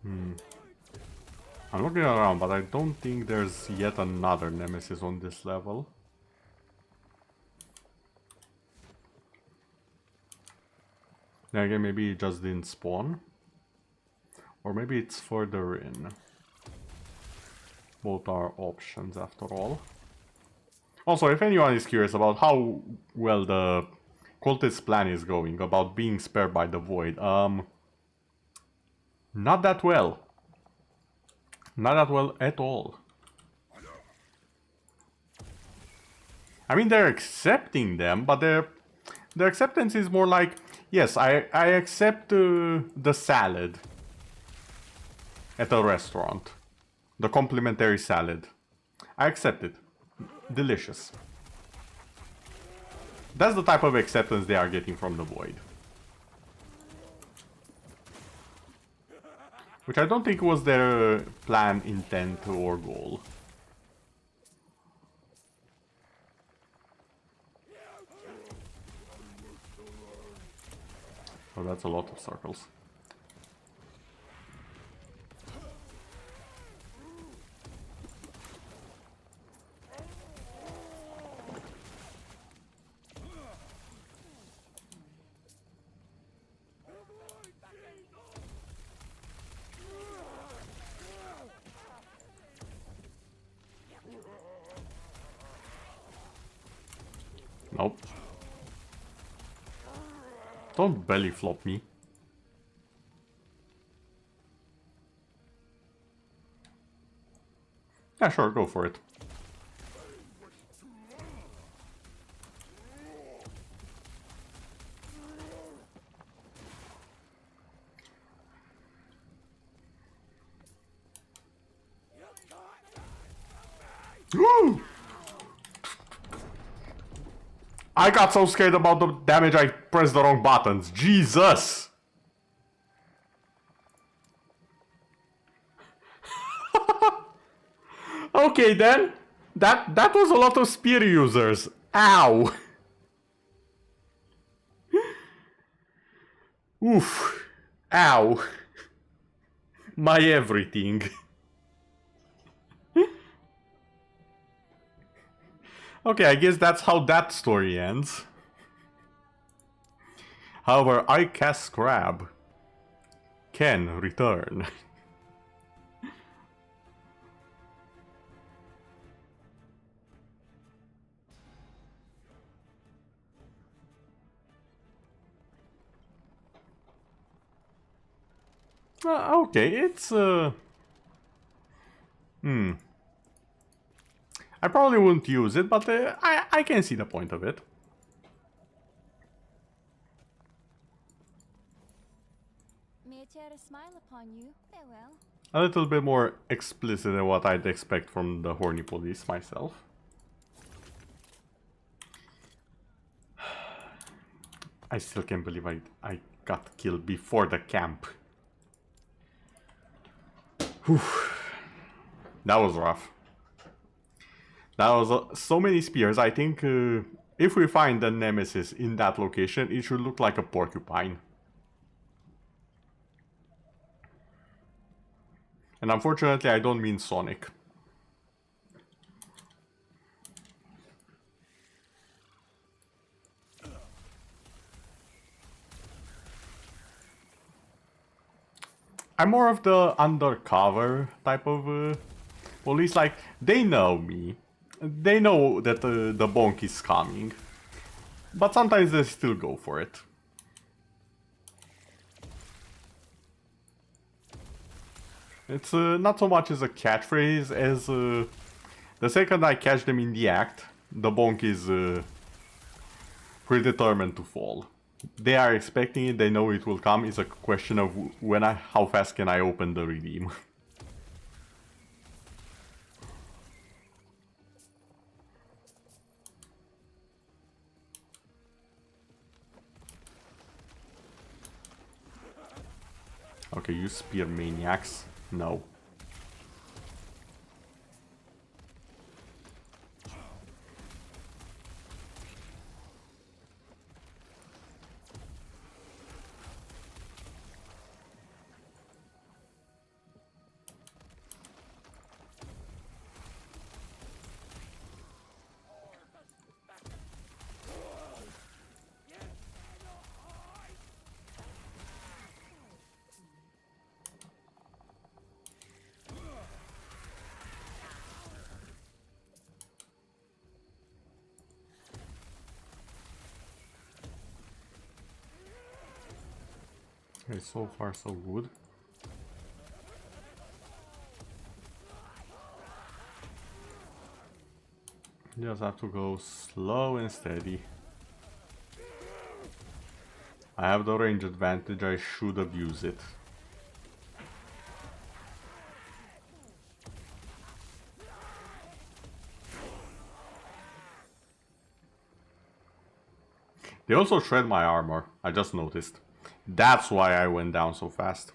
I'm looking around, but I don't think there's yet another nemesis on this level. Then again, maybe it just didn't spawn. Or maybe it's further in. Both are options after all. Also, if anyone is curious about how well the cultist plan is going, about being spared by the void, not that well. Not that well at all. I mean, they're accepting them, but their acceptance is more like, yes, I accept the salad at a restaurant. The complimentary salad. I accept it. Delicious. That's the type of acceptance they are getting from the void. Which I don't think was their plan, intent, or goal. Oh, that's a lot of circles. Nope. Don't belly flop me. Yeah, sure, go for it. Woo! I got so scared about the damage I pressed the wrong buttons. Jesus! Okay then. That was a lot of spear users. Ow! Oof. Ow. My everything. Okay, I guess that's how that story ends. However, I cast Crab can return. Okay, it's I probably wouldn't use it, but I can see the point of it. May I tear a smile upon you? Farewell. A little bit more explicit than what I'd expect from the horny police myself. I still can't believe I got killed before the camp. Whew. That was rough. That was so many spears. I think if we find the nemesis in that location, it should look like a porcupine. And unfortunately, I don't mean Sonic. I'm more of the undercover type of police. Like, they know me. They know that the bonk is coming. But sometimes they still go for it. It's not so much as a catchphrase as the second I catch them in the act, the bonk is predetermined to fall. They are expecting it, they know it will come. It's a question of how fast can I open the redeem. Okay, you spear maniacs. No. Okay, so far so good. Just have to go slow and steady. I have the range advantage, I should abuse it. They also shred my armor, I just noticed. That's why I went down so fast.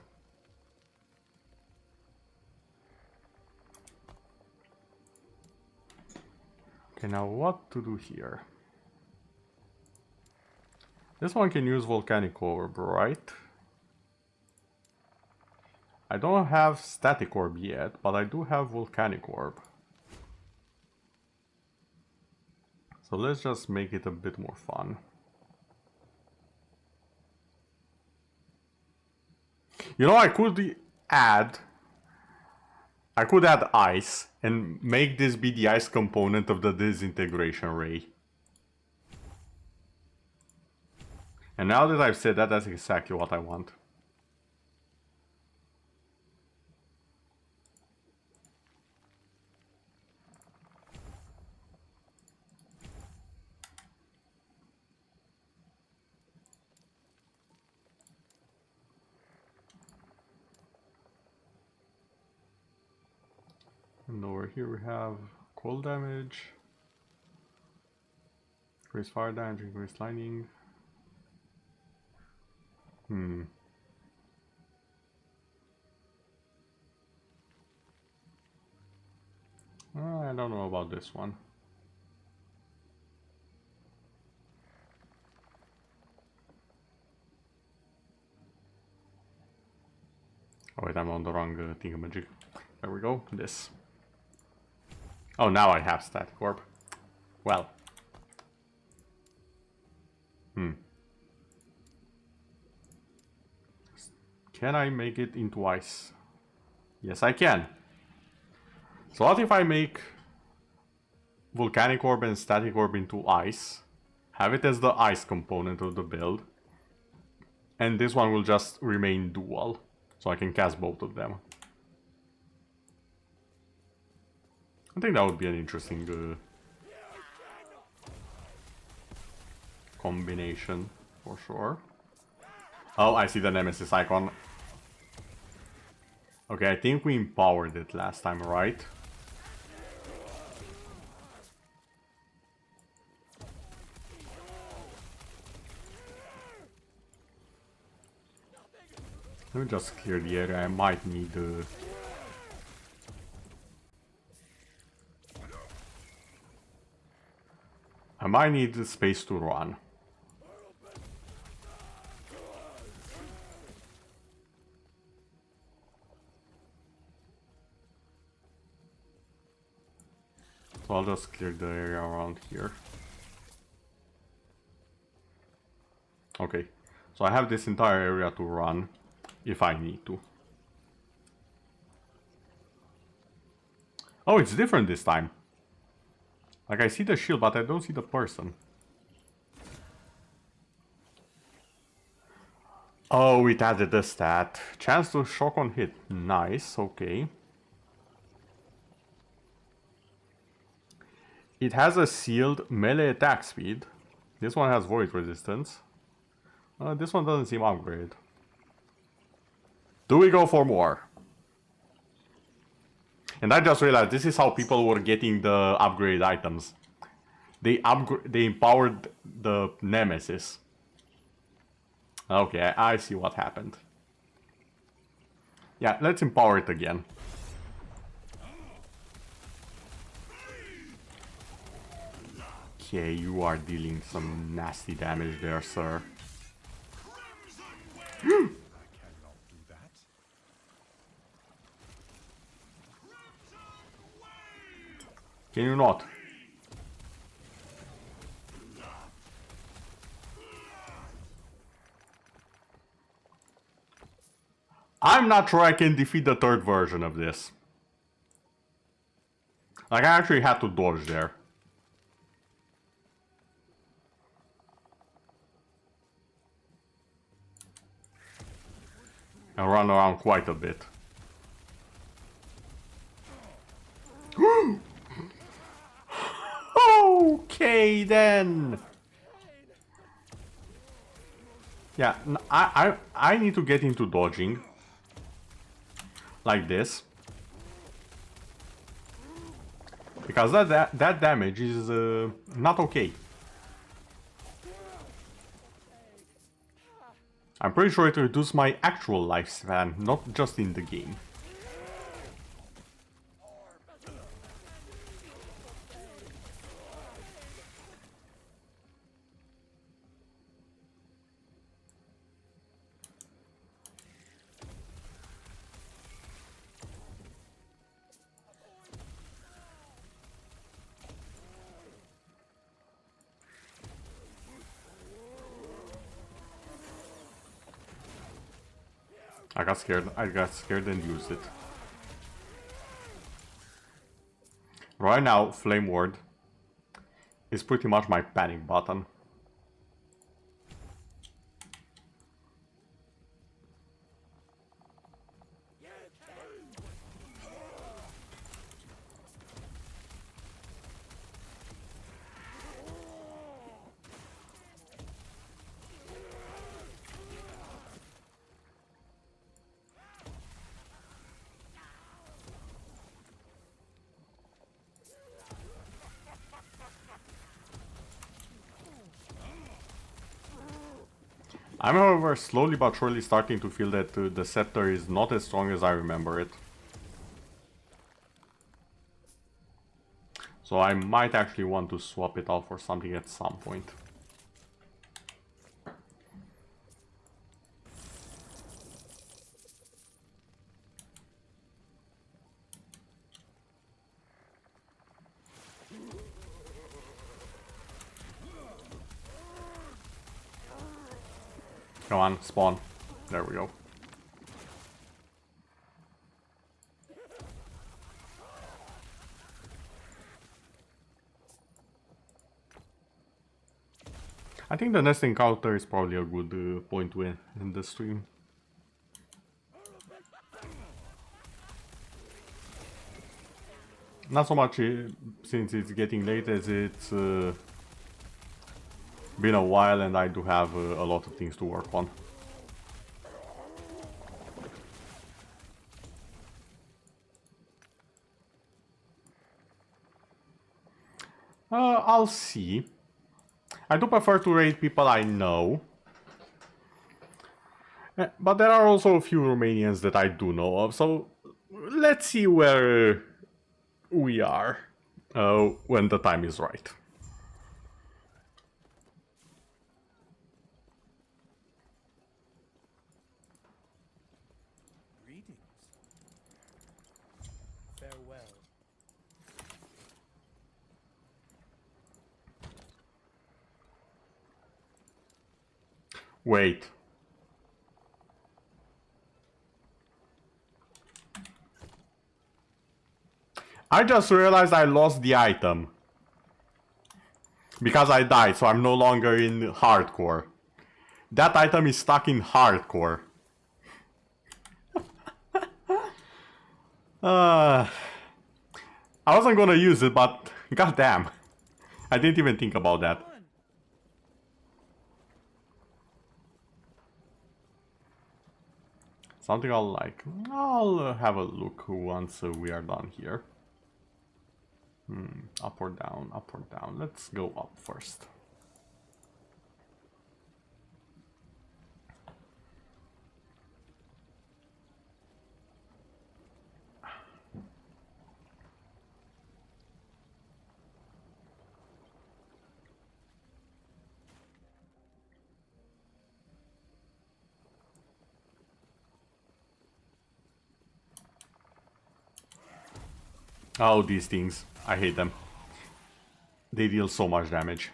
Okay, now what to do here? This one can use volcanic orb, right? I don't have static orb yet, but I do have volcanic orb. So let's just make it a bit more fun. You know, I could add ice and make this be the ice component of the disintegration ray. And now that I've said that, that's exactly what I want. And over here we have cold damage, increase fire damage, increase lightning. I don't know about this one. Oh wait, I'm on the wrong thingamajig. There we go, this. Oh, now I have static orb. Well. Can I make it into ice? Yes, I can. So what if I make volcanic orb and static orb into ice, have it as the ice component of the build, and this one will just remain dual, so I can cast both of them. I think that would be an interesting combination for sure. Oh, I see the Nemesis icon. Okay, I think we empowered it last time, right? Let me just clear the area. I might need the space to run. So I'll just clear the area around here. Okay, so I have this entire area to run if I need to. Oh, it's different this time. Like, I see the shield, but I don't see the person. Oh, it added the stat. Chance to shock on hit. Nice, okay. It has a sealed melee attack speed. This one has void resistance. This one doesn't seem upgraded. Do we go for more? And I just realized this is how people were getting the upgrade items. They empowered the Nemesis. Okay, I see what happened. Yeah, let's empower it again. Okay, you are dealing some nasty damage there, sir. Can you not? I'm not sure I can defeat the third version of this. Like, I actually had to dodge there. And run around quite a bit. Okay then. Yeah, I need to get into dodging. Like this. Because that damage is not okay. I'm pretty sure it reduced my actual lifespan, not just in the game. I got scared and used it. Right now, Flame Ward is pretty much my panic button. I'm, however, slowly but surely starting to feel that the scepter is not as strong as I remember it. So I might actually want to swap it out for something at some point. Come on, spawn. There we go. I think the next encounter is probably a good point to end the stream. Not so much since it's getting late as it's been a while and I do have a lot of things to work on. I'll see. I do prefer to raid people I know. But there are also a few Romanians that I do know of, so let's see where we are when the time is right. Greetings. Farewell. Wait. I just realized I lost the item. Because I died, so I'm no longer in hardcore. That item is stuck in hardcore. I wasn't gonna use it, but goddamn. I didn't even think about that. Something I'll like. I'll have a look once we are done here. Up or down, up or down. Let's go up first. Oh, these things. I hate them. They deal so much damage.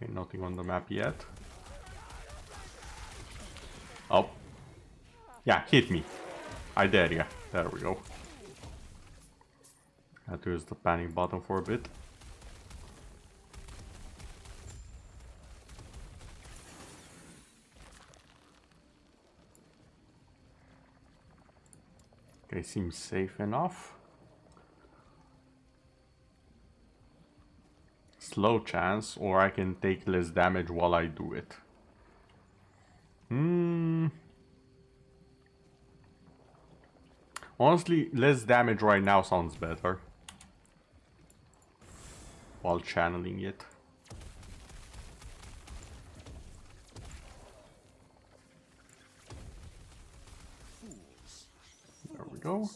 Okay, nothing on the map yet. Oh. Yeah, hit me. I dare ya. There we go. Had to use the panic button for a bit. Okay, seems safe enough. Slow chance, or I can take less damage while I do it. Honestly, less damage right now sounds better. While channeling it. There we go.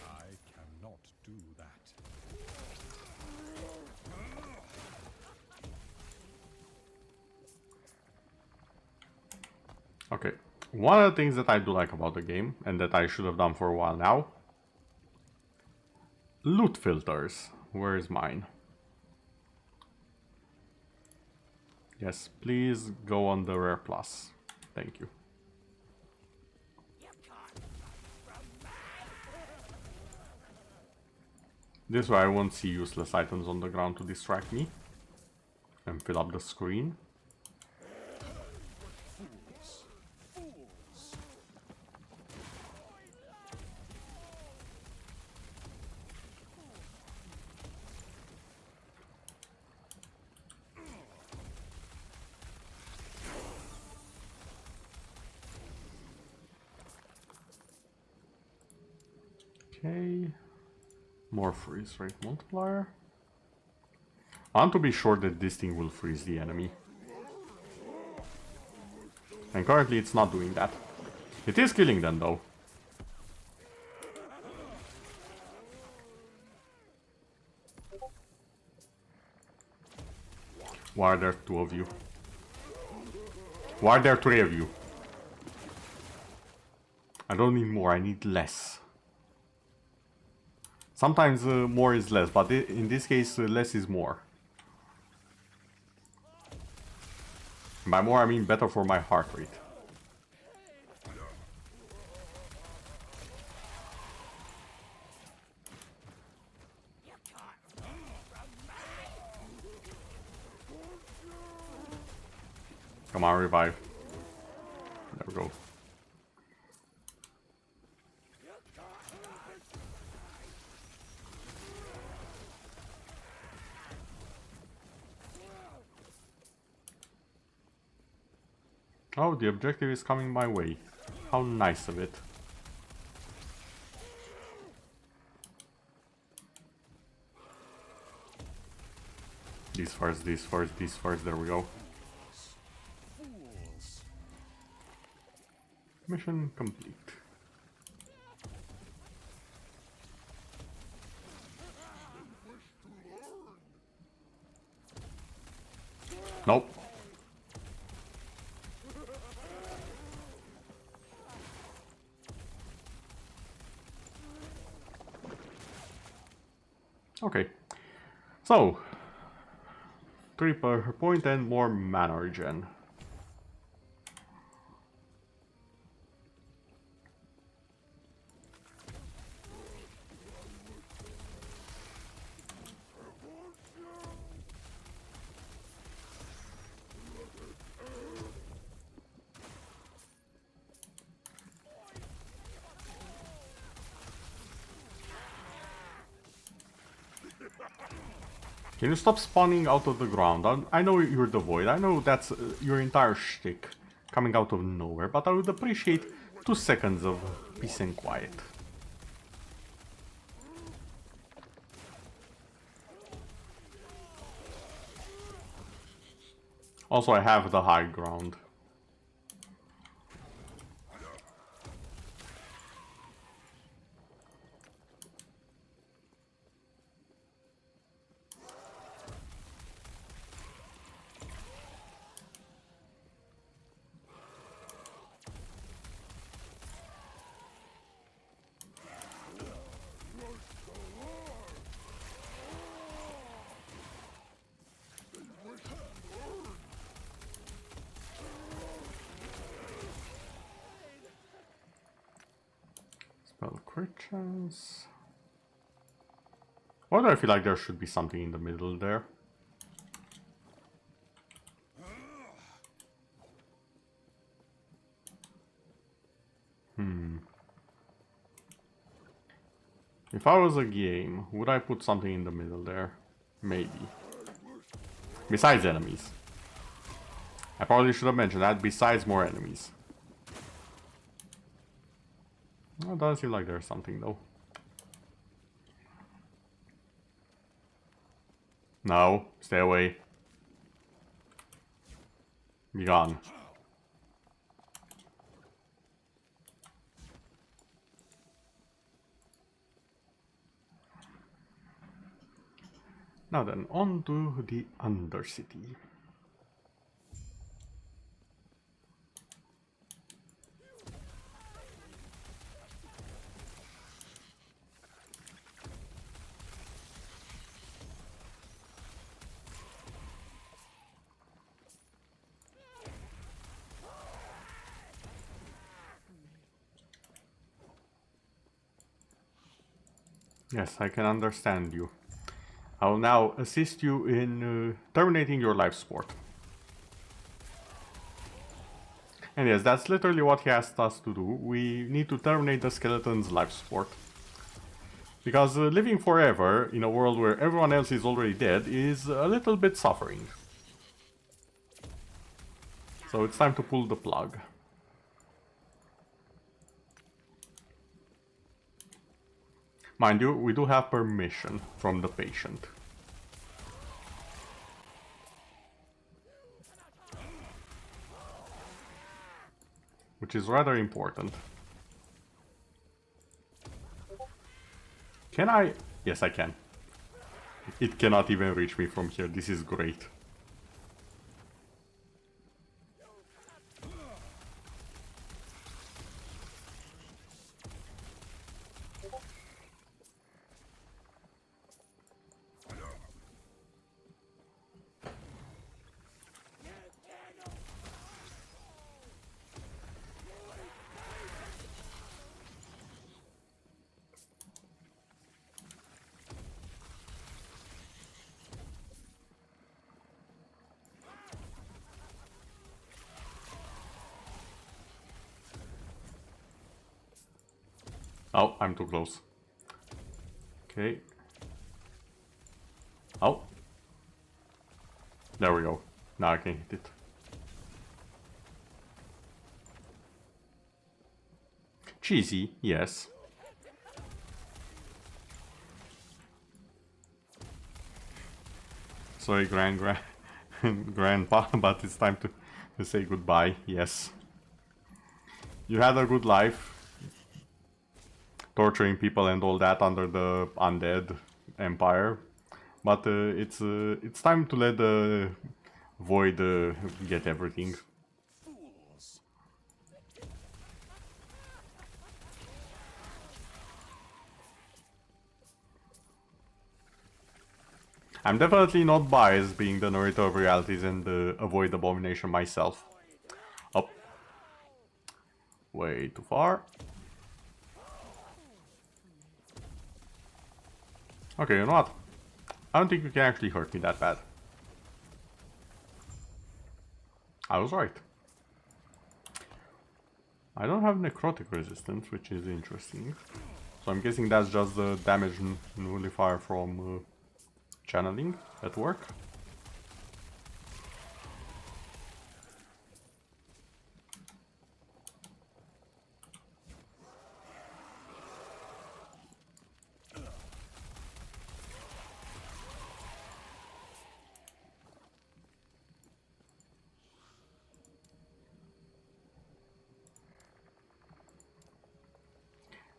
I cannot do that. Okay, one of the things that I do like about the game, and that I should have done for a while now, loot filters. Where is mine? Yes, please go on the rare plus. Thank you. This way I won't see useless items on the ground to distract me and fill up the screen. Okay. More freeze rate multiplier. I want to be sure that this thing will freeze the enemy. And currently it's not doing that. It is killing them though. Why are there two of you? Why are there three of you? I don't need more, I need less. Sometimes more is less, but in this case less is more. By more I mean better for my heart rate. Come on, revive. There we go. Oh, the objective is coming my way. How nice of it. This first, this first, this first, there we go. Mission complete. Nope. Okay. So, 3 per point and more mana regen. Can you stop spawning out of the ground? I know you're the Void, I know that's your entire shtick, coming out of nowhere, but I would appreciate 2 seconds of peace and quiet. Also, I have the high ground. Spell crit chance. Why do I feel like there should be something in the middle there? If I was a game, would I put something in the middle there? Maybe. Besides enemies. I probably should have mentioned that, besides more enemies. Well, it doesn't seem like there's something though. No, stay away. Be gone. Now then, on to the Undercity. Yes, I can understand you. I will now assist you in terminating your life support. And yes, that's literally what he asked us to do. We need to terminate the skeleton's life support. Because living forever in a world where everyone else is already dead is a little bit suffering. So it's time to pull the plug. Mind you, we do have permission from the patient. Which is rather important. Can I? Yes, I can. It cannot even reach me from here. This is great. Oh, I'm too close. Okay. Oh. There we go. Now I can hit it. Cheesy, yes. Sorry, Grandpa, but it's time to say goodbye, yes. You had a good life. Torturing people and all that under the undead empire. But it's time to let the void get everything. I'm definitely not biased being the narrator of realities and avoid abomination myself. Up. Way too far. Okay, you know what? I don't think you can actually hurt me that bad. I was right. I don't have necrotic resistance, which is interesting. So I'm guessing that's just the damage nullifier from channeling at work.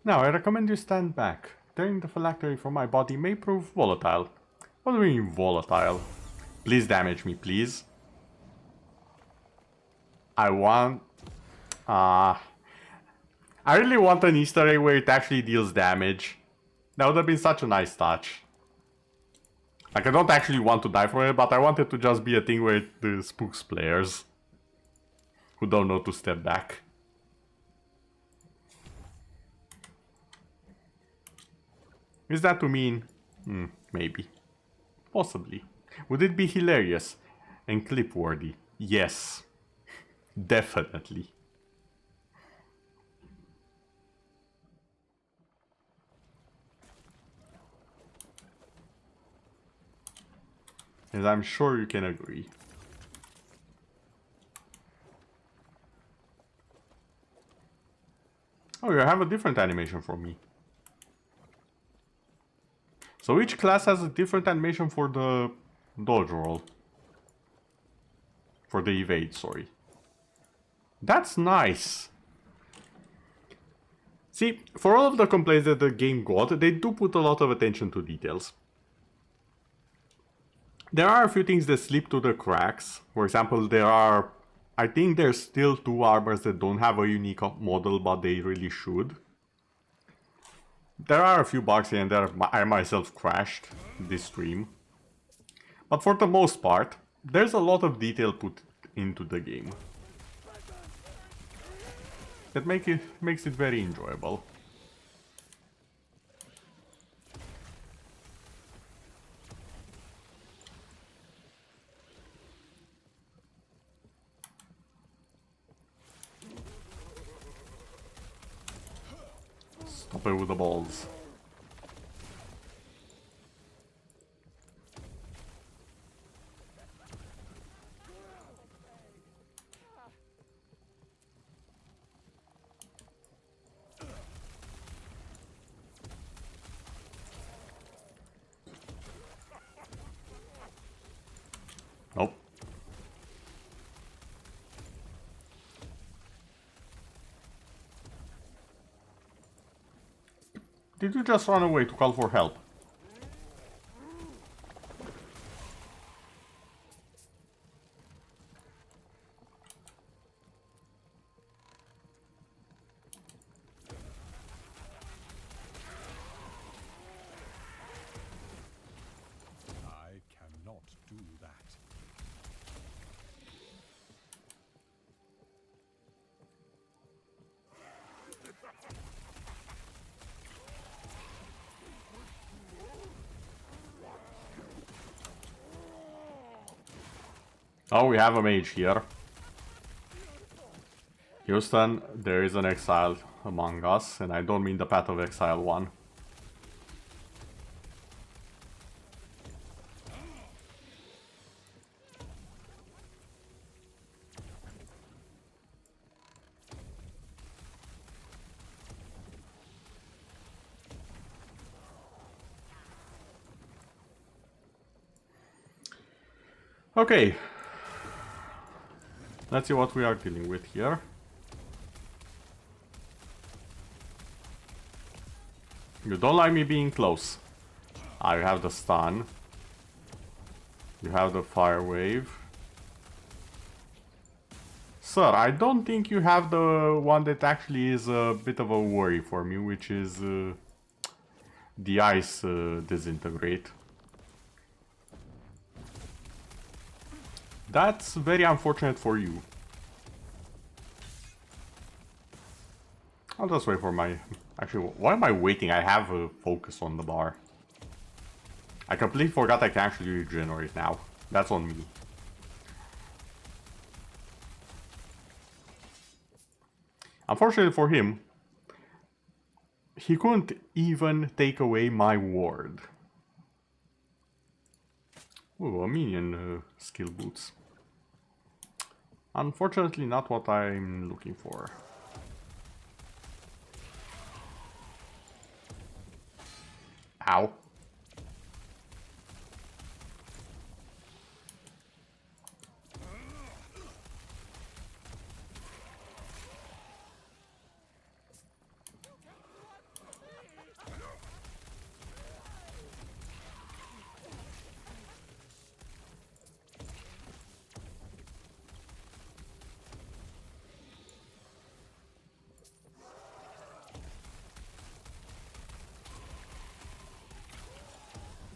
Now, I recommend you stand back. Tearing the phylactery from my body may prove volatile. What do you mean volatile? Please damage me, please. I want... I really want an Easter egg where it actually deals damage. That would have been such a nice touch. Like, I don't actually want to die for it, but I want it to just be a thing where it spooks players who don't know to step back. Is that to mean? Maybe. Possibly. Would it be hilarious and clip-worthy? Yes. Definitely. As I'm sure you can agree. Oh, you have a different animation from me. So each class has a different animation for the dodge roll. For the evade, sorry. That's nice. See, for all of the complaints that the game got, they do put a lot of attention to details. There are a few things that slip through the cracks. For example, I think there's still 2 armors that don't have a unique model, but they really should. There are a few bugs here and there I myself crashed this stream. But for the most part, there's a lot of detail put into the game. That makes it very enjoyable. Stop it with the balls. Did you just run away to call for help? I cannot do that. Oh, we have a mage here. Houston, there is an exile among us, and I don't mean the Path of Exile one. Okay. Let's see what we are dealing with here. You don't like me being close. I have the stun. You have the fire wave. Sir, I don't think you have the one that actually is a bit of a worry for me, which is the ice disintegrate. That's very unfortunate for you. I'll just wait for my... Actually, why am I waiting? I have a focus on the bar. I completely forgot I can actually regenerate now. That's on me. Unfortunately for him, he couldn't even take away my ward. Ooh, a minion skill boots. Unfortunately, not what I'm looking for. Ow.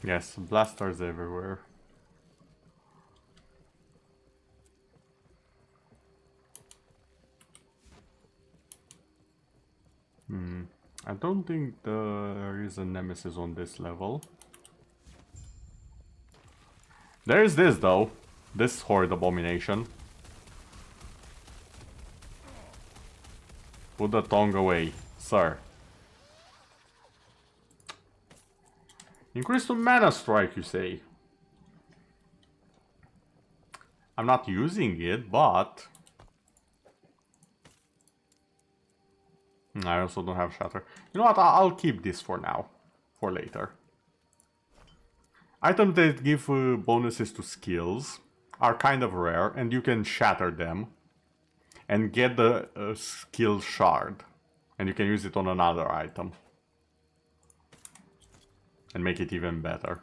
Yes, blasters everywhere. I don't think there is a nemesis on this level. There is this though. This horrid abomination. Put the tongue away, sir. Increase to mana strike, you say? I'm not using it, but... I also don't have shatter. You know what, I'll keep this for now. For later. Items that give bonuses to skills are kind of rare, and you can shatter them. And get the skill shard. And you can use it on another item. And make it even better.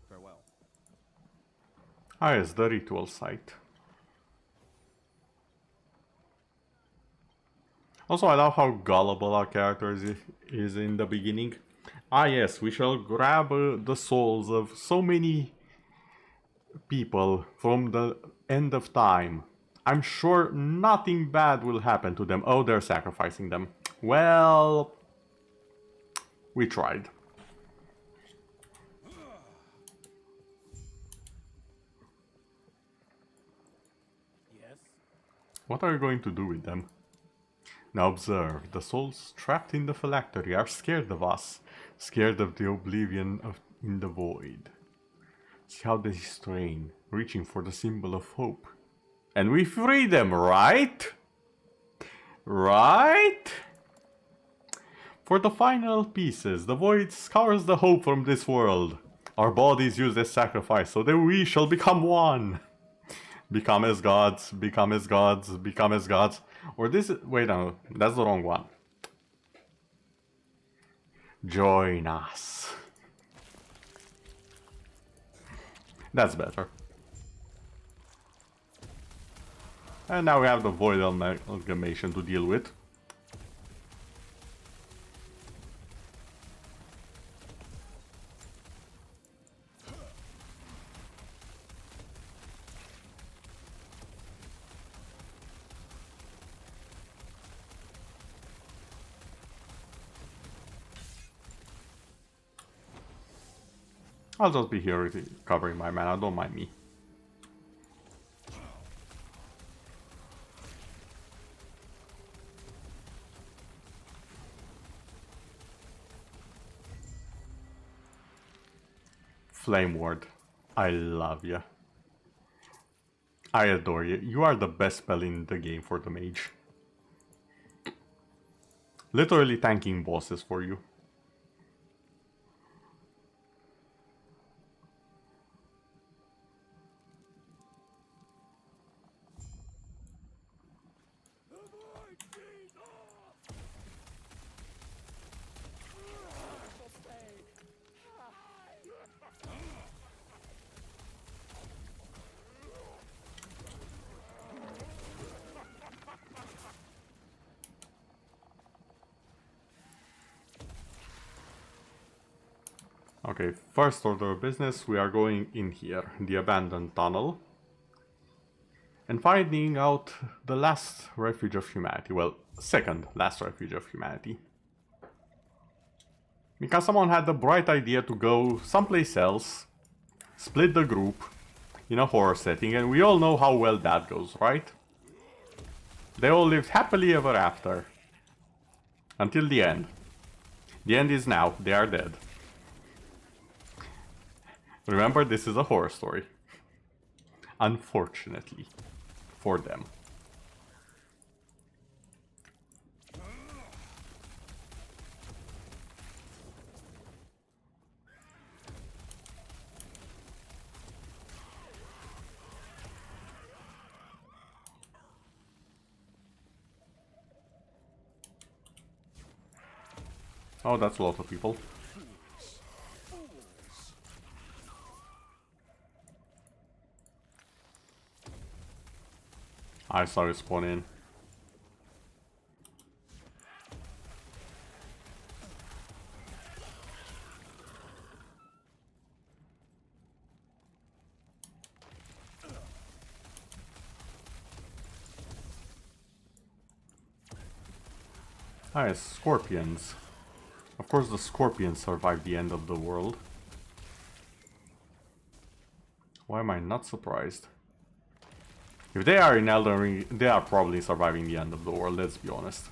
Farewell. Ah, yes, the ritual site. Also, I love how gullible our character is in the beginning. Ah yes, we shall grab the souls of so many people from the end of time. I'm sure nothing bad will happen to them. Oh, they're sacrificing them. Well, we tried. Yes? What are you going to do with them? Now observe, the souls trapped in the phylactery are scared of us, scared of the oblivion in the void. See how they strain, reaching for the symbol of hope. And we free them, right? Right? For the final pieces, the void scours the hope from this world. Our bodies used as sacrifice, so that we shall become one. Become as gods, become as gods, become as gods. Or this is... Wait, no, that's the wrong one. Join us. That's better. And now we have the void amalgamation to deal with. I'll just be here covering my mana, don't mind me. Flame Ward, I love you. I adore you. You are the best spell in the game for the mage. Literally tanking bosses for you. Okay, first order of business, we are going in here, the abandoned tunnel. And finding out the last refuge of humanity. Well, second last refuge of humanity. Because someone had the bright idea to go someplace else, split the group in a horror setting, and we all know how well that goes, right? They all lived happily ever after. Until the end. The end is now, they are dead. Remember, this is a horror story. Unfortunately. For them. Oh, that's a lot of people. I saw it spawn in. Nice, scorpions. Of course the scorpions survived the end of the world. Why am I not surprised? If they are in Elden Ring, they are probably surviving the end of the world, let's be honest.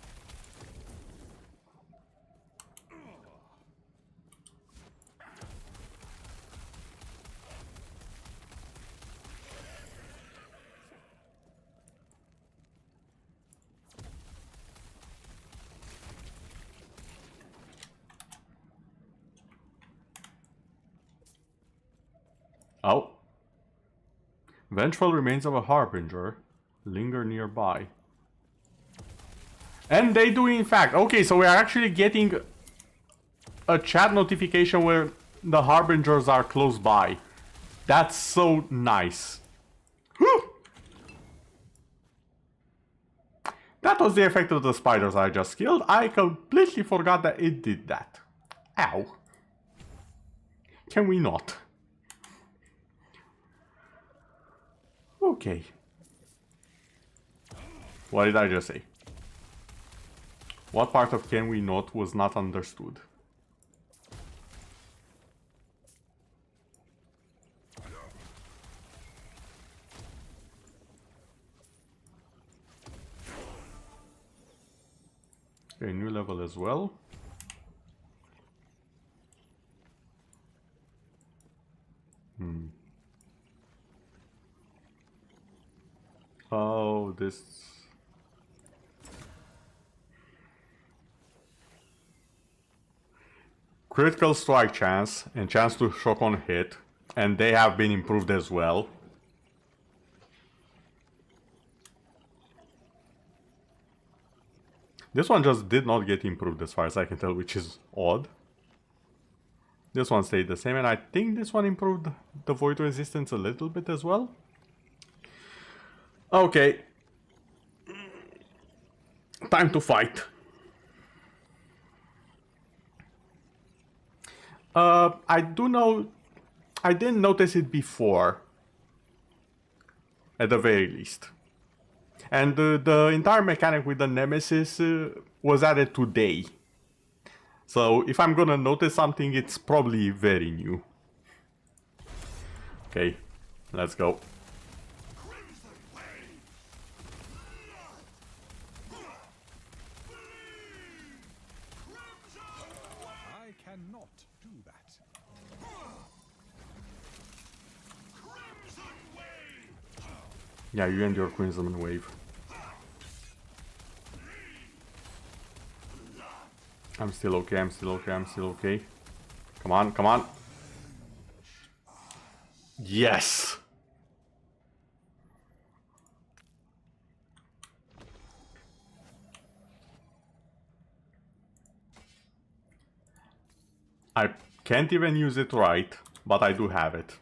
Oh. Vengeful remains of a harbinger linger nearby. And they do in fact. Okay, so we are actually getting a chat notification where the harbingers are close by. That's so nice. That was the effect of the spiders I just killed. I completely forgot that it did that. Ow. Can we not? Okay. What did I just say? What part of can we not was not understood? Okay, new level as well. Oh, this... Critical strike chance and chance to shock on hit, and they have been improved as well. This one just did not get improved as far as I can tell, which is odd. This one stayed the same, and I think this one improved the void resistance a little bit as well. Okay. Time to fight. I do know... I didn't notice it before. At the very least. And the entire mechanic with the Nemesis was added today. So if I'm gonna notice something, it's probably very new. Okay, let's go. I cannot do that. Yeah, you and your Crimson Wave. I'm still okay, I'm still okay, I'm still okay. Come on, come on. Yes! I can't even use it right, but I do have it.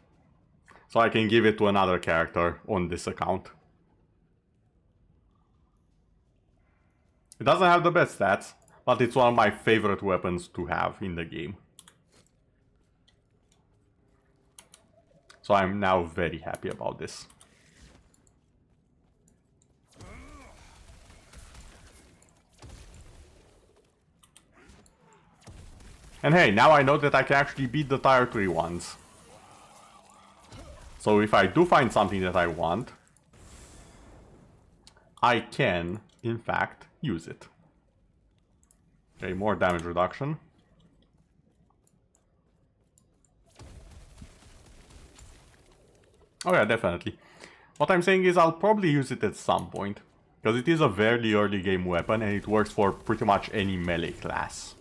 So I can give it to another character on this account. It doesn't have the best stats, but it's one of my favorite weapons to have in the game. So I'm now very happy about this. And hey, now I know that I can actually beat the tier 3 ones. So if I do find something that I want, I can, in fact, use it. Okay, more damage reduction. Oh yeah, definitely. What I'm saying is I'll probably use it at some point. Because it is a very early game weapon and it works for pretty much any melee class.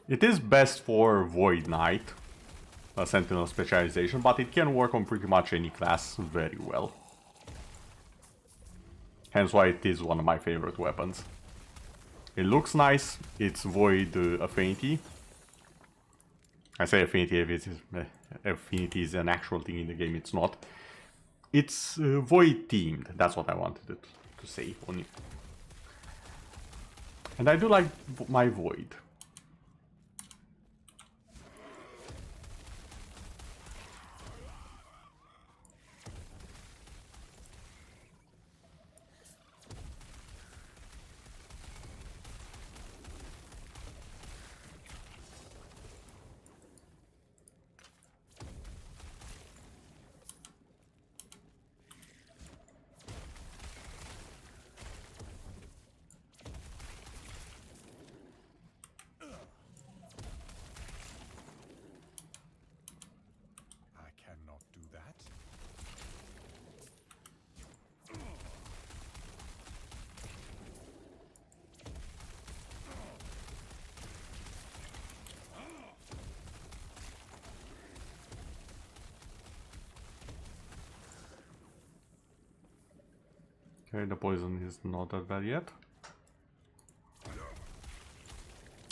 It is best for Void Knight, a Sentinel specialization, but it can work on pretty much any class very well. Hence why it is one of my favorite weapons. It looks nice, it's Void Affinity. I say Affinity if Affinity is an actual thing in the game, it's not. It's Void themed, that's what I wanted to say only. And I do like my Void. Okay, the poison is not that bad yet.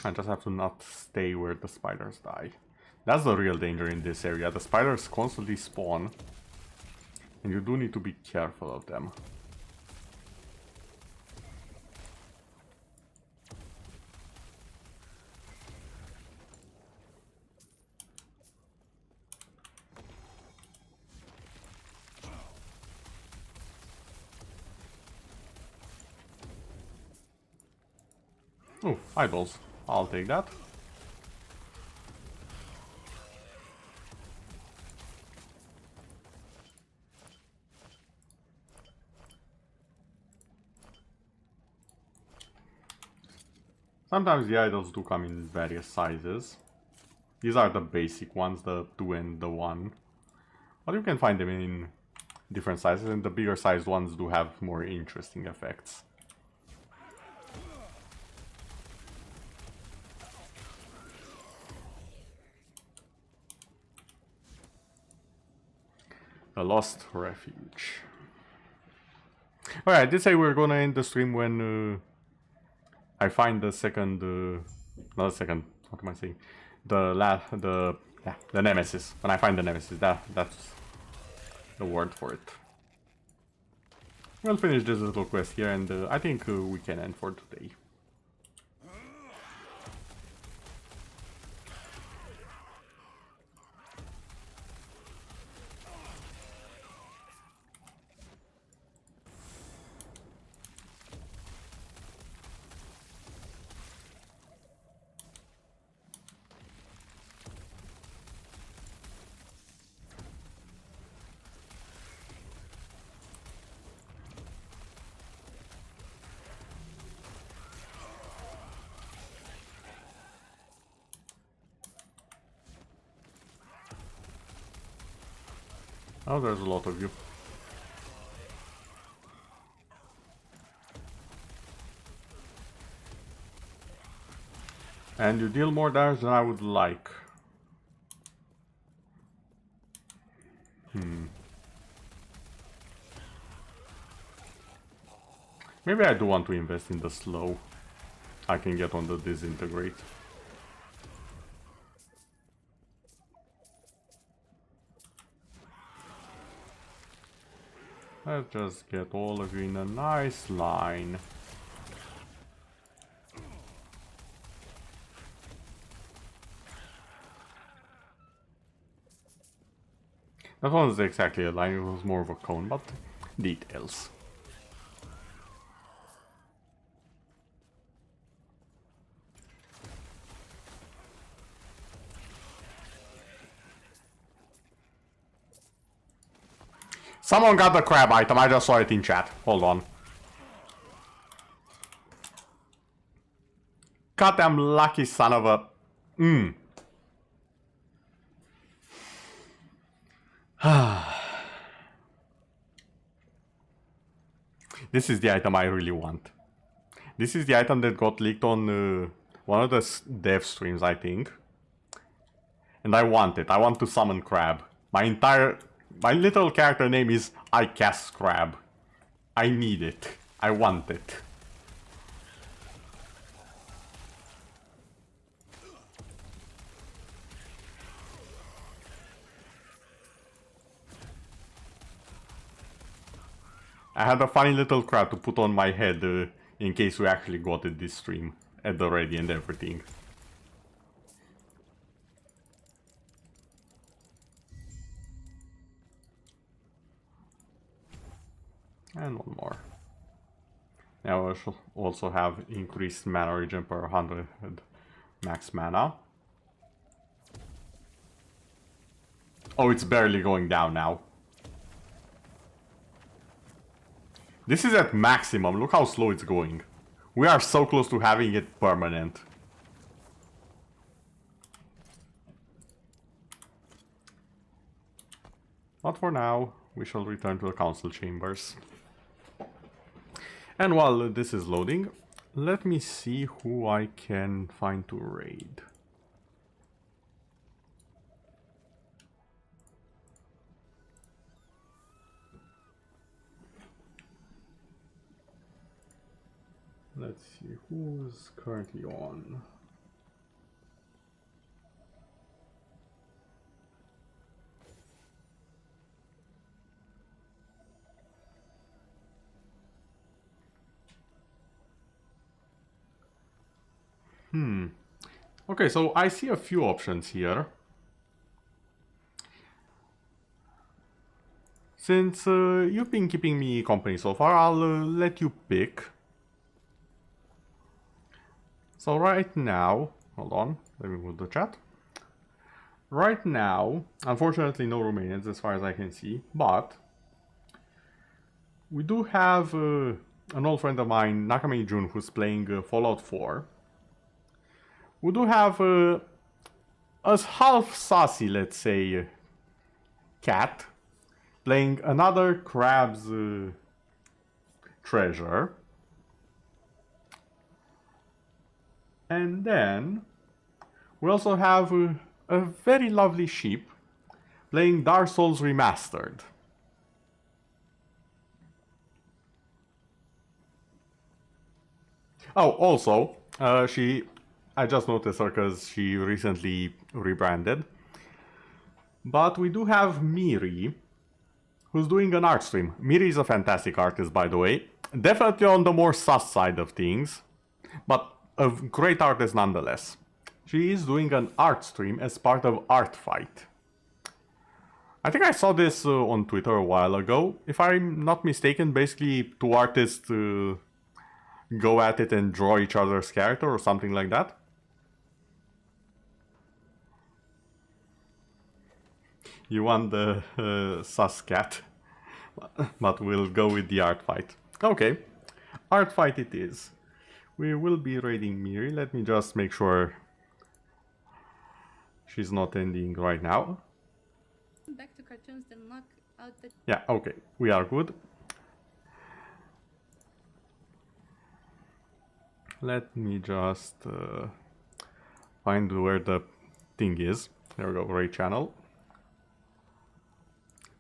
I just have to not stay where the spiders die. That's the real danger in this area. The spiders constantly spawn. And you do need to be careful of them. Oh, eyeballs. I'll take that. Sometimes the idols do come in various sizes. These are the basic ones, the 2 and the 1. But you can find them in different sizes, and the bigger sized ones do have more interesting effects. A lost refuge. Alright, I did say we were gonna end the stream when I find the second, not the second, what am I saying? The nemesis. When I find the nemesis, that's the word for it. We'll finish this little quest here, and I think we can end for today. Oh, there's a lot of you. And you deal more damage than I would like. Maybe I do want to invest in the slow. I can get on the disintegrate. Let's just get all of you in a nice line. That wasn't exactly a line, it was more of a cone, but details. Someone got the crab item, I just saw it in chat. Hold on. Goddamn lucky son of a... This is the item I really want. This is the item that got leaked on one of the dev streams, I think. And I want it. I want to summon crab. My little character name is I Cast Crab. I need it. I want it. I had a funny little crab to put on my head in case we actually got it this stream at the ready and everything. And one more. Now I shall also have increased mana regen per 100 max mana. Oh, it's barely going down now. This is at maximum. Look how slow it's going. We are so close to having it permanent. But for now, we shall return to the council chambers. And while this is loading, let me see who I can find to raid. Let's see who's currently on. Okay, so I see a few options here. Since you've been keeping me company so far, I'll let you pick. So right now, hold on, let me move the chat. Right now, unfortunately no Romanians as far as I can see, but we do have an old friend of mine, Nakame Jun, who's playing Fallout 4. We do have a a half sassy, let's say, cat playing another crab's treasure. And then we also have a very lovely sheep playing Dark Souls Remastered. Oh, also, I just noticed her because she recently rebranded. But we do have Miri, who's doing an art stream. Miri is a fantastic artist, by the way. Definitely on the more sus side of things, but a great artist nonetheless. She is doing an art stream as part of Art Fight. I think I saw this on Twitter a while ago. If I'm not mistaken, basically two artists go at it and draw each other's character or something like that. You want the sus cat, but we'll go with the art fight. Okay, art fight it is. We will be raiding Miri. Let me just make sure she's not ending right now. Back to cartoons, then knock out the... Yeah, okay, we are good. Let me just find where the thing is. There we go, raid channel.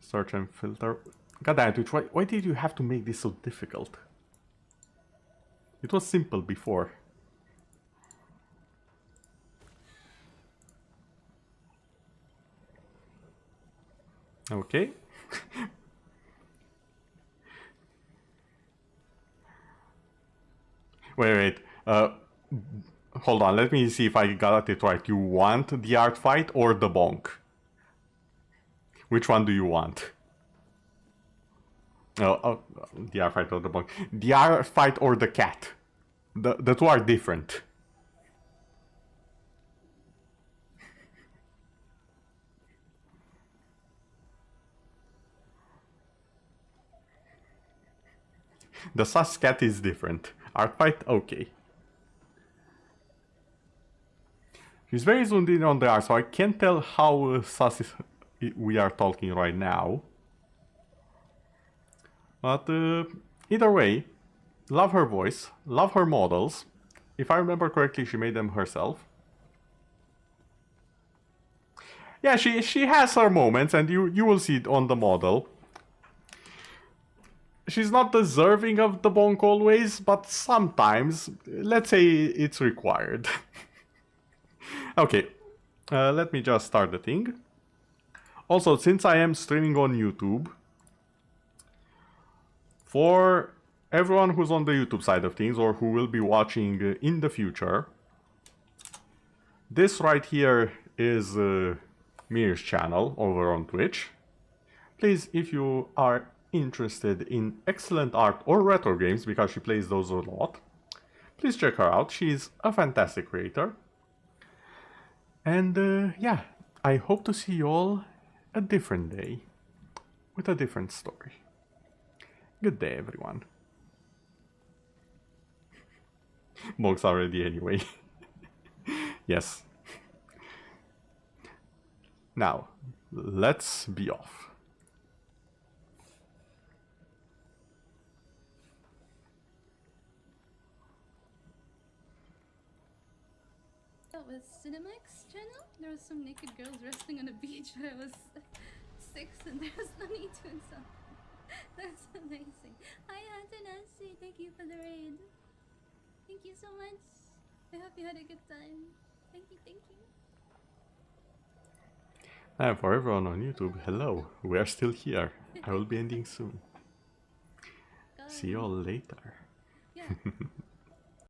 Search and filter. God damn it, Twitch, why did you have to make this so difficult? It was simple before. Okay. Wait. Hold on, let me see if I got it right. You want the art fight or the bonk? Which one do you want? Oh, the art fight or the bonk. The art fight or the cat. The two are different. The sus cat is different. Art fight, okay. She's very zoomed in on the art, so I can't tell how sus we are talking right now. But either way, love her voice, love her models. If I remember correctly, she made them herself. Yeah, she has her moments, and you will see it on the model. She's not deserving of the bonk always, but sometimes, let's say it's required. Okay, let me just start the thing. Also, since I am streaming on YouTube, for everyone who's on the YouTube side of things or who will be watching in the future, this right here is Mir's channel over on Twitch. Please, if you are interested in excellent art or retro games, because she plays those a lot, please check her out. She's a fantastic creator. And yeah, I hope to see you all a different day with a different story. Good day, everyone. Box already anyway. Yes. Now, let's be off. That was Cinemax channel? There was some naked girls resting on a beach when I was 6 and there was no need to insult. That's amazing. Hi Hunter Nancy, thank you for the raid. Thank you so much. I hope you had a good time. Thank you, thank you. And for everyone on YouTube, hello, we are still here. I will be ending soon. See you all later. Yeah.